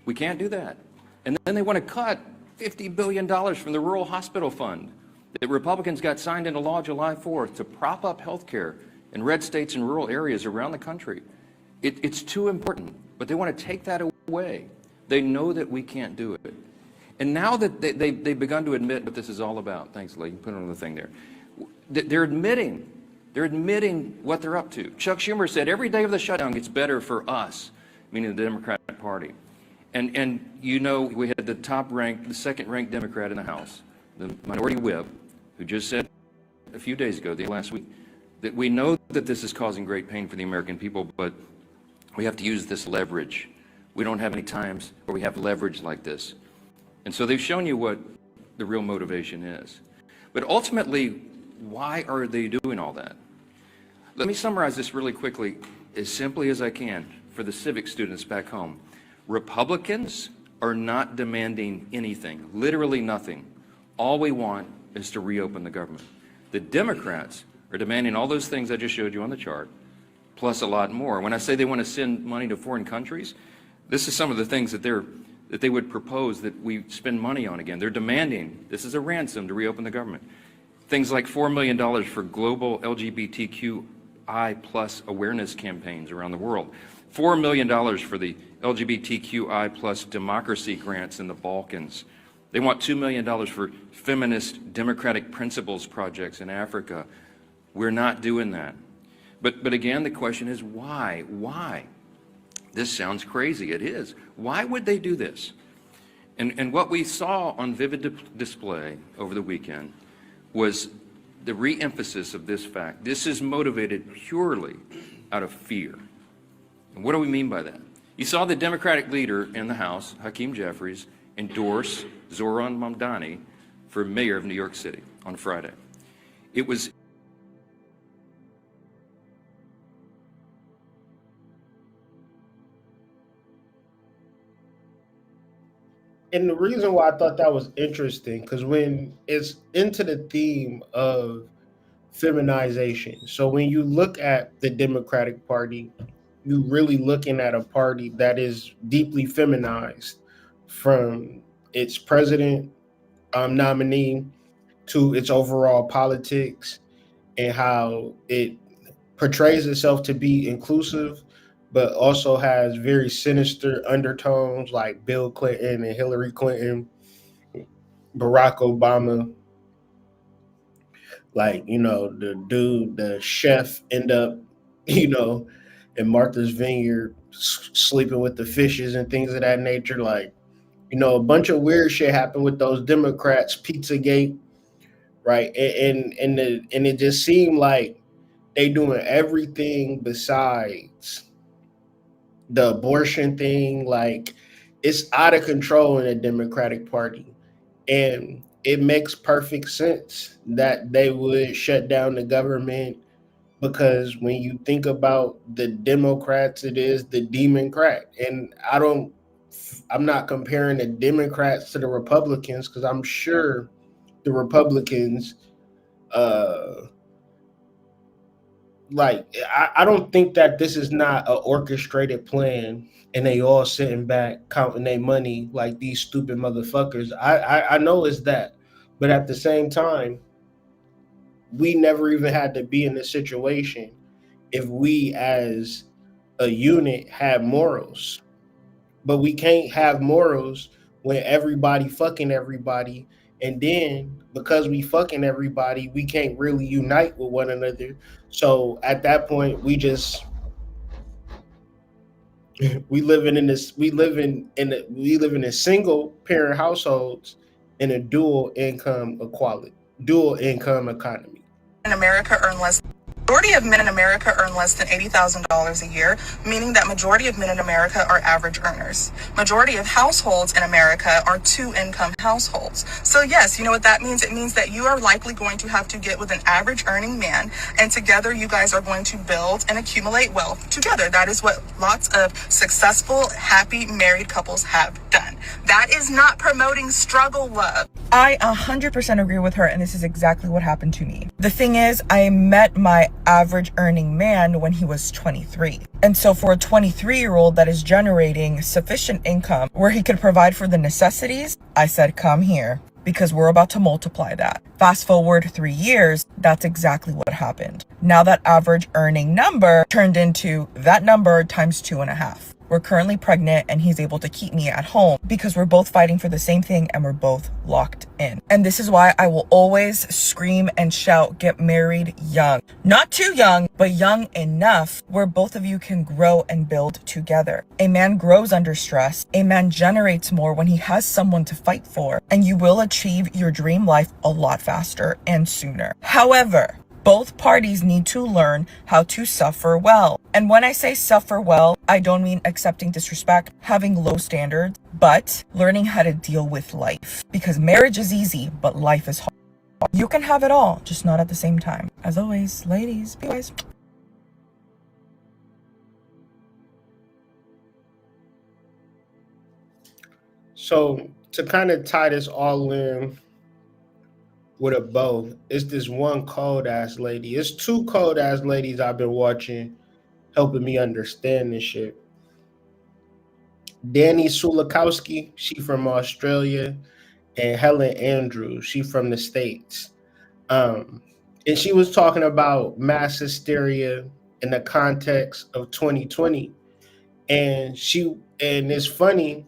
We can't do that. And then they want to cut $50 billion from the Rural Hospital Fund that Republicans got signed into law July 4th to prop up health care in red states and rural areas around the country. It's too important, but they want to take that away. They know that we can't do it. And now that they've begun to admit what this is all about, thanks, Lee, put it on the thing there. They're admitting what they're up to. Chuck Schumer said every day of the shutdown gets better for us, meaning the Democratic Party. And you know, we had the second-ranked Democrat in the House, the minority whip, who just said a few days ago, last week, that we know that this is causing great pain for the American people, but we have to use this leverage. We don't have any times where we have leverage like this. And so they've shown you what the real motivation is. But ultimately, why are they doing all that? Let me summarize this really quickly, as simply as I can, for the civic students back home. Republicans are not demanding anything, literally nothing. All we want is to reopen the government. The Democrats are demanding all those things I just showed you on the chart, plus a lot more. When I say they want to send money to foreign countries, this is some of the things that they would propose that we spend money on again. They're demanding, this is a ransom to reopen the government. Things like $4 million for global LGBTQI plus awareness campaigns around the world. $4 million for the LGBTQI plus democracy grants in the Balkans. They want $2 million for feminist democratic principles projects in Africa. We're not doing that. But again, the question is why? Why? This sounds crazy. It is. Why would they do this? And what we saw on vivid display over the weekend was the re-emphasis of this fact. This is motivated purely out of fear. And what do we mean by that? You saw the Democratic leader in the House, Hakeem Jeffries, endorse Zohran Mamdani for mayor of New York City on Friday. It was And the reason why I thought that was interesting, because when it's into the theme of feminization, so when you look at the Democratic Party, you're really looking at a party that is deeply feminized, from its president nominee to its overall politics, and how it portrays itself to be inclusive, but also has very sinister undertones like Bill Clinton and Hillary Clinton, Barack Obama. Like, the chef end up, in Martha's Vineyard sleeping with the fishes and things of that nature. Like, a bunch of weird shit happened with those Democrats, Pizzagate, right? And it just seemed like they doing everything besides the abortion thing. Like, it's out of control in the Democratic Party. And it makes perfect sense that they would shut down the government, because when you think about the Democrats, it is the Democrat. And I'm not comparing the Democrats to the Republicans, because I'm sure the Republicans, I don't think that this is not an orchestrated plan and they all sitting back counting their money like these stupid motherfuckers. I know it's that. But at the same time, we never even had to be in this situation if we as a unit had morals. But we can't have morals when everybody fucking everybody. And then because we fucking everybody, we can't really unite with one another. So at that point, we live in single parent households in a dual income economy. In America earn less. Majority of men in America earn less than $80,000 a year, meaning that majority of men in America are average earners. Majority of households in America are two-income households. So yes, you know what that means? It means that you are likely going to have to get with an average earning man, and together you guys are going to build and accumulate wealth together. That is what lots of successful, happy married couples have done. That is not promoting struggle love. I 100% agree with her, and this is exactly what happened to me. The thing is, I met my average earning man when he was 23. And so for a 23-year-old that is generating sufficient income where he could provide for the necessities, I said, come here, because we're about to multiply that. Fast forward 3 years, that's exactly what happened. Now that average earning number turned into that number times 2.5. We're currently pregnant and he's able to keep me at home because we're both fighting for the same thing and we're both locked in. And this is why I will always scream and shout, get married young. Not too young, but young enough where both of you can grow and build together. A man grows under stress. A man generates more when he has someone to fight for, and you will achieve your dream life a lot faster and sooner. However, both parties need to learn how to suffer well. And when I say suffer well, I don't mean accepting disrespect, having low standards, but learning how to deal with life. Because marriage is easy, but life is hard. You can have it all, just not at the same time. As always, ladies, be wise. So to kind of tie this all in with a bow, it's this one cold ass lady. It's two cold ass ladies I've been watching, helping me understand this shit. Danny Sulakowski, she from Australia, and Helen Andrews, she from the States. Um, and she was talking about mass hysteria in the context of 2020. And it's funny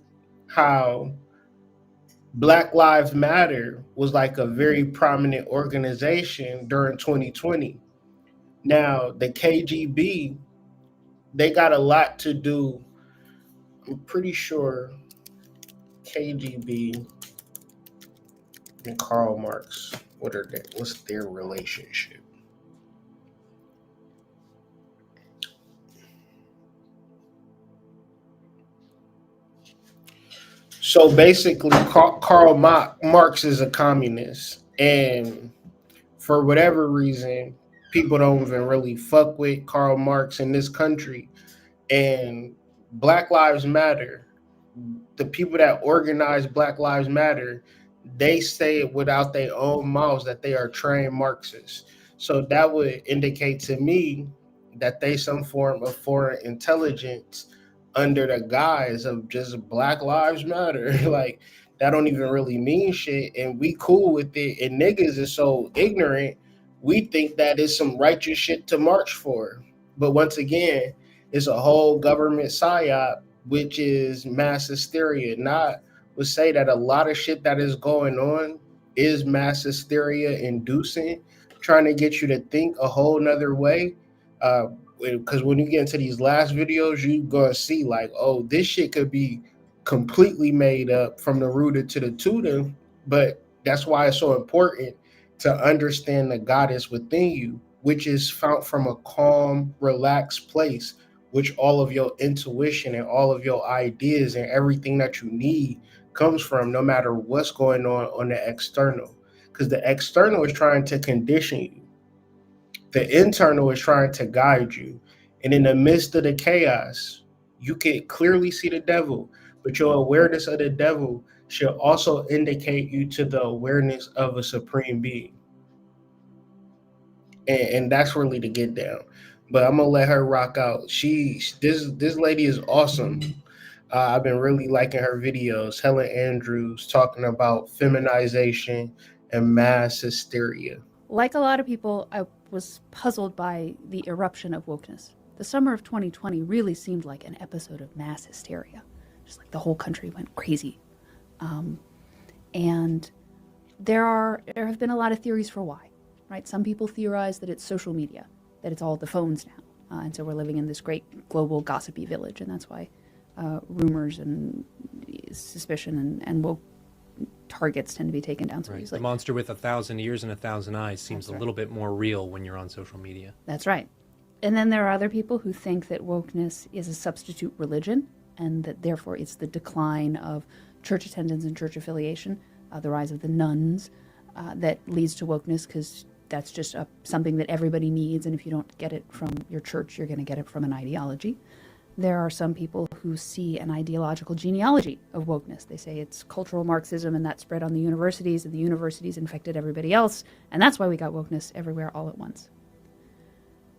how Black Lives Matter was like a very prominent organization during 2020. Now, the KGB, they got a lot to do. I'm pretty sure KGB and Karl Marx, what's their relationship? So basically, Karl Marx is a communist, and for whatever reason, people don't even really fuck with Karl Marx in this country. And Black Lives Matter, the people that organize Black Lives Matter, they say it without their own mouths that they are trained Marxists. So that would indicate to me that they some form of foreign intelligence under the guise of just Black Lives Matter. Like, that don't even really mean shit, and we cool with it. And niggas is so ignorant, we think that is some righteous shit to march for. But once again, it's a whole government psyop, which is mass hysteria. Not would say that a lot of shit that is going on is mass hysteria inducing, trying to get you to think a whole nother way. Because when you get into these last videos, you gonna see like, oh, this shit could be completely made up from the rooter to the tutor. But that's why it's so important to understand the goddess within you, which is found from a calm, relaxed place, which all of your intuition and all of your ideas and everything that you need comes from, no matter what's going on the external. Because the external is trying to condition you. The internal is trying to guide you. And in the midst of the chaos, you can clearly see the devil, but your awareness of the devil should also indicate you to the awareness of a supreme being. And that's really to get down. But I'm gonna let her rock out. This lady is awesome. I've been really liking her videos. Helen Andrews talking about feminization and mass hysteria. Like a lot of people, I was puzzled by the eruption of wokeness. The summer of 2020 really seemed like an episode of mass hysteria. Just like the whole country went crazy. And there have been a lot of theories for why, right? Some people theorize that it's social media, that it's all the phones now. And so we're living in this great global gossipy village, and that's why rumors and suspicion and woke targets tend to be taken down so Right. easily. The monster with 1,000 ears and 1,000 eyes seems That's right. a little bit more real when you're on social media. That's right. And then there are other people who think that wokeness is a substitute religion, and that therefore it's the decline of church attendance and church affiliation, the rise of the nuns, that leads to wokeness, because that's just something that everybody needs, and if you don't get it from your church, you're going to get it from an ideology. There are some people who see an ideological genealogy of wokeness. They say it's cultural Marxism, and that spread on the universities, and the universities infected everybody else, and that's why we got wokeness everywhere all at once.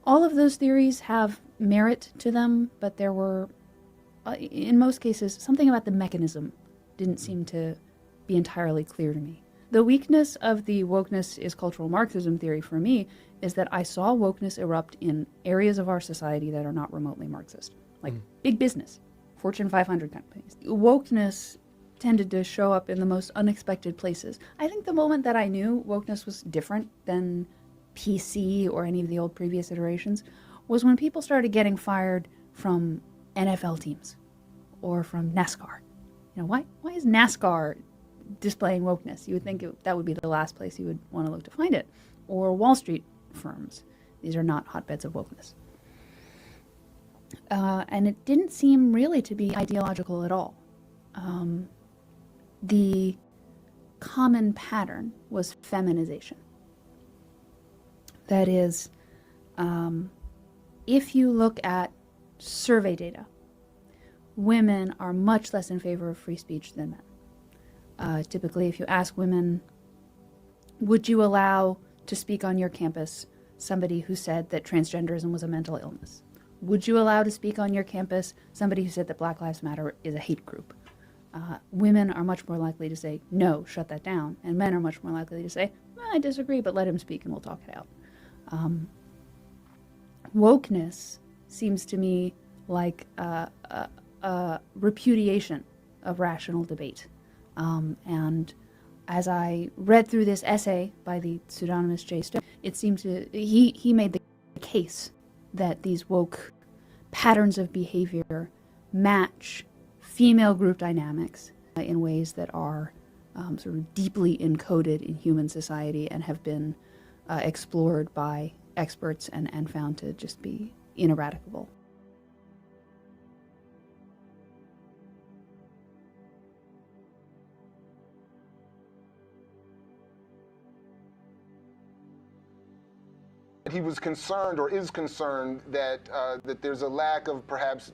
All of those theories have merit to them, but there were, in most cases, something about the mechanism didn't seem to be entirely clear to me. The weakness of the wokeness is cultural Marxism theory for me is that I saw wokeness erupt in areas of our society that are not remotely Marxist, like big business, Fortune 500 companies. Wokeness tended to show up in the most unexpected places. I think the moment that I knew wokeness was different than PC or any of the old previous iterations was when people started getting fired from NFL teams or from NASCAR. You know, why is NASCAR displaying wokeness? You would think that would be the last place you would want to look to find it. Or Wall Street firms. These are not hotbeds of wokeness. And it didn't seem really to be ideological at all. The common pattern was feminization. That is, if you look at survey data, women are much less in favor of free speech than men. Typically, if you ask women, would you allow to speak on your campus somebody who said that transgenderism was a mental illness? Would you allow to speak on your campus somebody who said that Black Lives Matter is a hate group? Women are much more likely to say, no, shut that down. And men are much more likely to say, I disagree, but let him speak and we'll talk it out. Wokeness seems to me like a repudiation of rational debate. And as I read through this essay by the pseudonymous J. Stone, it seemed to, he made the case that these woke patterns of behavior match female group dynamics in ways that are sort of deeply encoded in human society and have been explored by experts and found to just be ineradicable. He was concerned, or is concerned, that that there's a lack of perhaps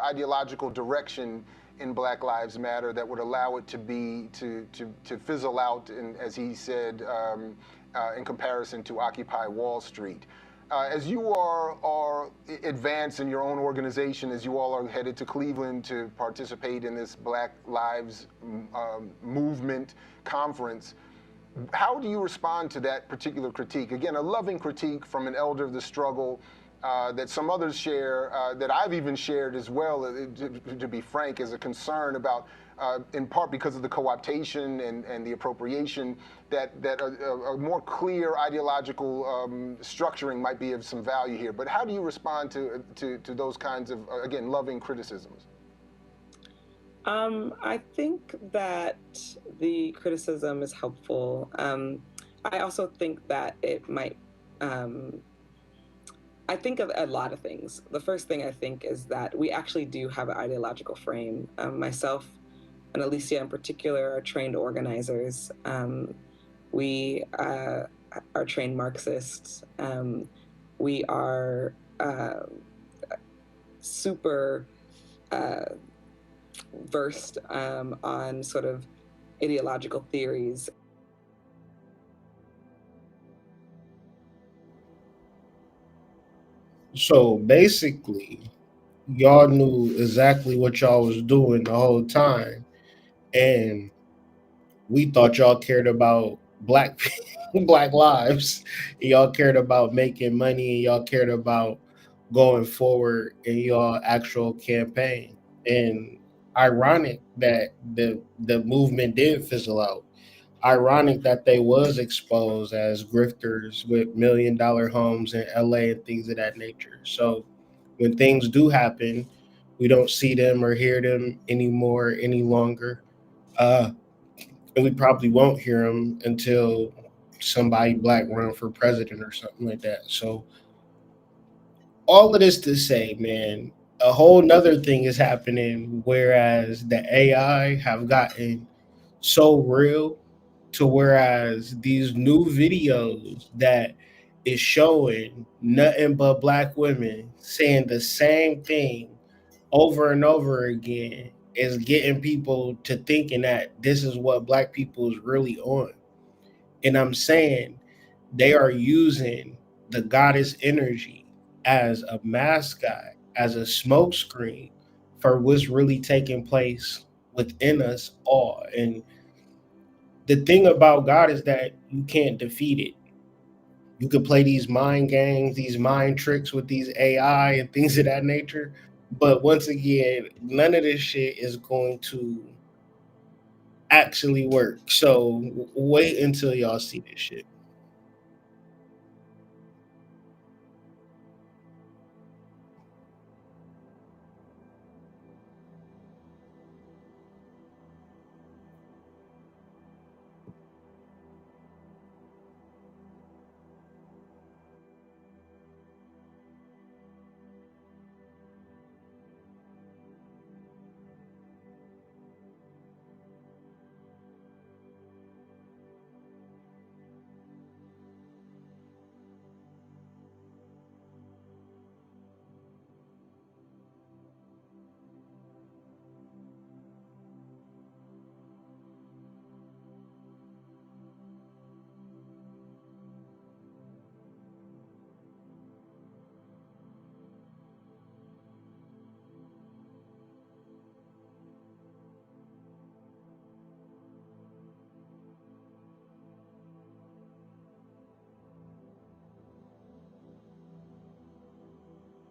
ideological direction in Black Lives Matter that would allow it to fizzle out, as he said, in comparison to Occupy Wall Street. As you are advanced in your own organization, as you all are headed to Cleveland to participate in this Black Lives Movement conference, how do you respond to that particular critique? Again, a loving critique from an elder of the struggle that some others share, that I've even shared as well, to be frank, as a concern about, in part because of the co-optation and the appropriation, that a more clear ideological structuring might be of some value here. But how do you respond to those kinds of, again, loving criticisms? I think that the criticism is helpful. I also think that it might, I think of a lot of things. The first thing I think is that we actually do have an ideological frame. Myself and Alicia in particular are trained organizers. We are trained Marxists. We are super versed on sort of ideological theories. So basically, y'all knew exactly what y'all was doing the whole time, and we thought y'all cared about black black lives. Y'all cared about making money, and y'all cared about going forward in y'all actual campaign. And ironic that the movement did fizzle out. Ironic that they was exposed as grifters with $1 million homes in LA and things of that nature. So when things do happen, we don't see them or hear them anymore any longer. And we probably won't hear them until somebody black run for president or something like that. So all of this to say, man, a whole nother thing is happening, whereas the AI have gotten so real to whereas these new videos that is showing nothing but black women saying the same thing over and over again is getting people to thinking that this is what black people is really on. And I'm saying they are using the goddess energy as a mascot, as a smokescreen for what's really taking place within us all. And the thing about God is that you can't defeat it. You could play these mind games, these mind tricks with these AI and things of that nature. But once again, none of this shit is going to actually work. So wait until y'all see this shit.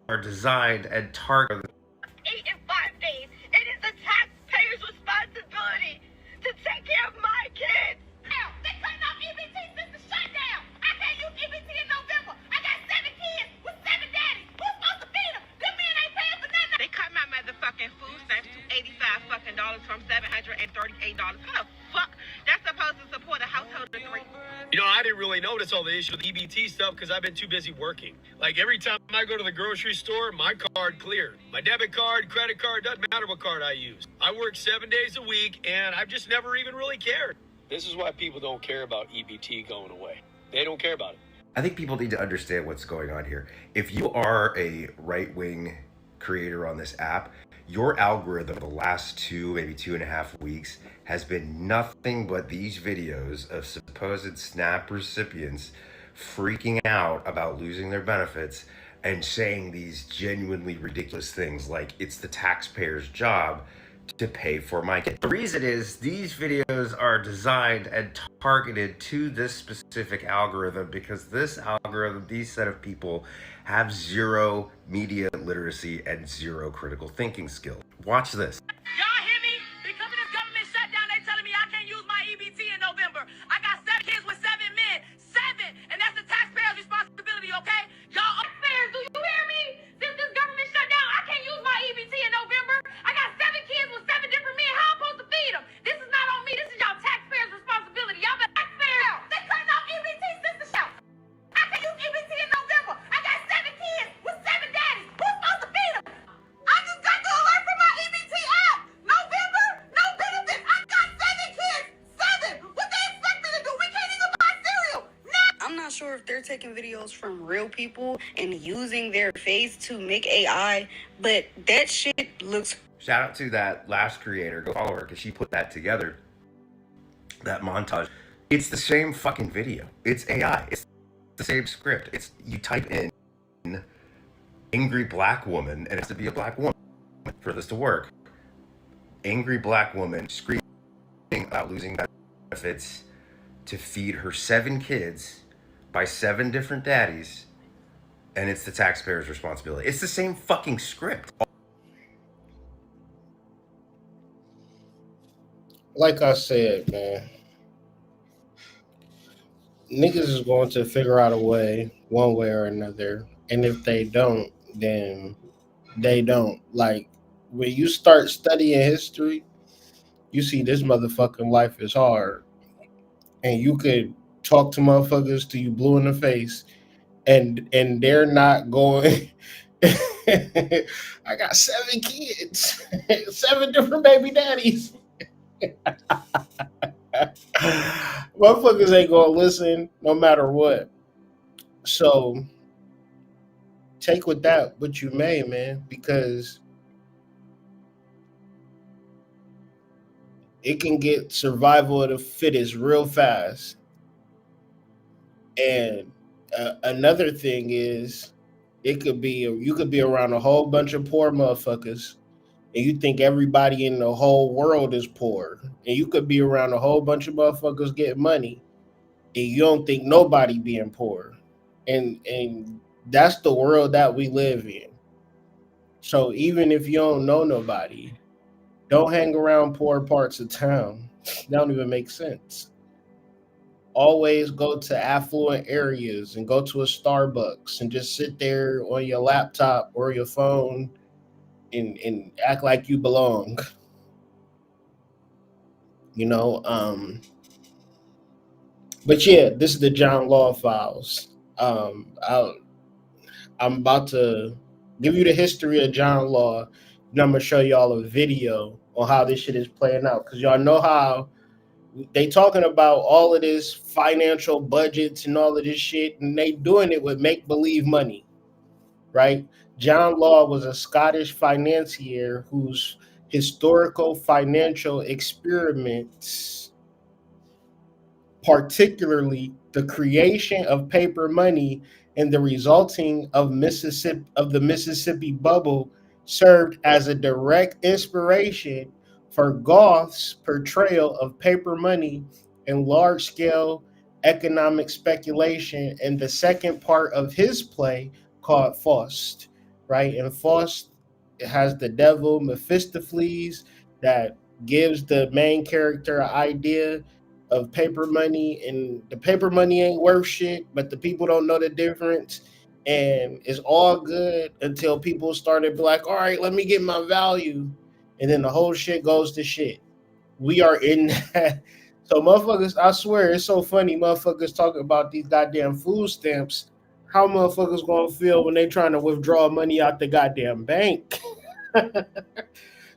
are designed and targeted. 8 and 5 days. It is the taxpayer's responsibility to take care of my kids. They cutting off EBT since the shutdown. I can't use EBT in November. I got 7 kids with 7 daddies. Who's supposed to feed them? Them men ain't paying for nothing. They cut my motherfucking food stamps to $85 fucking from $738. How the fuck that's supposed to support a household of 3? You know, I didn't really notice all the issue with EBT stuff because I've been too busy working. Like every time I go to the grocery store, my card cleared. My debit card, credit card, doesn't matter what card I use. I work 7 days a week and I've just never even really cared. This is why people don't care about EBT going away. They don't care about it. I think people need to understand what's going on here. If you are a right-wing creator on this app, your algorithm the last 2, maybe 2.5 weeks has been nothing but these videos of supposed SNAP recipients freaking out about losing their benefits and saying these genuinely ridiculous things like it's the taxpayer's job to pay for my kid. The reason is these videos are designed and targeted to this specific algorithm because this algorithm, these set of people have zero media literacy and zero critical thinking skills. Watch this. Y'all hear me? Because of this government shutdown, they telling me I can't use my EBT in November. I got 7 kids with 7 men. 7! And that's the taxpayer's responsibility, okay? Y'all taxpayers, do you hear me? Since this government shut down, I can't use my EBT in November. I got 7 kids with 7 different men. How I'm supposed to feed them? This is not on me. This is y'all taxpayers' responsibility. Y'all the taxpayers. They cutting off EBT since the show. I can't use EBT in November. I got 7 kids with 7 daddies. Who's supposed to feed them? I just got the alert from my EBT app. November, no benefits. I got 7 kids. 7. What they expect me to do? We can't even buy cereal. No. I'm not sure if they're taking videos from real people and using their face to make AI, but that shit looks. Shout out to that last creator, go follow her because she put that together, that montage. It's the same fucking video. It's AI. It's the same script. It's you type in angry black woman and it has to be a black woman for this to work. Angry black woman screaming about losing benefits to feed her 7 kids by 7 different daddies, and it's the taxpayer's responsibility. It's the same fucking script. Like I said, man, niggas is going to figure out a way, one way or another. And if they don't, then they don't. Like, when you start studying history, you see this motherfucking life is hard. And you could talk to motherfuckers till you blue in the face, and they're not going. I got 7 kids, 7 different baby daddies. Motherfuckers ain't gonna listen no matter what. So take with that what you may, man, because it can get survival of the fittest real fast. And another thing is, you could be around a whole bunch of poor motherfuckers, and you think everybody in the whole world is poor, and you could be around a whole bunch of motherfuckers getting money, and you don't think nobody being poor, and that's the world that we live in. So even if you don't know nobody, don't hang around poor parts of town. That don't even make sense. Always go to affluent areas and go to a Starbucks and just sit there on your laptop or your phone and act like you belong. You know, but yeah, this is the John Law Files. I'm about to give you the history of John Law, and I'm gonna show y'all a video on how this shit is playing out, because y'all know how they talking about all of this financial budgets and all of this shit, and they doing it with make-believe money, right? John Law was a Scottish financier whose historical financial experiments, particularly the creation of paper money and the resulting of the Mississippi bubble, served as a direct inspiration for Goth's portrayal of paper money and large-scale economic speculation in the second part of his play called Faust. right? And Faust has the devil Mephistopheles that gives the main character an idea of paper money, and the paper money ain't worth shit, but the people don't know the difference. And it's all good until people started be like, all right, let me get my value. And then the whole shit goes to shit. We are in that. So motherfuckers, I swear, it's so funny. Motherfuckers talking about these goddamn food stamps. How motherfuckers gonna feel when they trying to withdraw money out the goddamn bank?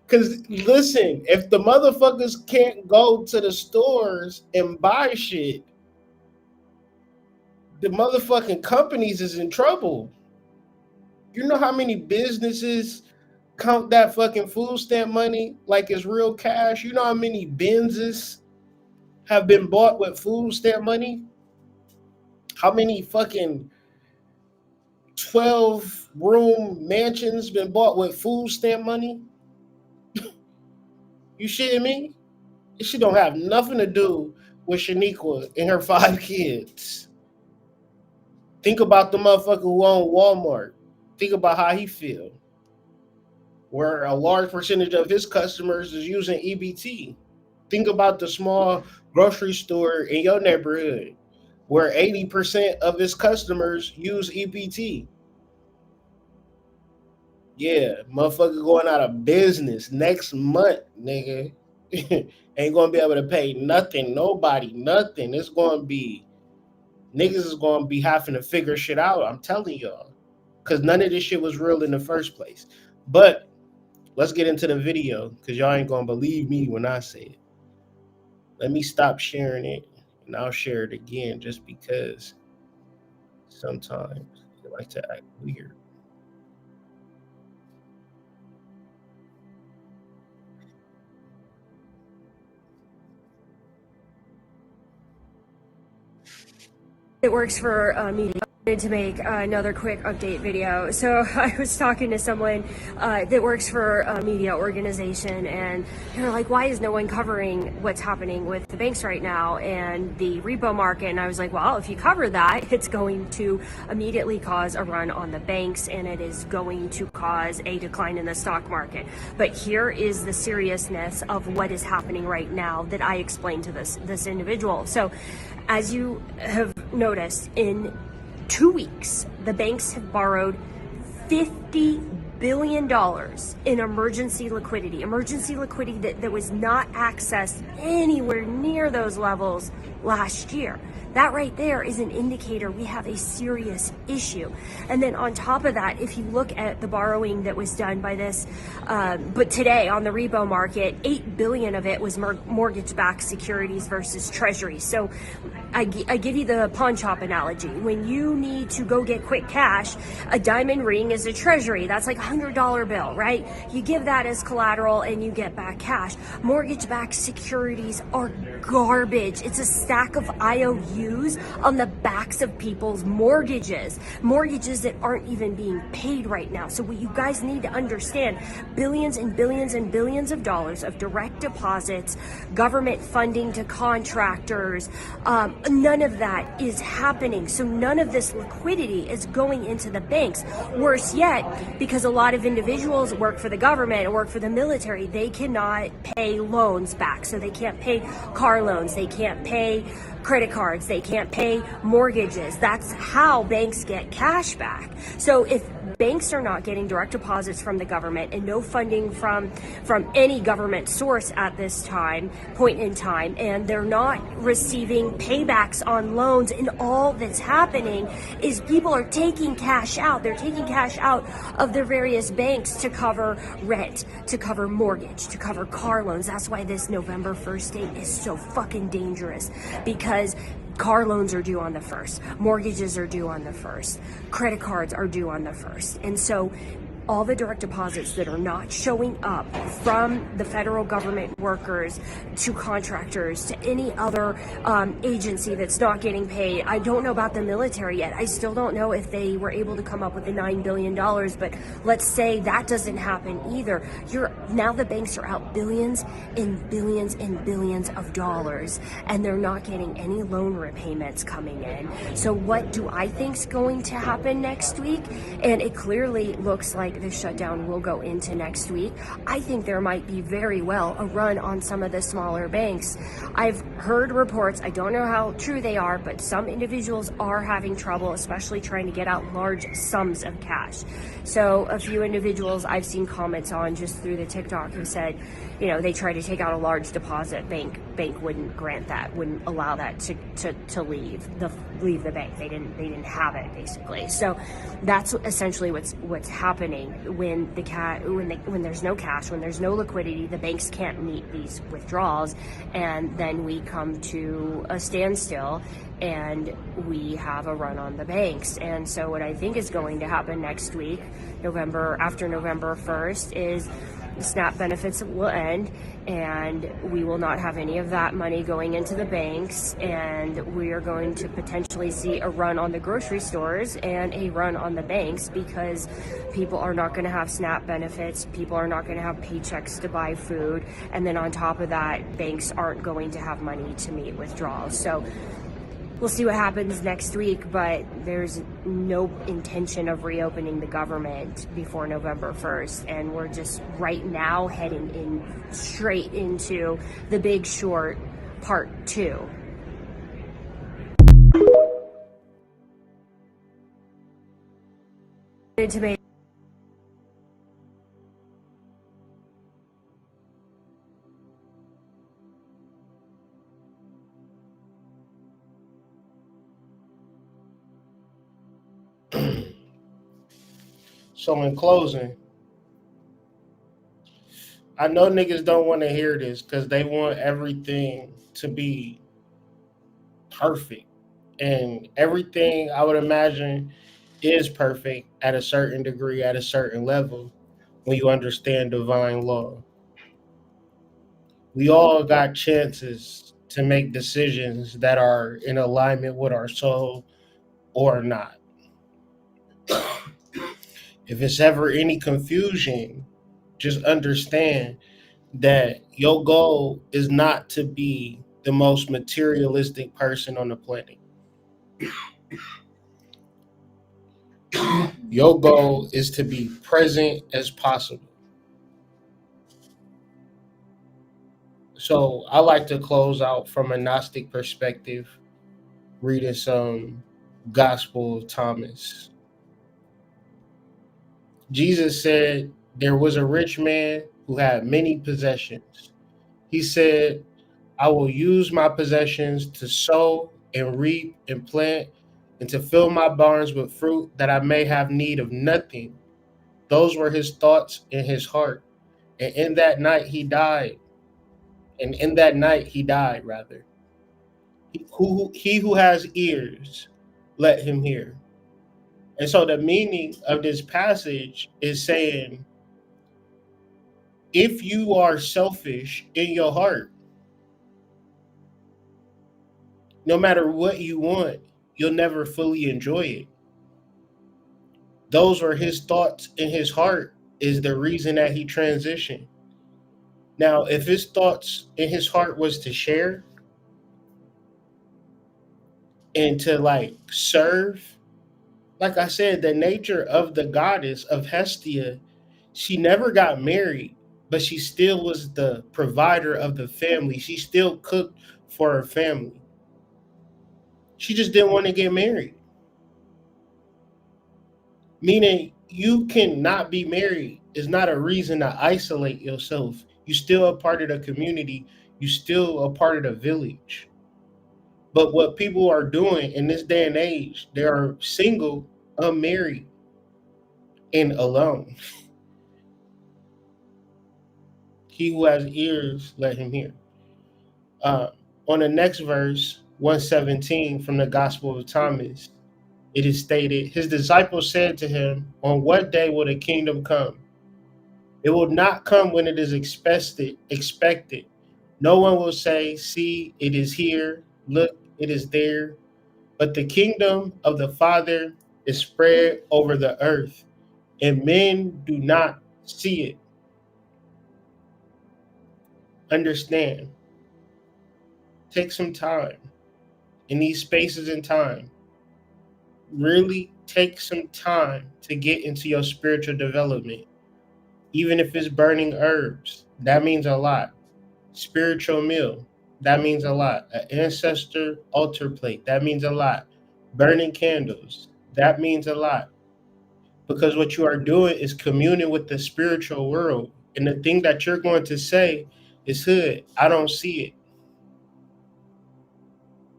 Cause listen, if the motherfuckers can't go to the stores and buy shit, the motherfucking companies is in trouble. You know how many businesses count that fucking food stamp money like it's real cash? You know how many Benzes have been bought with food stamp money? How many fucking 12-room mansions been bought with food stamp money? You shitting me? This shit don't have nothing to do with Shaniqua and her 5 kids. Think about the motherfucker who owned Walmart. Think about how he feel. Where a large percentage of his customers is using EBT. Think about the small grocery store in your neighborhood where 80% of his customers use EBT. Yeah, motherfucker going out of business next month, nigga. Ain't gonna be able to pay nothing, nobody, nothing. It's gonna be, niggas is gonna be having to figure shit out, I'm telling y'all. Because none of this shit was real in the first place. But let's get into the video, because y'all ain't gonna believe me when I say it. Let me stop sharing it, and I'll share it again just because sometimes they like to act weird. It works for media. I wanted to make another quick update video. So I was talking to someone that works for a media organization, and they were like, why is no one covering what's happening with the banks right now and the repo market? And I was like, well, if you cover that, it's going to immediately cause a run on the banks, and it is going to cause a decline in the stock market. But here is the seriousness of what is happening right now that I explained to this individual. So as you have noticed, in 2 weeks, the banks have borrowed $50 billion in emergency liquidity that was not accessed anywhere near those levels last year. That right there is an indicator we have a serious issue. And then on top of that, if you look at the borrowing that was done by this, but today on the repo market, $8 billion of it was mortgage-backed securities versus treasuries. So I give you the pawn shop analogy. When you need to go get quick cash, a diamond ring is a treasury. That's like a $100 bill, right? You give that as collateral and you get back cash. Mortgage-backed securities are garbage. It's a stack of IOUs on the backs of people's mortgages that aren't even being paid right now. So what you guys need to understand, billions and billions and billions of dollars of direct deposits, government funding to contractors, none of that is happening. So none of this liquidity is going into the banks. Worse yet, because a lot of individuals work for the government or work for the military, they cannot pay loans back. So they can't pay car loans, they can't pay credit cards, they can't pay mortgages. That's how banks get cash back. So if banks are not getting direct deposits from the government and no funding from any government source at this point in time, and they're not receiving paybacks on loans, and all that's happening is people are taking cash out. They're taking cash out of their various banks to cover rent, to cover mortgage, to cover car loans. That's why this November 1st date is so fucking dangerous, because car loans are due on the 1st, mortgages are due on the 1st, credit cards are due on the 1st. And so all the direct deposits that are not showing up from the federal government workers to contractors to any other agency that's not getting paid. I don't know about the military yet. I still don't know if they were able to come up with the $9 billion, but let's say that doesn't happen either. Now the banks are out billions and billions and billions of dollars, and they're not getting any loan repayments coming in. So what do I think's going to happen next week? And it clearly looks like the shutdown will go into next week. I think there might be very well a run on some of the smaller banks. I've heard reports, I don't know how true they are, but some individuals are having trouble, especially trying to get out large sums of cash. So a few individuals I've seen comments on just through the TikTok who said, you know, they tried to take out a large deposit, bank wouldn't grant that, wouldn't allow that to leave the bank. They didn't have it, basically. So that's essentially what's happening when there's no cash, when there's no liquidity, the banks can't meet these withdrawals, and then we come to a standstill and we have a run on the banks. And so what I think is going to happen next week, after November 1st, is the SNAP benefits will end, and we will not have any of that money going into the banks, and we are going to potentially see a run on the grocery stores and a run on the banks, because people are not going to have SNAP benefits, people are not going to have paychecks to buy food, and then on top of that, banks aren't going to have money to meet withdrawals. So we'll see what happens next week, but there's no intention of reopening the government before November 1st. And we're just right now heading straight into the Big Short Part 2. To make So in closing, I know niggas don't want to hear this because they want everything to be perfect. And everything, I would imagine, is perfect at a certain degree, at a certain level, when you understand divine law. We all got chances to make decisions that are in alignment with our soul or not. If it's ever any confusion, just understand that your goal is not to be the most materialistic person on the planet. Your goal is to be present as possible. So I like to close out from a Gnostic perspective, reading some Gospel of Thomas. Jesus said there was a rich man who had many possessions. He said, I will use my possessions to sow and reap and plant and to fill my barns with fruit that I may have need of nothing. Those were his thoughts in his heart. And in that night he died. Rather. He who has ears, let him hear. And so the meaning of this passage is saying, if you are selfish in your heart, no matter what you want, you'll never fully enjoy it. Those were his thoughts in his heart is the reason that he transitioned. Now, if his thoughts in his heart was to share and to serve, like I said, the nature of the goddess of Hestia, she never got married, but she still was the provider of the family. She still cooked for her family. She just didn't want to get married. Meaning you cannot be married is not a reason to isolate yourself. You're still a part of the community. You're still a part of the village. But what people are doing in this day and age, they are single, unmarried, and alone. He who has ears, let him hear. On the next verse, 117 from the Gospel of Thomas, it is stated, his disciples said to him, "On what day will the kingdom come? It will not come when it is expected. No one will say, 'See, it is here. Look, it is there.' But the kingdom of the Father is spread over the earth, and men do not see it." Understand. Take some time in these spaces and time. Really take some time to get into your spiritual development. Even if it's burning herbs, that means a lot. Spiritual meal, that means a lot. An ancestor altar plate, that means a lot. Burning candles, that means a lot. Because what you are doing is communing with the spiritual world. And the thing that you're going to say is, "Hood, I don't see it.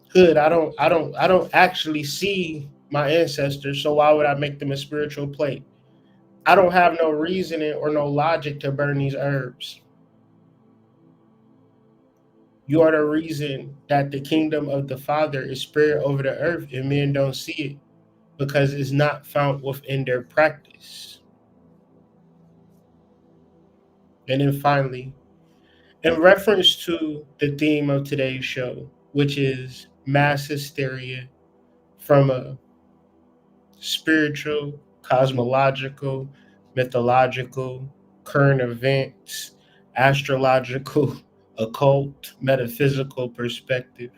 Hood, I don't actually see my ancestors, so why would I make them a spiritual plate? I don't have no reasoning or no logic to burn these herbs. You are the reason that the kingdom of the Father is spread over the earth and men don't see it because it's not found within their practice." And then finally, in reference to the theme of today's show, which is mass hysteria from a spiritual, cosmological, mythological, current events, astrological, occult, metaphysical perspective.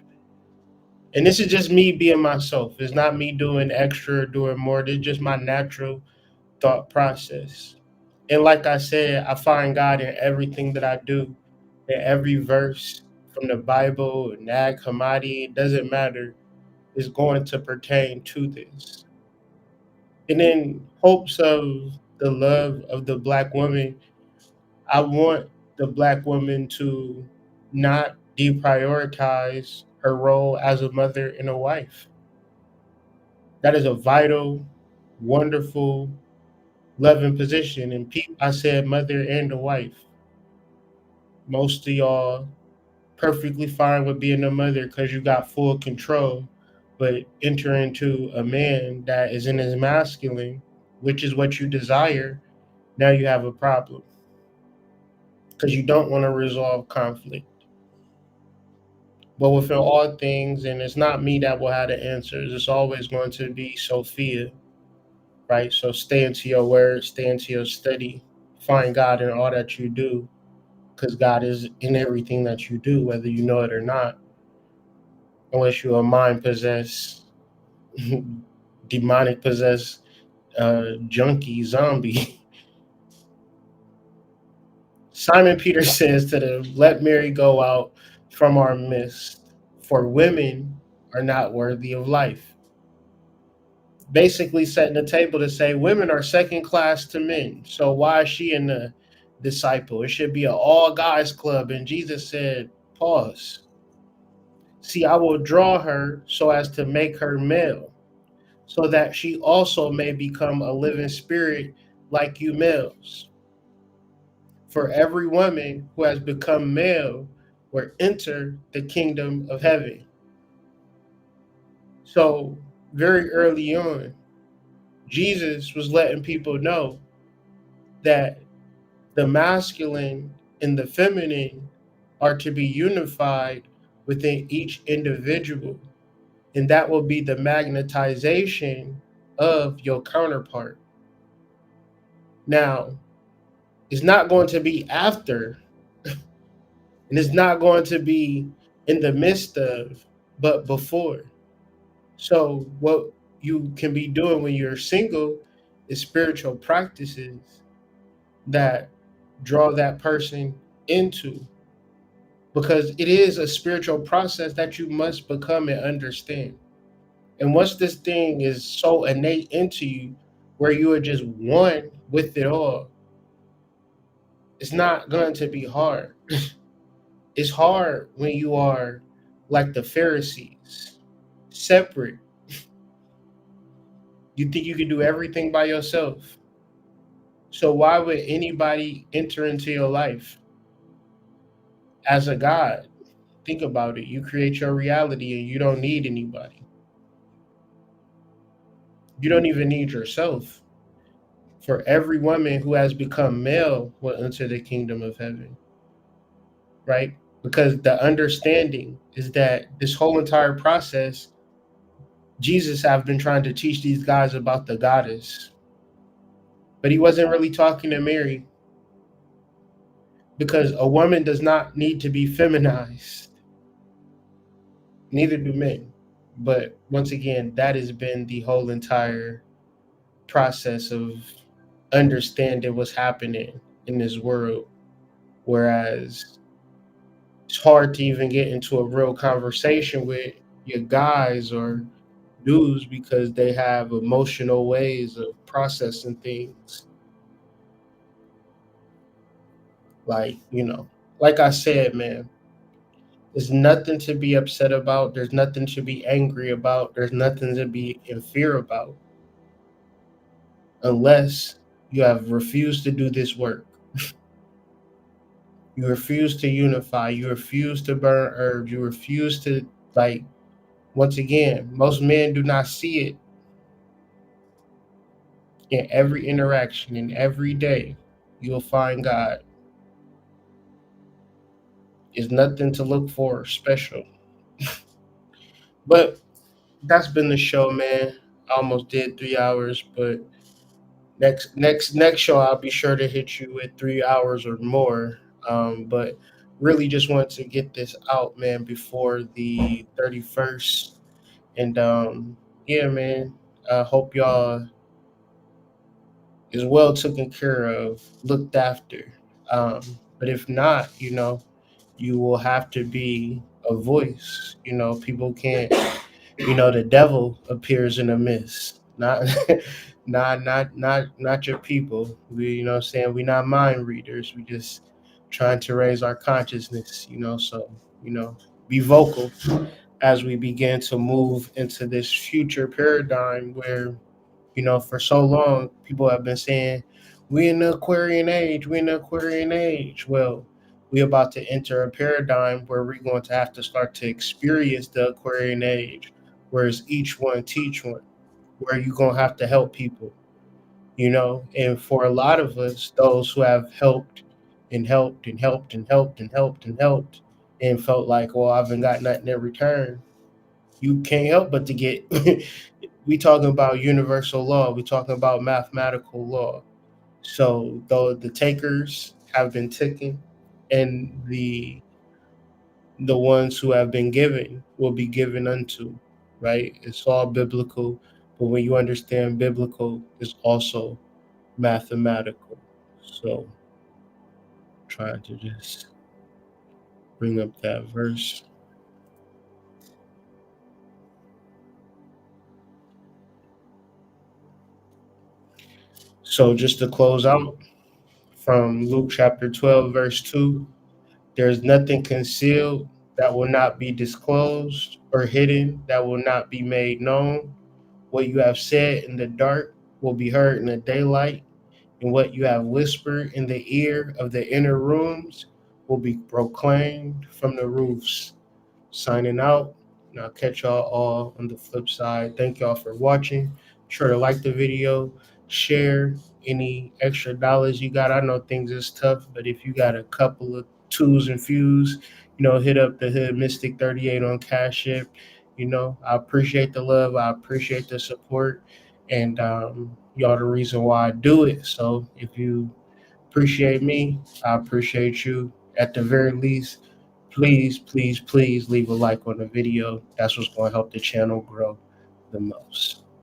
And this is just me being myself. It's not me doing extra or doing more. This is just my natural thought process. And like I said, I find God in everything that I do, in every verse from the Bible, Nag Hammadi, it doesn't matter, is going to pertain to this. And in hopes of the love of the Black woman, I want the Black woman to not deprioritize her role as a mother and a wife. That is a vital, wonderful, loving position. And I said mother and a wife. Most of y'all perfectly fine with being a mother because you got full control, but enter into a man that is in his masculine, which is what you desire, now you have a problem because you don't want to resolve conflict. But within all things, and it's not me that will have the answers, it's always going to be Sophia, right? So stay into your word, stay into your study, find God in all that you do, because God is in everything that you do, whether you know it or not, unless you're a mind possessed, demonic possessed, junkie, zombie. Simon Peter says to them, "Let Mary go out from our midst, for women are not worthy of life." Basically setting the table to say women are second class to men. So why is she in the disciple? It should be an all guys club. And Jesus said, pause. "See, I will draw her so as to make her male, so that she also may become a living spirit like you males. For every woman who has become male will enter the kingdom of heaven." So very early on, Jesus was letting people know that the masculine and the feminine are to be unified within each individual. And that will be the magnetization of your counterpart. Now, it's not going to be after, and it's not going to be in the midst of, but before. So, what you can be doing when you're single is spiritual practices that draw that person into, because it is a spiritual process that you must become and understand. And once this thing is so innate into you, where you are just one with it all, it's not going to be hard. It's hard when you are like the Pharisees, separate. You think you can do everything by yourself. So why would anybody enter into your life as a God? Think about it. You create your reality and you don't need anybody. You don't even need yourself. For every woman who has become male will enter the kingdom of heaven, right? Because the understanding is that this whole entire process, Jesus have been trying to teach these guys about the goddess, but he wasn't really talking to Mary, because a woman does not need to be feminized. Neither do men. But once again, that has been the whole entire process of understanding what's happening in this world. Whereas it's hard to even get into a real conversation with your guys or dudes because they have emotional ways of processing things. Like, like I said, man, there's nothing to be upset about. There's nothing to be angry about. There's nothing to be in fear about unless you have refused to do this work. You refuse to unify. You refuse to burn herbs. You refuse to, like, once again, most men do not see it in every interaction, in every day. You'll find God. Is nothing to look for special. But that's been the show, man. I almost did 3 hours, but next show I'll be sure to hit you with 3 hours or more. But really just want to get this out, man, before the 31st. And yeah, man. I hope y'all is well taken care of, looked after. But if not, you will have to be a voice. People can't. The devil appears in a mist. Not, not your people. We, what I'm saying, we not mind readers. We just trying to raise our consciousness. So be vocal as we begin to move into this future paradigm where, for so long, people have been saying, we in the Aquarian age, we in the Aquarian age. Well, we about to enter a paradigm where we're going to have to start to experience the Aquarian age, whereas each one teach one, where you're going to have to help people, and for a lot of us, those who have helped and helped and helped and helped and helped and helped and felt like, well, I haven't got nothing in return, you can't help but to get we talking about universal law, we talking about mathematical law. So though the takers have been taken, and the ones who have been given will be given unto, right? It's all biblical, but when you understand biblical, it's also mathematical. So trying to just bring up that verse. So just to close out from Luke chapter 12, verse 2, there is nothing concealed that will not be disclosed, or hidden that will not be made known. What you have said in the dark will be heard in the daylight, and what you have whispered in the ear of the inner rooms will be proclaimed from the roofs. Signing out, and I'll catch y'all all on the flip side. Thank y'all for watching. Sure to like the video, share any extra dollars you got. I know things is tough, but if you got a couple of twos and fews, hit up the Hood Mystic 38 on Cash App. I appreciate the love. I appreciate the support. And y'all the reason why I do it. So if you appreciate me, I appreciate you. At the very least, please, please, please leave a like on the video. That's what's going to help the channel grow the most.